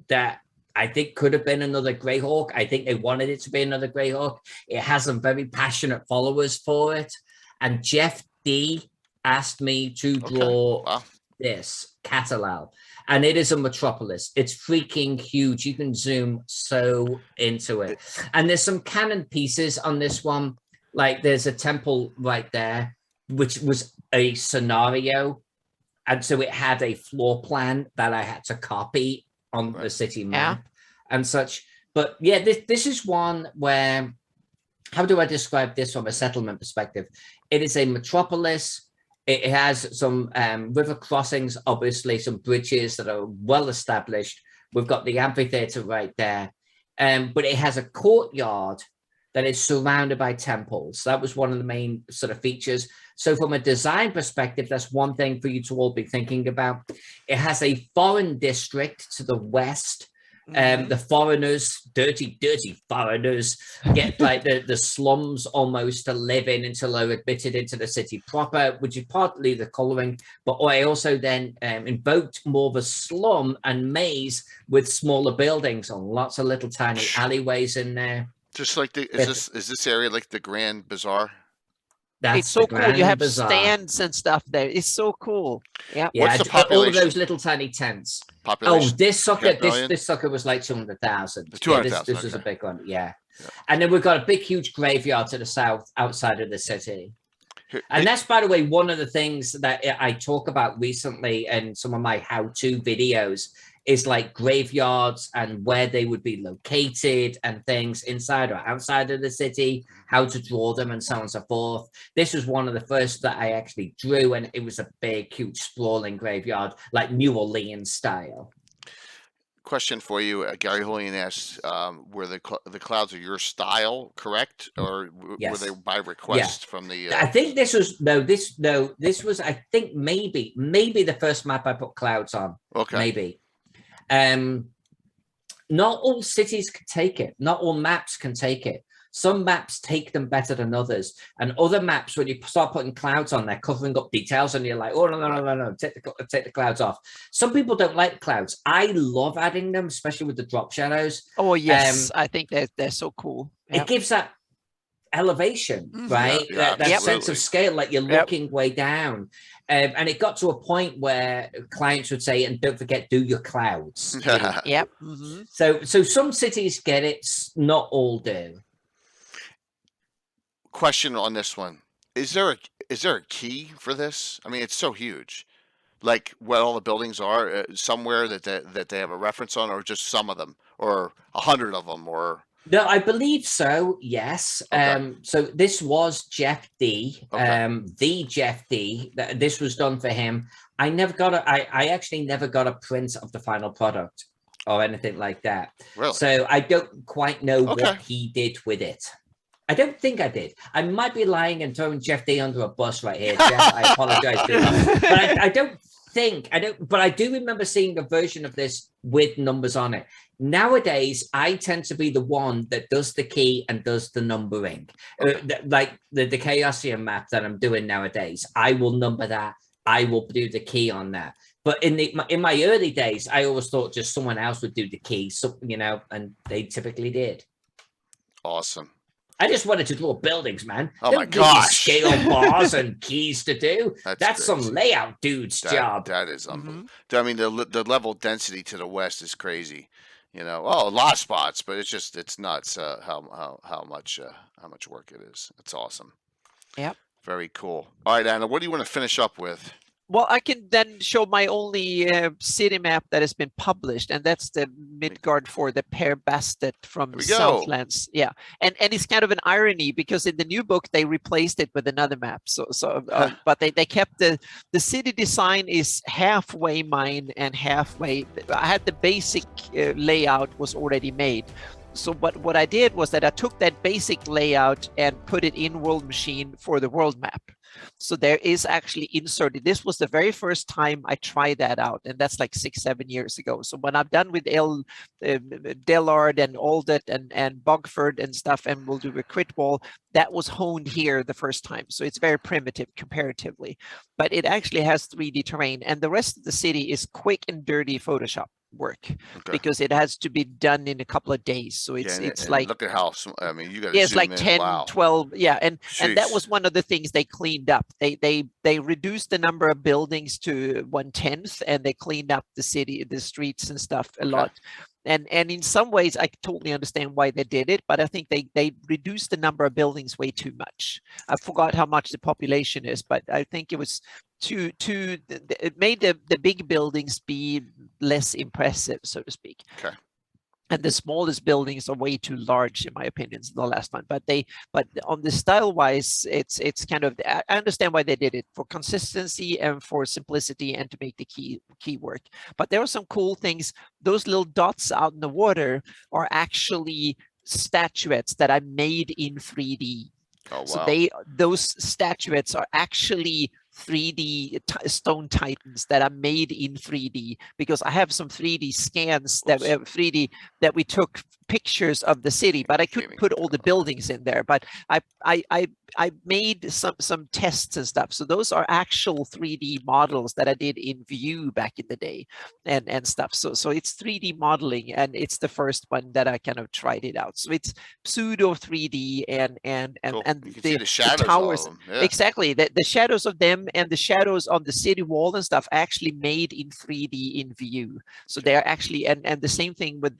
that I think could have been another Greyhawk. I think they wanted it to be another Greyhawk. It has some very passionate followers for it. And Jeff D asked me to draw this, Catalel. And it is a metropolis. It's freaking huge. You can zoom so into it. And there's some canon pieces on this one. Like there's a temple right there, which was a scenario. And so it had a floor plan that I had to copy on the city map and such. But yeah, this is one where, how do I describe this from a settlement perspective? It is a metropolis. It has some river crossings, obviously some bridges that are well established. We've got the amphitheater right there. But it has a courtyard that is surrounded by temples. That was one of the main sort of features. So from a design perspective, that's one thing for you to all be thinking about. It has a foreign district to the west. The foreigners, dirty foreigners, get like the slums almost to live in until they're admitted into the city proper, which is partly the coloring. But I also then invoked more of a slum and maze with smaller buildings and lots of little tiny alleyways in there. Just like is this area like the Grand Bazaar? It's so cool. You have stands and stuff there. It's so cool. Yeah. What's the population? All of those little tiny tents. Population? Oh, this sucker was like 200,000. 200,000. This was a big one. Yeah. And then we've got a big, huge graveyard to the south outside of the city. And that's, by the way, one of the things that I talk about recently in some of my how-to videos is like graveyards and where they would be located and things inside or outside of the city, how to draw them and so on and so forth. This was one of the first that I actually drew, and it was a big, huge, sprawling graveyard, like New Orleans style. Question for you. Gary Julian asks, were the clouds of your style correct, or were they by request from the... I think this was, this was, I think maybe the first map I put clouds on. Okay. Maybe. Not all cities can take it. Not all maps can take it. Some maps take them better than others. And other maps, when you start putting clouds on, they're covering up details and you're like, oh, no, take the clouds off. Some people don't like clouds. I love adding them, especially with the drop shadows. Oh, yes. I think they're so cool. It gives that elevation, right? That sense of scale, like you're looking way down. And it got to a point where clients would say, and don't forget, do your clouds. So some cities get it, not all do. Question on this one. Is there a key for this? I mean, it's so huge. like what all the buildings are somewhere that they have a reference on, or just some of them, or 100 of them, or? No, I believe so. Yes. Okay. So this was Jeff D. Okay. The Jeff D. This was done for him. I never got I actually never got a print of the final product or anything like that. Really? So I don't quite know Okay. what he did with it. I don't think I did. I might be lying and throwing Jeff D under a bus right here, Jeff. I apologize for that. But I don't think, but I do remember seeing a version of this with numbers on it. Nowadays, I tend to be the one that does the key and does the numbering. Okay. Like the Chaosium map that I'm doing nowadays, I will number that. I will do the key on that. But in my early days, I always thought just someone else would do the key, so, you know, and they typically did. Awesome. I just wanted to draw buildings, man. Oh my gosh. Scale bars and keys to do. That's crazy. Some layout dude's job. That is unbelievable. I mean, the level density to the west is crazy. You know, a lot of spots, but it's nuts how much work it is. It's awesome. Yep. Very cool. All right, Anna, what do you want to finish up with? Well, I can then show my only city map that has been published, and that's the Midgard for the Per Bastet from Southlands. Yeah, and it's kind of an irony because in the new book they replaced it with another map. But they kept the city design is halfway mine and halfway. I had the basic layout was already made. So what I did was that I took that basic layout and put it in World Machine for the world map. So there is actually inserted. This was the very first time I tried that out, and that's like 6-7 years ago. So when I'm done with Dellard and Aldet and Bogford and stuff, and we'll do a crit wall, that was honed here the first time. So it's very primitive comparatively, but it actually has 3D terrain, and the rest of the city is quick and dirty Photoshop work because it has to be done in a couple of days. So it's like, look at how, I mean, you got it's like 10, 12. Yeah. And that was one of the things they cleaned up. They reduced the number of buildings to 1/10, and they cleaned up the city, the streets and stuff a lot. And in some ways, I totally understand why they did it, but I think they reduced the number of buildings way too much. I forgot how much the population is, but I think it was it made the big buildings be less impressive, so to speak. Okay. And the smallest buildings are way too large, in my opinion, the last one. But on the style wise, it's kind of, I understand why they did it, for consistency and for simplicity and to make the key work. But there are some cool things. Those little dots out in the water are actually statuettes that I made in 3D. Oh, wow. So those statuettes are actually 3D stone titans that are made in 3D, because I have some 3D scans that 3D that we took pictures of the city, but I couldn't put all the buildings in there. But I made some tests and stuff. So those are actual 3D models that I did in View back in the day and stuff. So it's 3D modeling, and it's the first one that I kind of tried it out. So it's pseudo 3D and cool. the shadows, the towers. of them. Yeah. Exactly. The shadows of them and the shadows on the city wall and stuff actually made in 3D in View. So they're actually, and the same thing with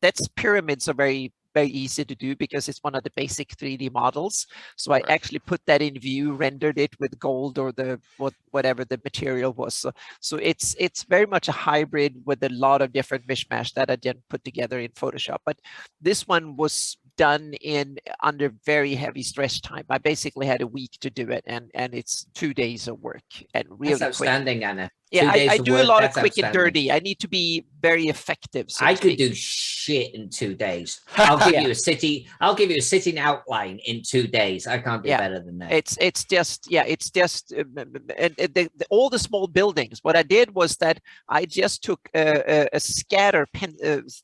that's pyramids are very easy to do because it's one of the basic 3D models. So I actually put that in View, rendered it with gold or whatever the material was. So it's very much a hybrid with a lot of different mishmash that I didn't put together in Photoshop. But this one was done under very heavy stretch time. I basically had a week to do it, and it's 2 days of work, and really That's outstanding, Anna. Yeah, I do a lot of quick and dirty. I need to be very effective. So I could do shit in 2 days. I'll give you a city. I'll give you a city outline in 2 days. I can't do better than that. It's just all the small buildings. What I did was that I just took a scatter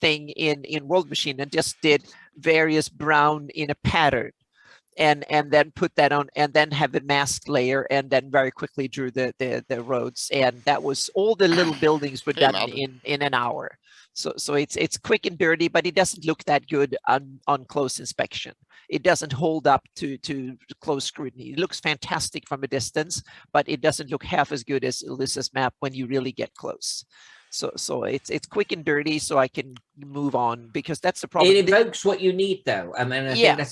thing in World Machine and just did various brown in a pattern. And then put that on, and then have a mask layer, and then very quickly drew the roads, and that was all the little buildings were done in an hour. So it's quick and dirty, but it doesn't look that good on close inspection. It doesn't hold up to close scrutiny. It looks fantastic from a distance, but it doesn't look half as good as Alyssa's map when you really get close. So it's quick and dirty, so I can move on, because that's the problem. It evokes what you need, though. I mean, I think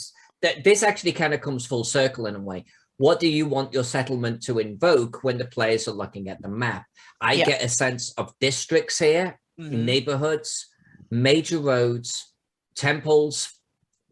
this actually kind of comes full circle in a way. what do you want your settlement to invoke when the players are looking at the map? I get a sense of districts here, neighborhoods, major roads, temples,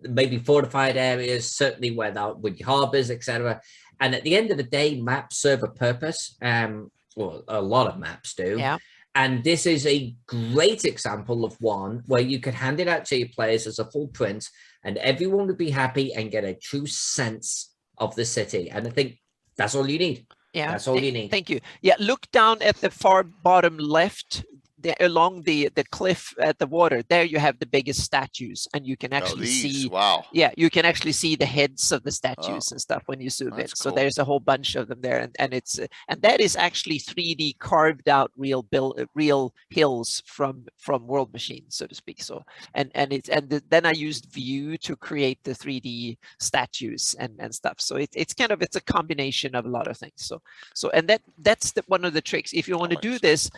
maybe fortified areas, certainly where that would be harbors, etc. And at the end of the day, maps serve a purpose. Well, a lot of maps do. Yeah. And this is a great example of one where you could hand it out to your players as a full print and everyone would be happy and get a true sense of the city. And I think that's all you need. Yeah, that's all you need. Thank you. Yeah, look down at the far bottom left, there, along the cliff at the water. There you have the biggest statues, and you can actually see. Wow. Yeah, you can actually see the heads of the statues and stuff when you zoom in. So there's a whole bunch of them there, and it's and that is actually 3D carved out real hills from World Machine, so to speak. So and then I used View to create the 3D statues and stuff. So it's a combination of a lot of things. So and that's one of the tricks. If you want to do this,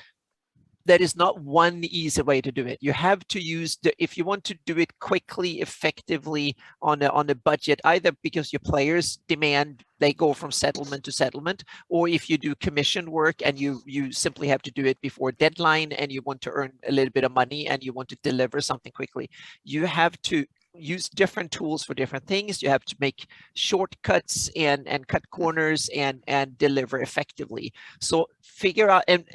there is not one easy way to do it. You have to use if you want to do it quickly, effectively on a budget, either because your players demand they go from settlement to settlement, or if you do commission work and you simply have to do it before deadline and you want to earn a little bit of money and you want to deliver something quickly, you have to use different tools for different things. You have to make shortcuts and cut corners and deliver effectively. So figure out and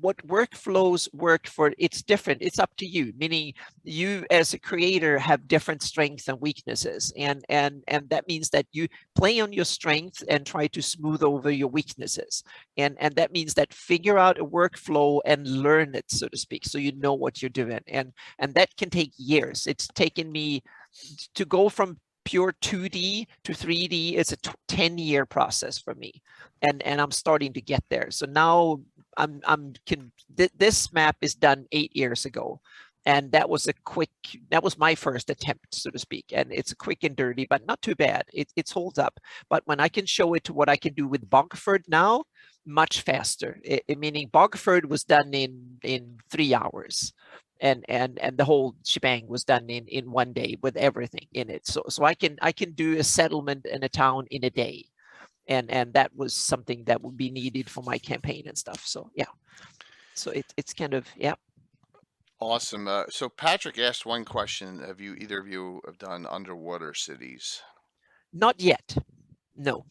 what workflows work for, it's different. It's up to you, meaning you as a creator have different strengths and weaknesses. And that means that you play on your strengths and try to smooth over your weaknesses. And that means that figure out a workflow and learn it, so to speak, so you know what you're doing. And that can take years. It's taken me to go from pure 2D to 3D. It's a 10-year process for me. And I'm starting to get there. So now this map is done 8 years ago, and that was my first attempt, so to speak, and it's quick and dirty, but not too bad. It holds up. But when I can show it to what I can do with Bogford now, much faster. Meaning Bogford was done in 3 hours, and the whole shebang was done in 1 day with everything in it. So I can do a settlement in a town in a day. And that was something that would be needed for my campaign and stuff. So yeah, so it's kind of, yeah. Awesome. So Patrick asked one question: Have either of you have done underwater cities? Not yet, no.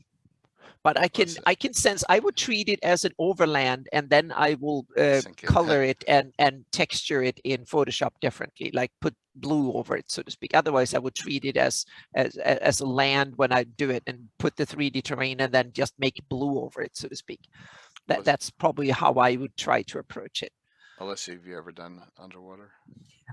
But I can sense. I would treat it as an overland, and then I will color it and texture it in Photoshop differently, like put blue over it, so to speak. Otherwise, I would treat it as a land when I do it, and put the 3D terrain, and then just make blue over it, so to speak. That's probably how I would try to approach it. Alyssa, have you ever done underwater?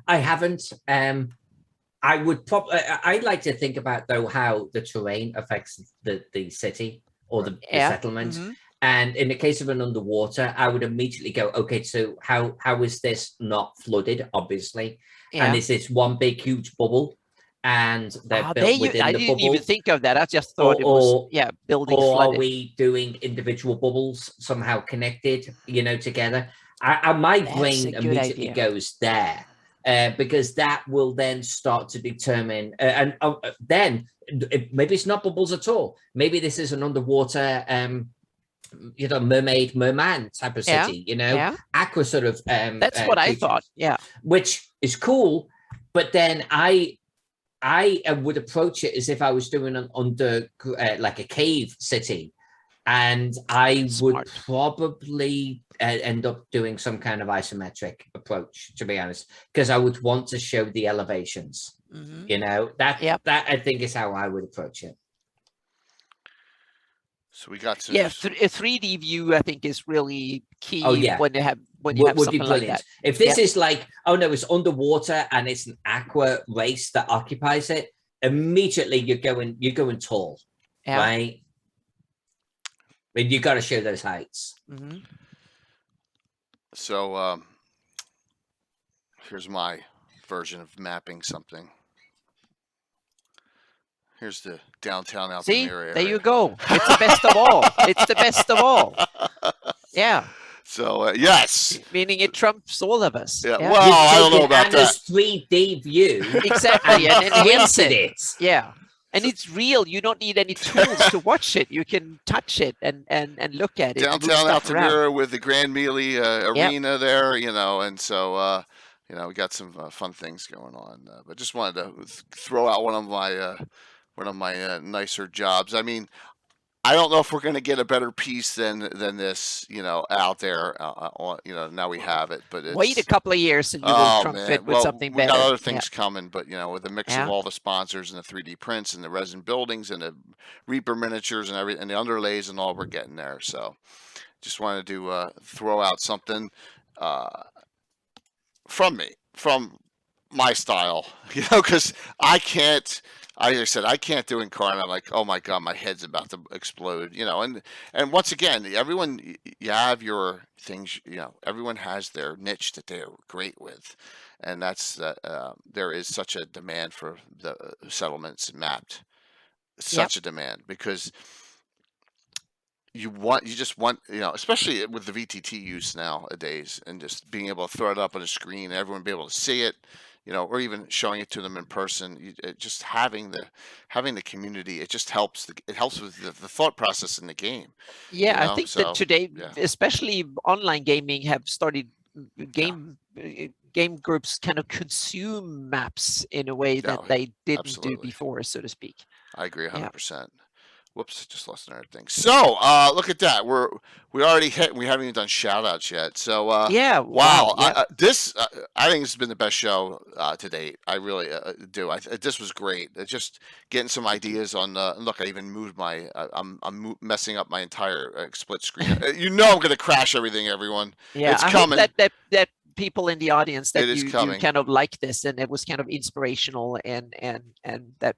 I haven't. I would probably. I'd like to think about though how the terrain affects the city or the settlement. And in the case of an underwater, I would immediately go, okay, so how is this not flooded, obviously? And is this one big, huge bubble? And they're built within the bubble. I didn't even think of that. I just thought it was, building flooded. Are we doing individual bubbles somehow connected, together? My brain immediately goes there. Because that will then start to determine, and then maybe it's not bubbles at all. Maybe this is an underwater, merman type of city, aqua sort of. That's what I thought. Yeah, which is cool, but then I would approach it as if I was doing an like a cave city. And I would probably end up doing some kind of isometric approach, to be honest, because I would want to show the elevations. That I think is how I would approach it. So we got to a 3D view. I think is really key. When you have something like that. If this is like, oh no, it's underwater and it's an aqua race that occupies it, immediately you're going tall, right? I mean, you got to show those heights. So here's my version of mapping something. Here's the downtown Altamira area. There you go. It's the best of all. It's the best of all. Yeah. So yes, meaning it trumps all of us. Yeah. Well, I don't know about that. 3D view exactly, and enhance it. Yeah. And it's real. You don't need any tools to watch it. You can touch it and look at it. Downtown Altamira with the Grand Mealy arena there, and so we got some fun things going on. But just wanted to throw out one of my nicer jobs. I mean, I don't know if we're going to get a better piece than this, out there. Now we have it, but wait a couple of years and you will trump it with something better. We got other things coming, but with a mix of all the sponsors and the 3D prints and the resin buildings and the Reaper miniatures and everything, and the underlays and all, we're getting there. So, just wanted to throw out something from my style, because I can't. Like I said, I can't do Incarnate. I'm like, oh my God, my head's about to explode, and once again, everyone, you have your things, everyone has their niche that they're great with. And that's, there is such a demand for the settlements mapped, such a demand, because you just want, especially with the VTT use nowadays, and just being able to throw it up on a screen and everyone be able to see it, or even showing it to them in person. Just having the community, it just helps. It helps with the thought process in the game. Yeah, I think that today, especially online gaming, have started game groups kind of consume maps in a way that they didn't do before, so to speak. I agree 100%. Whoops, just lost another thing. So, look at that. We already hit. We haven't even done shout outs yet. So, wow. I think this has been the best show to date. I really do. This was great. Just getting some ideas on. Look, I even moved my. I'm messing up my entire split screen. I'm going to crash everything, everyone. Yeah, it's coming. Hope that people in the audience that you kind of like this, and it was kind of inspirational, and that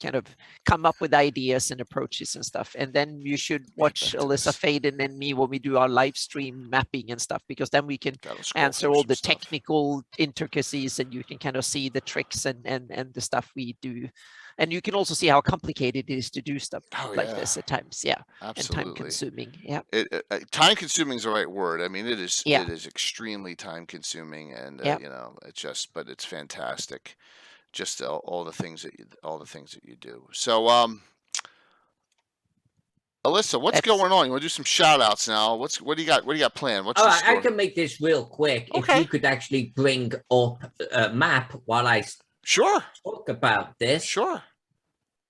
kind of come up with ideas and approaches and stuff. And then you should watch Alyssa Faden and me when we do our live stream mapping and stuff, because then we can answer all the technical intricacies, and you can kind of see the tricks and the stuff we do. And you can also see how complicated it is to do stuff like this at times. Yeah, absolutely. And time consuming. Yeah, time consuming is the right word. I mean, it is extremely time consuming, and but it's fantastic. Just all the things that you do. So, Alyssa, what's going on? You want to do some shout outs now? What do you got? What do you got planned? What's I can make this real quick. Okay. If you could actually bring up a map while I talk about this. Sure.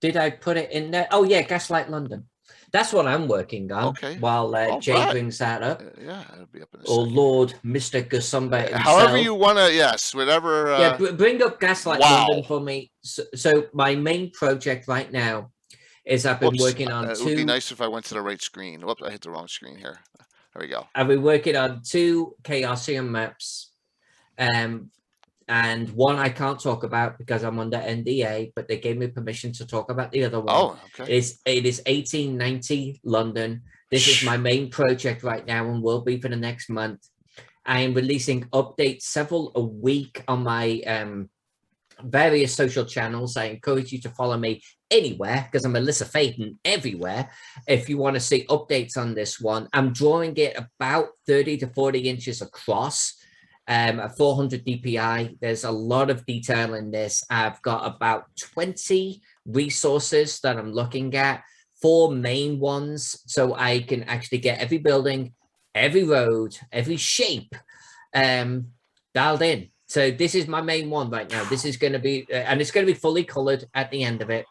Did I put it in there? Oh yeah, Gaslight London. That's what I'm working on. Okay. While Jay brings that up. It'll be up in a second. Or Lord Mr. Gasumba himself. However you want to, whatever. Bring up Gaslight London for me. So my main project right now is I've been working on It would be nice if I went to the right screen. Whoops, I hit the wrong screen here. There we go. I've been working on 2 Chaosium maps. And one I can't talk about because I'm under NDA, but they gave me permission to talk about the other one. Oh, okay. It is 1890 London. This is my main project right now and will be for the next month. I am releasing updates several a week on my various social channels. I encourage you to follow me anywhere because I'm Alyssa Faden everywhere. If you want to see updates on this one, I'm drawing it about 30 to 40 inches across. At 400 DPI. There's a lot of detail in this. I've got about 20 resources that I'm looking at, 4 main ones, so I can actually get every building, every road, every shape dialed in. So this is my main one right now. This is going to be, and it's going to be fully colored at the end of it.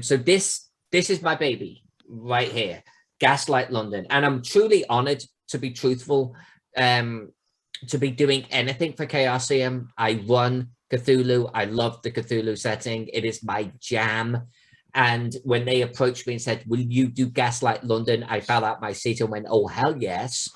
So this is my baby right here, Gaslight London, and I'm truly honored to be truthful. To be doing anything for Chaosium. I run Cthulhu. I love the Cthulhu setting. It is my jam. And when they approached me and said, will you do Gaslight London? I fell out my seat and went, oh, hell yes.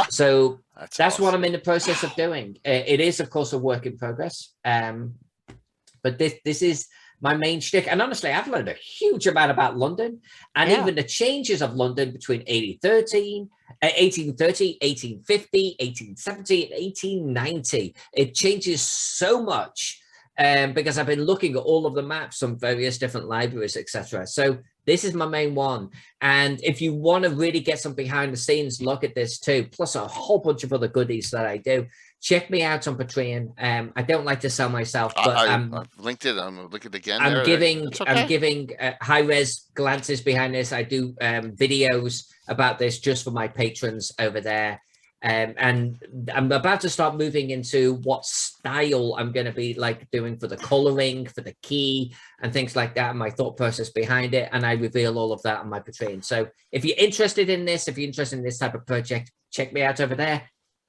So that's awesome. What I'm in the process of doing. It is, of course, a work in progress. But this is my main shtick. And honestly, I've learned a huge amount about London and even the changes of London between 1830, 1850, 1870, and 1890. It changes so much because I've been looking at all of the maps on various different libraries, etc. So this is my main one. And if you want to really get some behind the scenes look at this too, plus a whole bunch of other goodies that I do, check me out on Patreon. I don't like to sell myself, but I've linked it. I'm gonna look at it again. I'm giving high res glances behind this. I do videos about this just for my patrons over there. And I'm about to start moving into what style I'm going to be like doing for the coloring, for the key and things like that, and my thought process behind it. And I reveal all of that on my Patreon. So if you're interested in this, if you're interested in this type of project, check me out over there.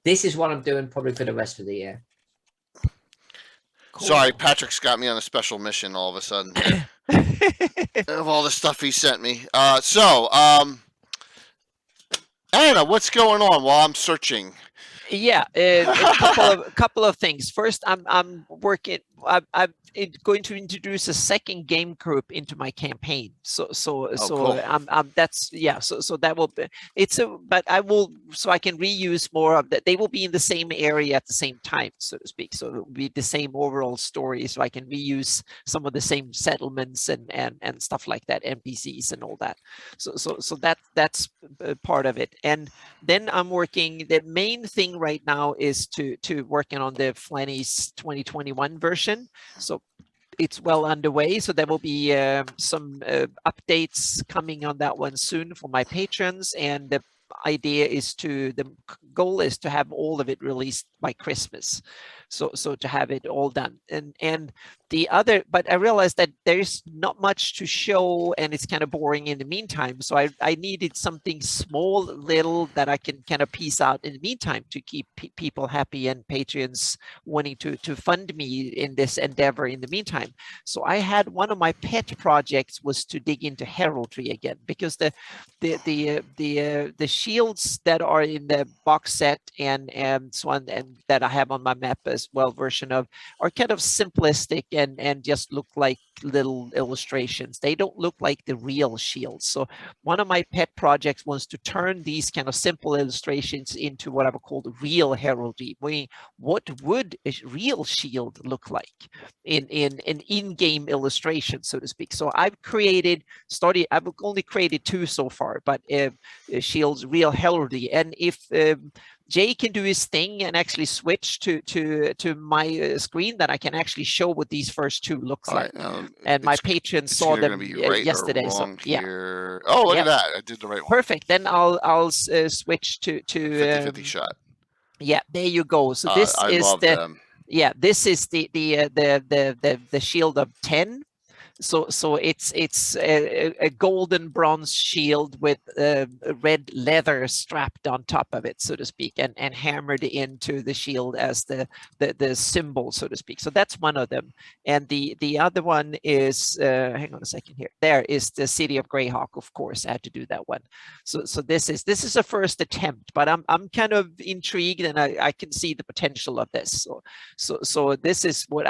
This is what I'm doing probably for the rest of the year. Cool. Sorry, Patrick's got me on a special mission all of a sudden. Of all the stuff he sent me. Anna, what's going on while I'm searching? Yeah, a couple of things. First, I'm working. I'm going to introduce a second game group into my campaign. So cool. that's So that will be, but I will, so I can reuse more of that. They will be in the same area at the same time, so to speak. So it will be the same overall story. So I can reuse some of the same settlements and stuff like that, NPCs and all that. So that's part of it. And then I'm working. The main thing right now is to working on the Flanny's 2021 version. So it's well underway. So there will be some updates coming on that one soon for my patrons. And the goal is to have all of it released by Christmas. So to have it all done. And the other, but I realized that there's not much to show and it's kind of boring in the meantime. So I needed something small, little that I can kind of piece out in the meantime to keep people happy and patrons wanting to fund me in this endeavor in the meantime. So I had one of my pet projects was to dig into heraldry again, because the shields that are in the box set and so on, and that I have on my map as well version of, are kind of simplistic and just look like little illustrations. They don't look like the real shields. So one of my pet projects was to turn these kind of simple illustrations into what I would call the real heraldry. What would a real shield look like in an in-game illustration, so to speak? So I've only created 2 so far, but shields real heraldry. And if Jay can do his thing and actually switch to my screen, that I can actually show what these first 2 looks like. And my patrons saw them yesterday. So yeah. Oh, look at that! I did the right one. Perfect. Then I'll switch to 50-50 shot. Yeah, there you go. So this is this is the shield of 10. So it's a golden bronze shield with red leather strapped on top of it, so to speak, and hammered into the shield as the symbol, so to speak. So that's one of them. And the other one is hang on a second here. There is the city of Greyhawk, of course. I had to do that one. So this is a first attempt, but I'm kind of intrigued, and I can see the potential of this. So this is what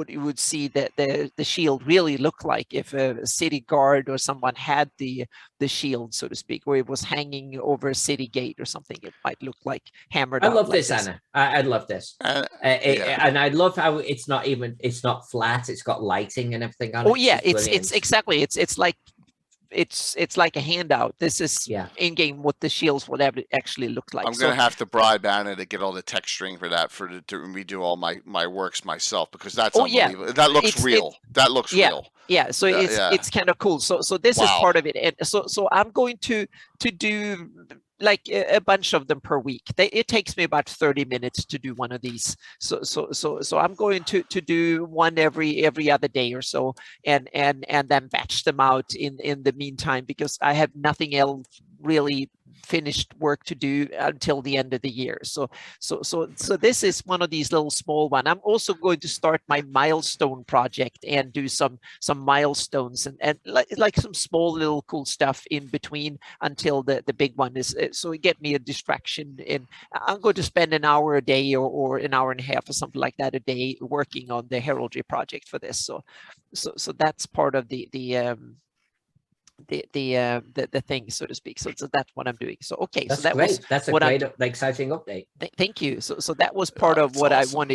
you would see that the shield really look like if a city guard or someone had the shield, so to speak, or it was hanging over a city gate or something. It might look like hammered. I love this, Anna. I love this, and I love how it's not flat. It's got lighting and everything on it. Oh yeah, it's exactly. It's like. It's like a handout. This is in game what the shields would actually look like. I'm gonna have to bribe Anna to get all the texturing for that to redo all my works myself, because that's unbelievable. Yeah. That looks real. That looks real. Yeah. So it's kind of cool. So this is part of it. And so I'm going to do like a bunch of them per week. It takes me about 30 minutes to do one of these. So I'm going to do one every other day or so, and then batch them out in the meantime, because I have nothing else really finished work to do until the end of the year. So this is one of these little small one. I'm also going to start my milestone project and do some milestones and like some small little cool stuff in between until the big one is, so it get me a distraction. And I'm going to spend an hour a day or an hour and a half or something like that a day working on the heraldry project for this. So that's part of the the thing, so to speak. So that's what I'm doing. So okay, that's so that great. was That's a what great, exciting update. Thank you. So that was part of what awesome. I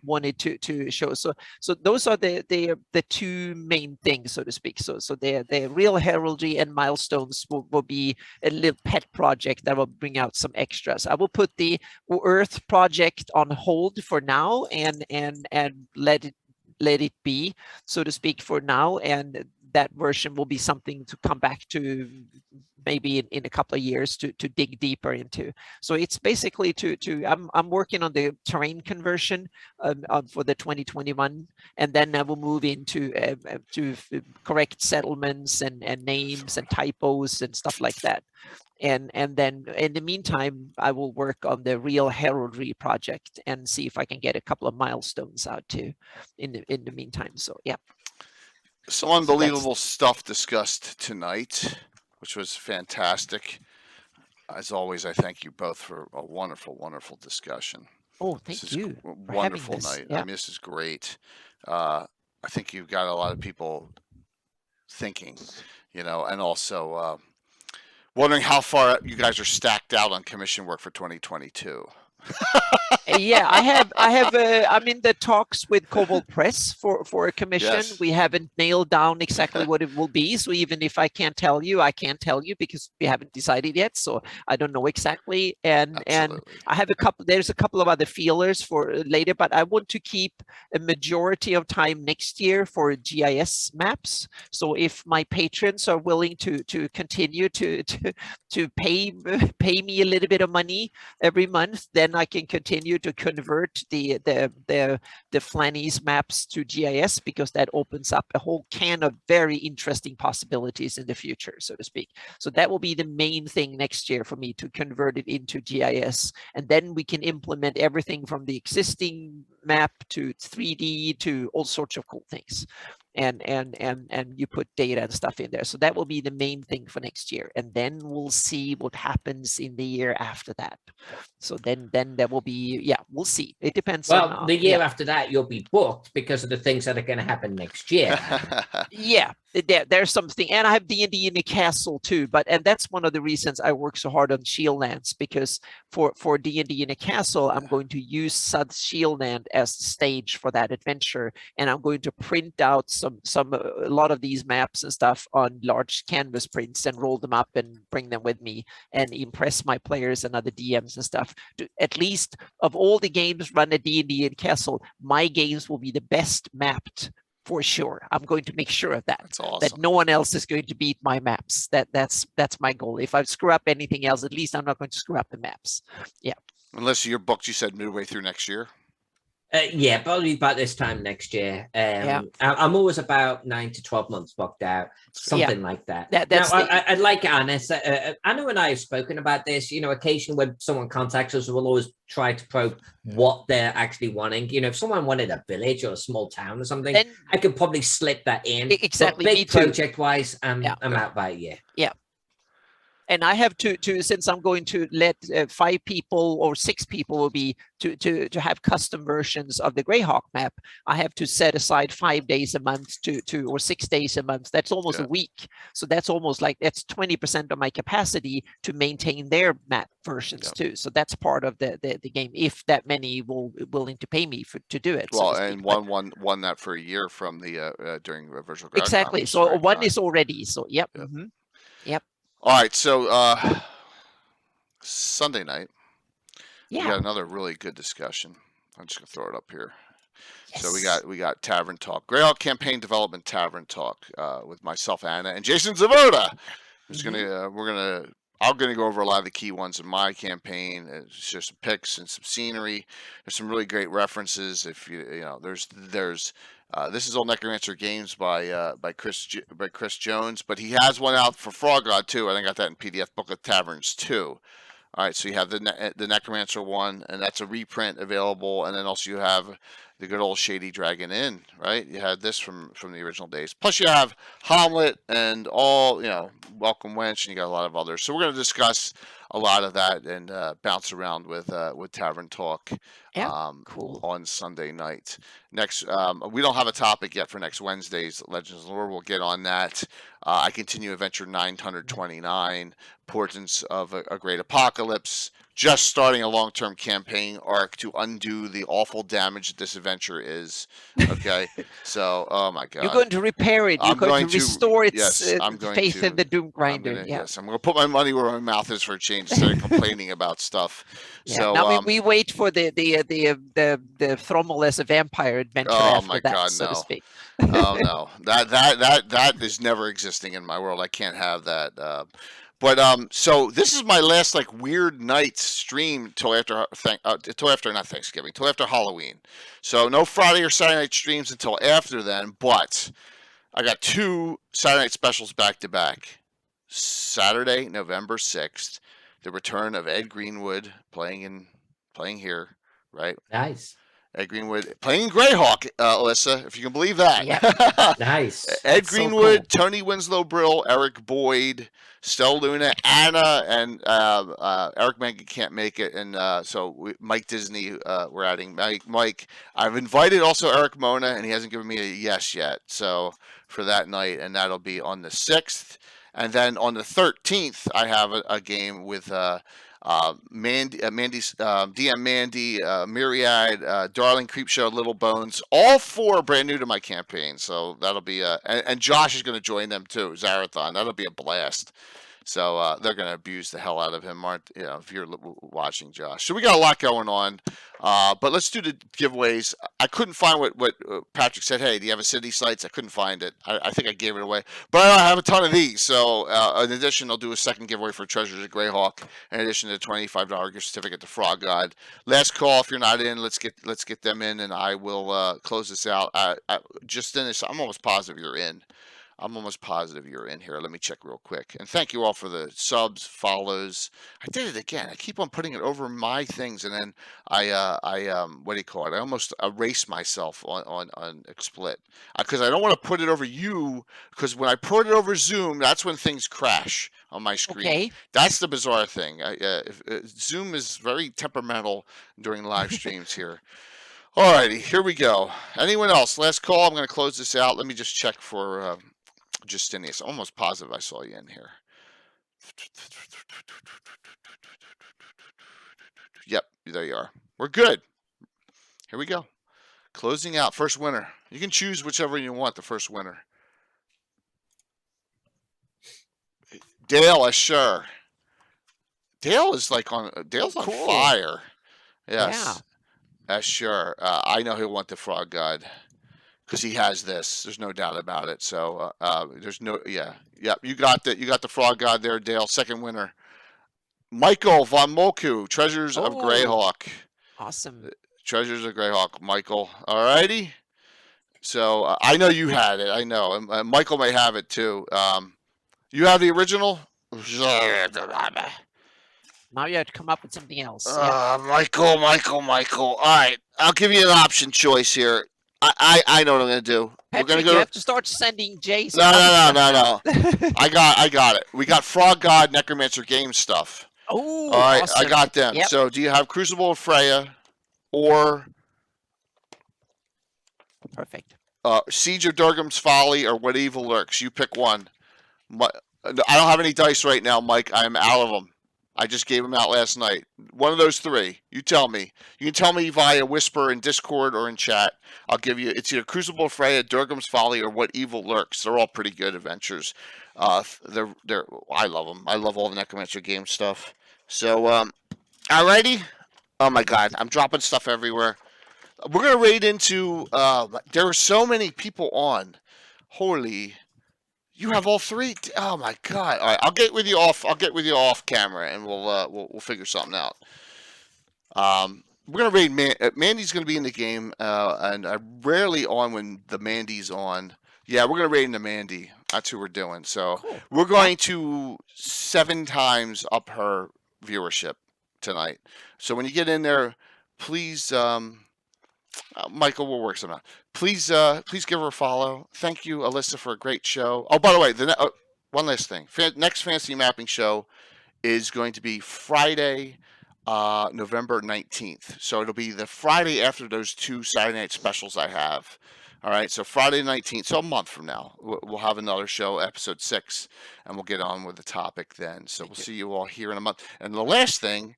wanted to show. So those are the two main things, so to speak. So the real heraldry and milestones will be a little pet project that will bring out some extras. I will put the Earth project on hold for now and let it be, so to speak, for now, and that version will be something to come back to maybe in a couple of years to dig deeper into. So it's basically I'm working on the terrain conversion for the 2021, and then I will move into to correct settlements and names and typos and stuff like that. And then in the meantime, I will work on the real heraldry project and see if I can get a couple of milestones out too in the meantime. So yeah. Some unbelievable stuff discussed tonight, which was fantastic. As always, I thank you both for a wonderful, wonderful discussion. Oh, thank you. Wonderful night. Yeah. I mean, this is great. I think you've got a lot of people thinking, and also wondering how far you guys are stacked out on commission work for 2022. Yeah, I'm in the talks with Cobalt Press for a commission. Yes. We haven't nailed down exactly what it will be. So even if I can't tell you, I can't tell you because we haven't decided yet. So I don't know exactly. And I have there's a couple of other feelers for later, but I want to keep a majority of time next year for GIS maps. So if my patrons are willing to continue to pay me a little bit of money every month, then I can continue to convert the Flannies maps to GIS, because that opens up a whole can of very interesting possibilities in the future, so to speak. So that will be the main thing next year for me, to convert it into GIS, and then we can implement everything from the existing map to 3D to all sorts of cool things. And you put data and stuff in there. So that will be the main thing for next year. And then we'll see what happens in the year after that. So then there will be, yeah, we'll see. It depends on... Well, the year after that, you'll be booked because of the things that are going to happen next year. Yeah, there's something. And I have D&D in the castle too. And that's one of the reasons I work so hard on Shieldlands, because for D&D in a castle, I'm going to use Sud's Shieldland as the stage for that adventure. And I'm going to print out a lot of these maps and stuff on large canvas prints and roll them up and bring them with me and impress my players and other DMs and stuff. At least of all the games run at D&D in castle, my games will be the best mapped. For sure. I'm going to make sure of that. That's awesome. That no one else is going to beat my maps. That's my goal. If I screw up anything else, at least I'm not going to screw up the maps. Yeah. Unless you're booked, you said midway through next year. Yeah, probably about this time next year. I'm always about 9 to 12 months booked out, something like that. I'd like Anna. Anna and I have spoken about this. Occasionally when someone contacts us, we'll always try to probe what they're actually wanting. If someone wanted a village or a small town or something, then I could probably slip that in. Exactly. But big project-wise, I'm out by a year. Yeah. And I have to since I'm going to let 5 people or 6 people will be to have custom versions of the Greyhawk map, I have to set aside 5 days a month or 6 days a month. That's almost a week. So that's almost like that's 20% of my capacity to maintain their map versions too. So that's part of the game. If that many willing to pay me to do it. Well, and won that for a year from the during virtual ground. Exactly. So one is already. So yep. Yep. Mm-hmm. Yep. All right, so Sunday night, we got another really good discussion. I'm just gonna throw it up here. Yes. So we got Tavern Talk, Greyhawk Campaign Development Tavern Talk with myself, Anna, and Jason Zavoda. I'm gonna go over a lot of the key ones in my campaign, share some pics and some scenery. There's some really great references. If there's this is all Necromancer Games by Chris Jones, but he has one out for Frog God too. I think I got that in PDF, Book of Taverns too. All right, so you have the Necromancer one, and that's a reprint available, and then also you have the good old Shady Dragon Inn, right? You had this from the original days. Plus, you have Hamlet and all, Welcome Wench, and you got a lot of others. So we're going to discuss a lot of that and bounce around with Tavern Talk Cool. on Sunday night. Next, we don't have a topic yet for next Wednesday's Legends of Lore. We'll get on that. I continue Adventure 929, Portents of a Great Apocalypse. Just starting a long-term campaign arc to undo the awful damage that this adventure is. Okay, so oh my god, you're going to repair it. You're going to restore its faith in the Doom Grinder. Yes, I'm going to put my money where my mouth is for a change instead of complaining about stuff. Yeah. So now we wait for the Thrommel as a vampire adventure after that, so to speak. Oh no, that is never existing in my world. I can't have that. But so this is my last weird night stream till after Halloween. So no Friday or Saturday night streams until after then. But I got 2 Saturday night specials back to back. Saturday, November 6th, the return of Ed Greenwood playing here, right? Nice. Ed Greenwood playing Greyhawk, Alyssa, if you can believe that. Yeah. Nice. Ed Greenwood, so cool. Tony Winslow Brill, Eric Boyd, Stella Luna, Anna, and Eric Mangan can't make it, and so Mike Disney, we're adding Mike. I've invited also Eric Mona, and he hasn't given me a yes yet. So for that night, and that'll be on the 6th, and then on the 13th, I have a game with. Mandy's DM Mandy, Myriad, Darling Creepshow, Little Bones, all 4 brand new to my campaign. So that'll be and Josh is going to join them too. Zarathon, that'll be a blast. So they're going to abuse the hell out of him, if you're watching, Josh. So we got a lot going on. But let's do the giveaways. I couldn't find what Patrick said. Hey, do you have a City Sites? I couldn't find it. I think I gave it away. But I have a ton of these. So in addition, I'll do a second giveaway for Treasures of Greyhawk. In addition to the $25 gift certificate to Frog God. Last call. If you're not in, let's get them in, and I will close this out. Just in this, I'm almost positive you're in. Here. Let me check real quick. And thank you all for the subs, follows. I did it again. I keep on putting it over my things, and then I what do you call it? I almost erase myself on XSplit because I don't want to put it over you. Because when I put it over Zoom, that's when things crash on my screen. Okay. That's the bizarre thing. Zoom is very temperamental during live streams here. Alrighty, here we go. Anyone else? Last call. I'm going to close this out. Let me just check for. Justinius, almost positive I saw you in here. Yep, there you are. We're good. Here we go. Closing out. First winner. You can choose whichever you want, the first winner. Dale Asher. Dale is Dale's on fire. Yes. Yeah. Asher. I know he'll want the Frog God. Because he has this, there's no doubt about it. So there's no, yeah, you got the Frog God there, Dale. Second winner, Michael von Moku, Treasures of Greyhawk. Awesome. Treasures of Greyhawk, Michael. All righty. So I know you had it. I know, and Michael may have it too. You have the original. Now you have to come up with something else. Michael. All right, I'll give you an option choice here. I know what I'm going to do. Patrick, we're going to you have to start sending Jason. No. I got it. We got Frog God, Necromancer game stuff. Oh, all right. Awesome. I got them. Yep. So, do you have Crucible of Freya or perfect Siege of Durgam's Folly or What Evil Lurks? You pick one. I don't have any dice right now, Mike. I'm out of them. I just gave them out last night. One of those 3. You tell me. You can tell me via whisper in Discord or in chat. I'll give you. It's either Crucible of Freya, Durgam's Folly, or What Evil Lurks. They're all pretty good adventures. They're. I love them. I love all the Necromancer game stuff. So, alrighty. Oh my God, I'm dropping stuff everywhere. We're gonna raid into. There are so many people on. Holy. You have all 3? Oh my God! All right, I'll get with you off camera, and we'll figure something out. We're gonna raid Mandy's gonna be in the game, and I'm rarely on when the Mandy's on. Yeah, we're gonna raid into Mandy. That's who we're doing. So cool. We're going to 7 times up her viewership tonight. So when you get in there, please Michael, we'll work something out. Please give her a follow. Thank you, Alyssa, for a great show. Oh, by the way, one last thing. Next fantasy mapping show is going to be Friday, November 19th. So it'll be the Friday after those 2 Saturday night specials I have. All right, so Friday 19th, so a month from now, we'll have another show, episode 6, and we'll get on with the topic then. So we'll see you all here in a month. And the last thing,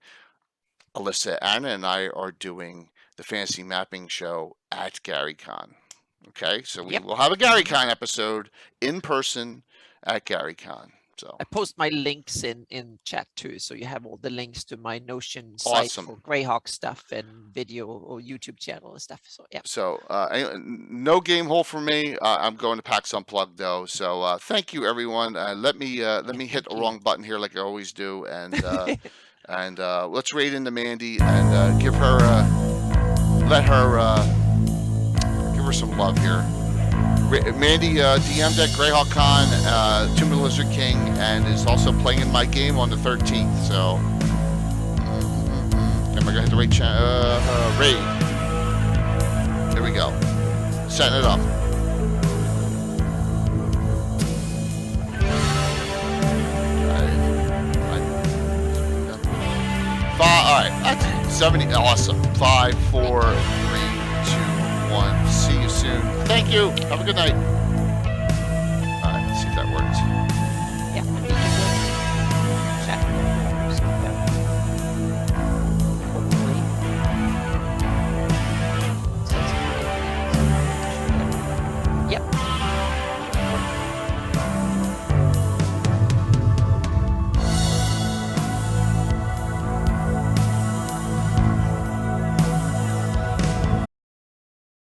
Alyssa, Anna, and I are doing the fantasy mapping show at GaryCon. Okay, so we will have a GaryCon episode in person at GaryCon. So I post my links in chat too, so you have all the links to my Notion site for Greyhawk stuff and video or YouTube channel and stuff. So yeah. So no game hole for me. I'm going to PAX Unplugged though. So thank you everyone. Let me hit the wrong button here like I always do, and and let's raid into Mandy and give her some love here. Mandy DM'd at Greyhawk Con, Tomb of the Lizard King, and is also playing in my game on the 13th. So, am I gonna hit the right raid? There we go. Setting it up. All right, that's 70. Awesome. 5, 4, 3, 2, 1. See you soon. Thank you. Have a good night.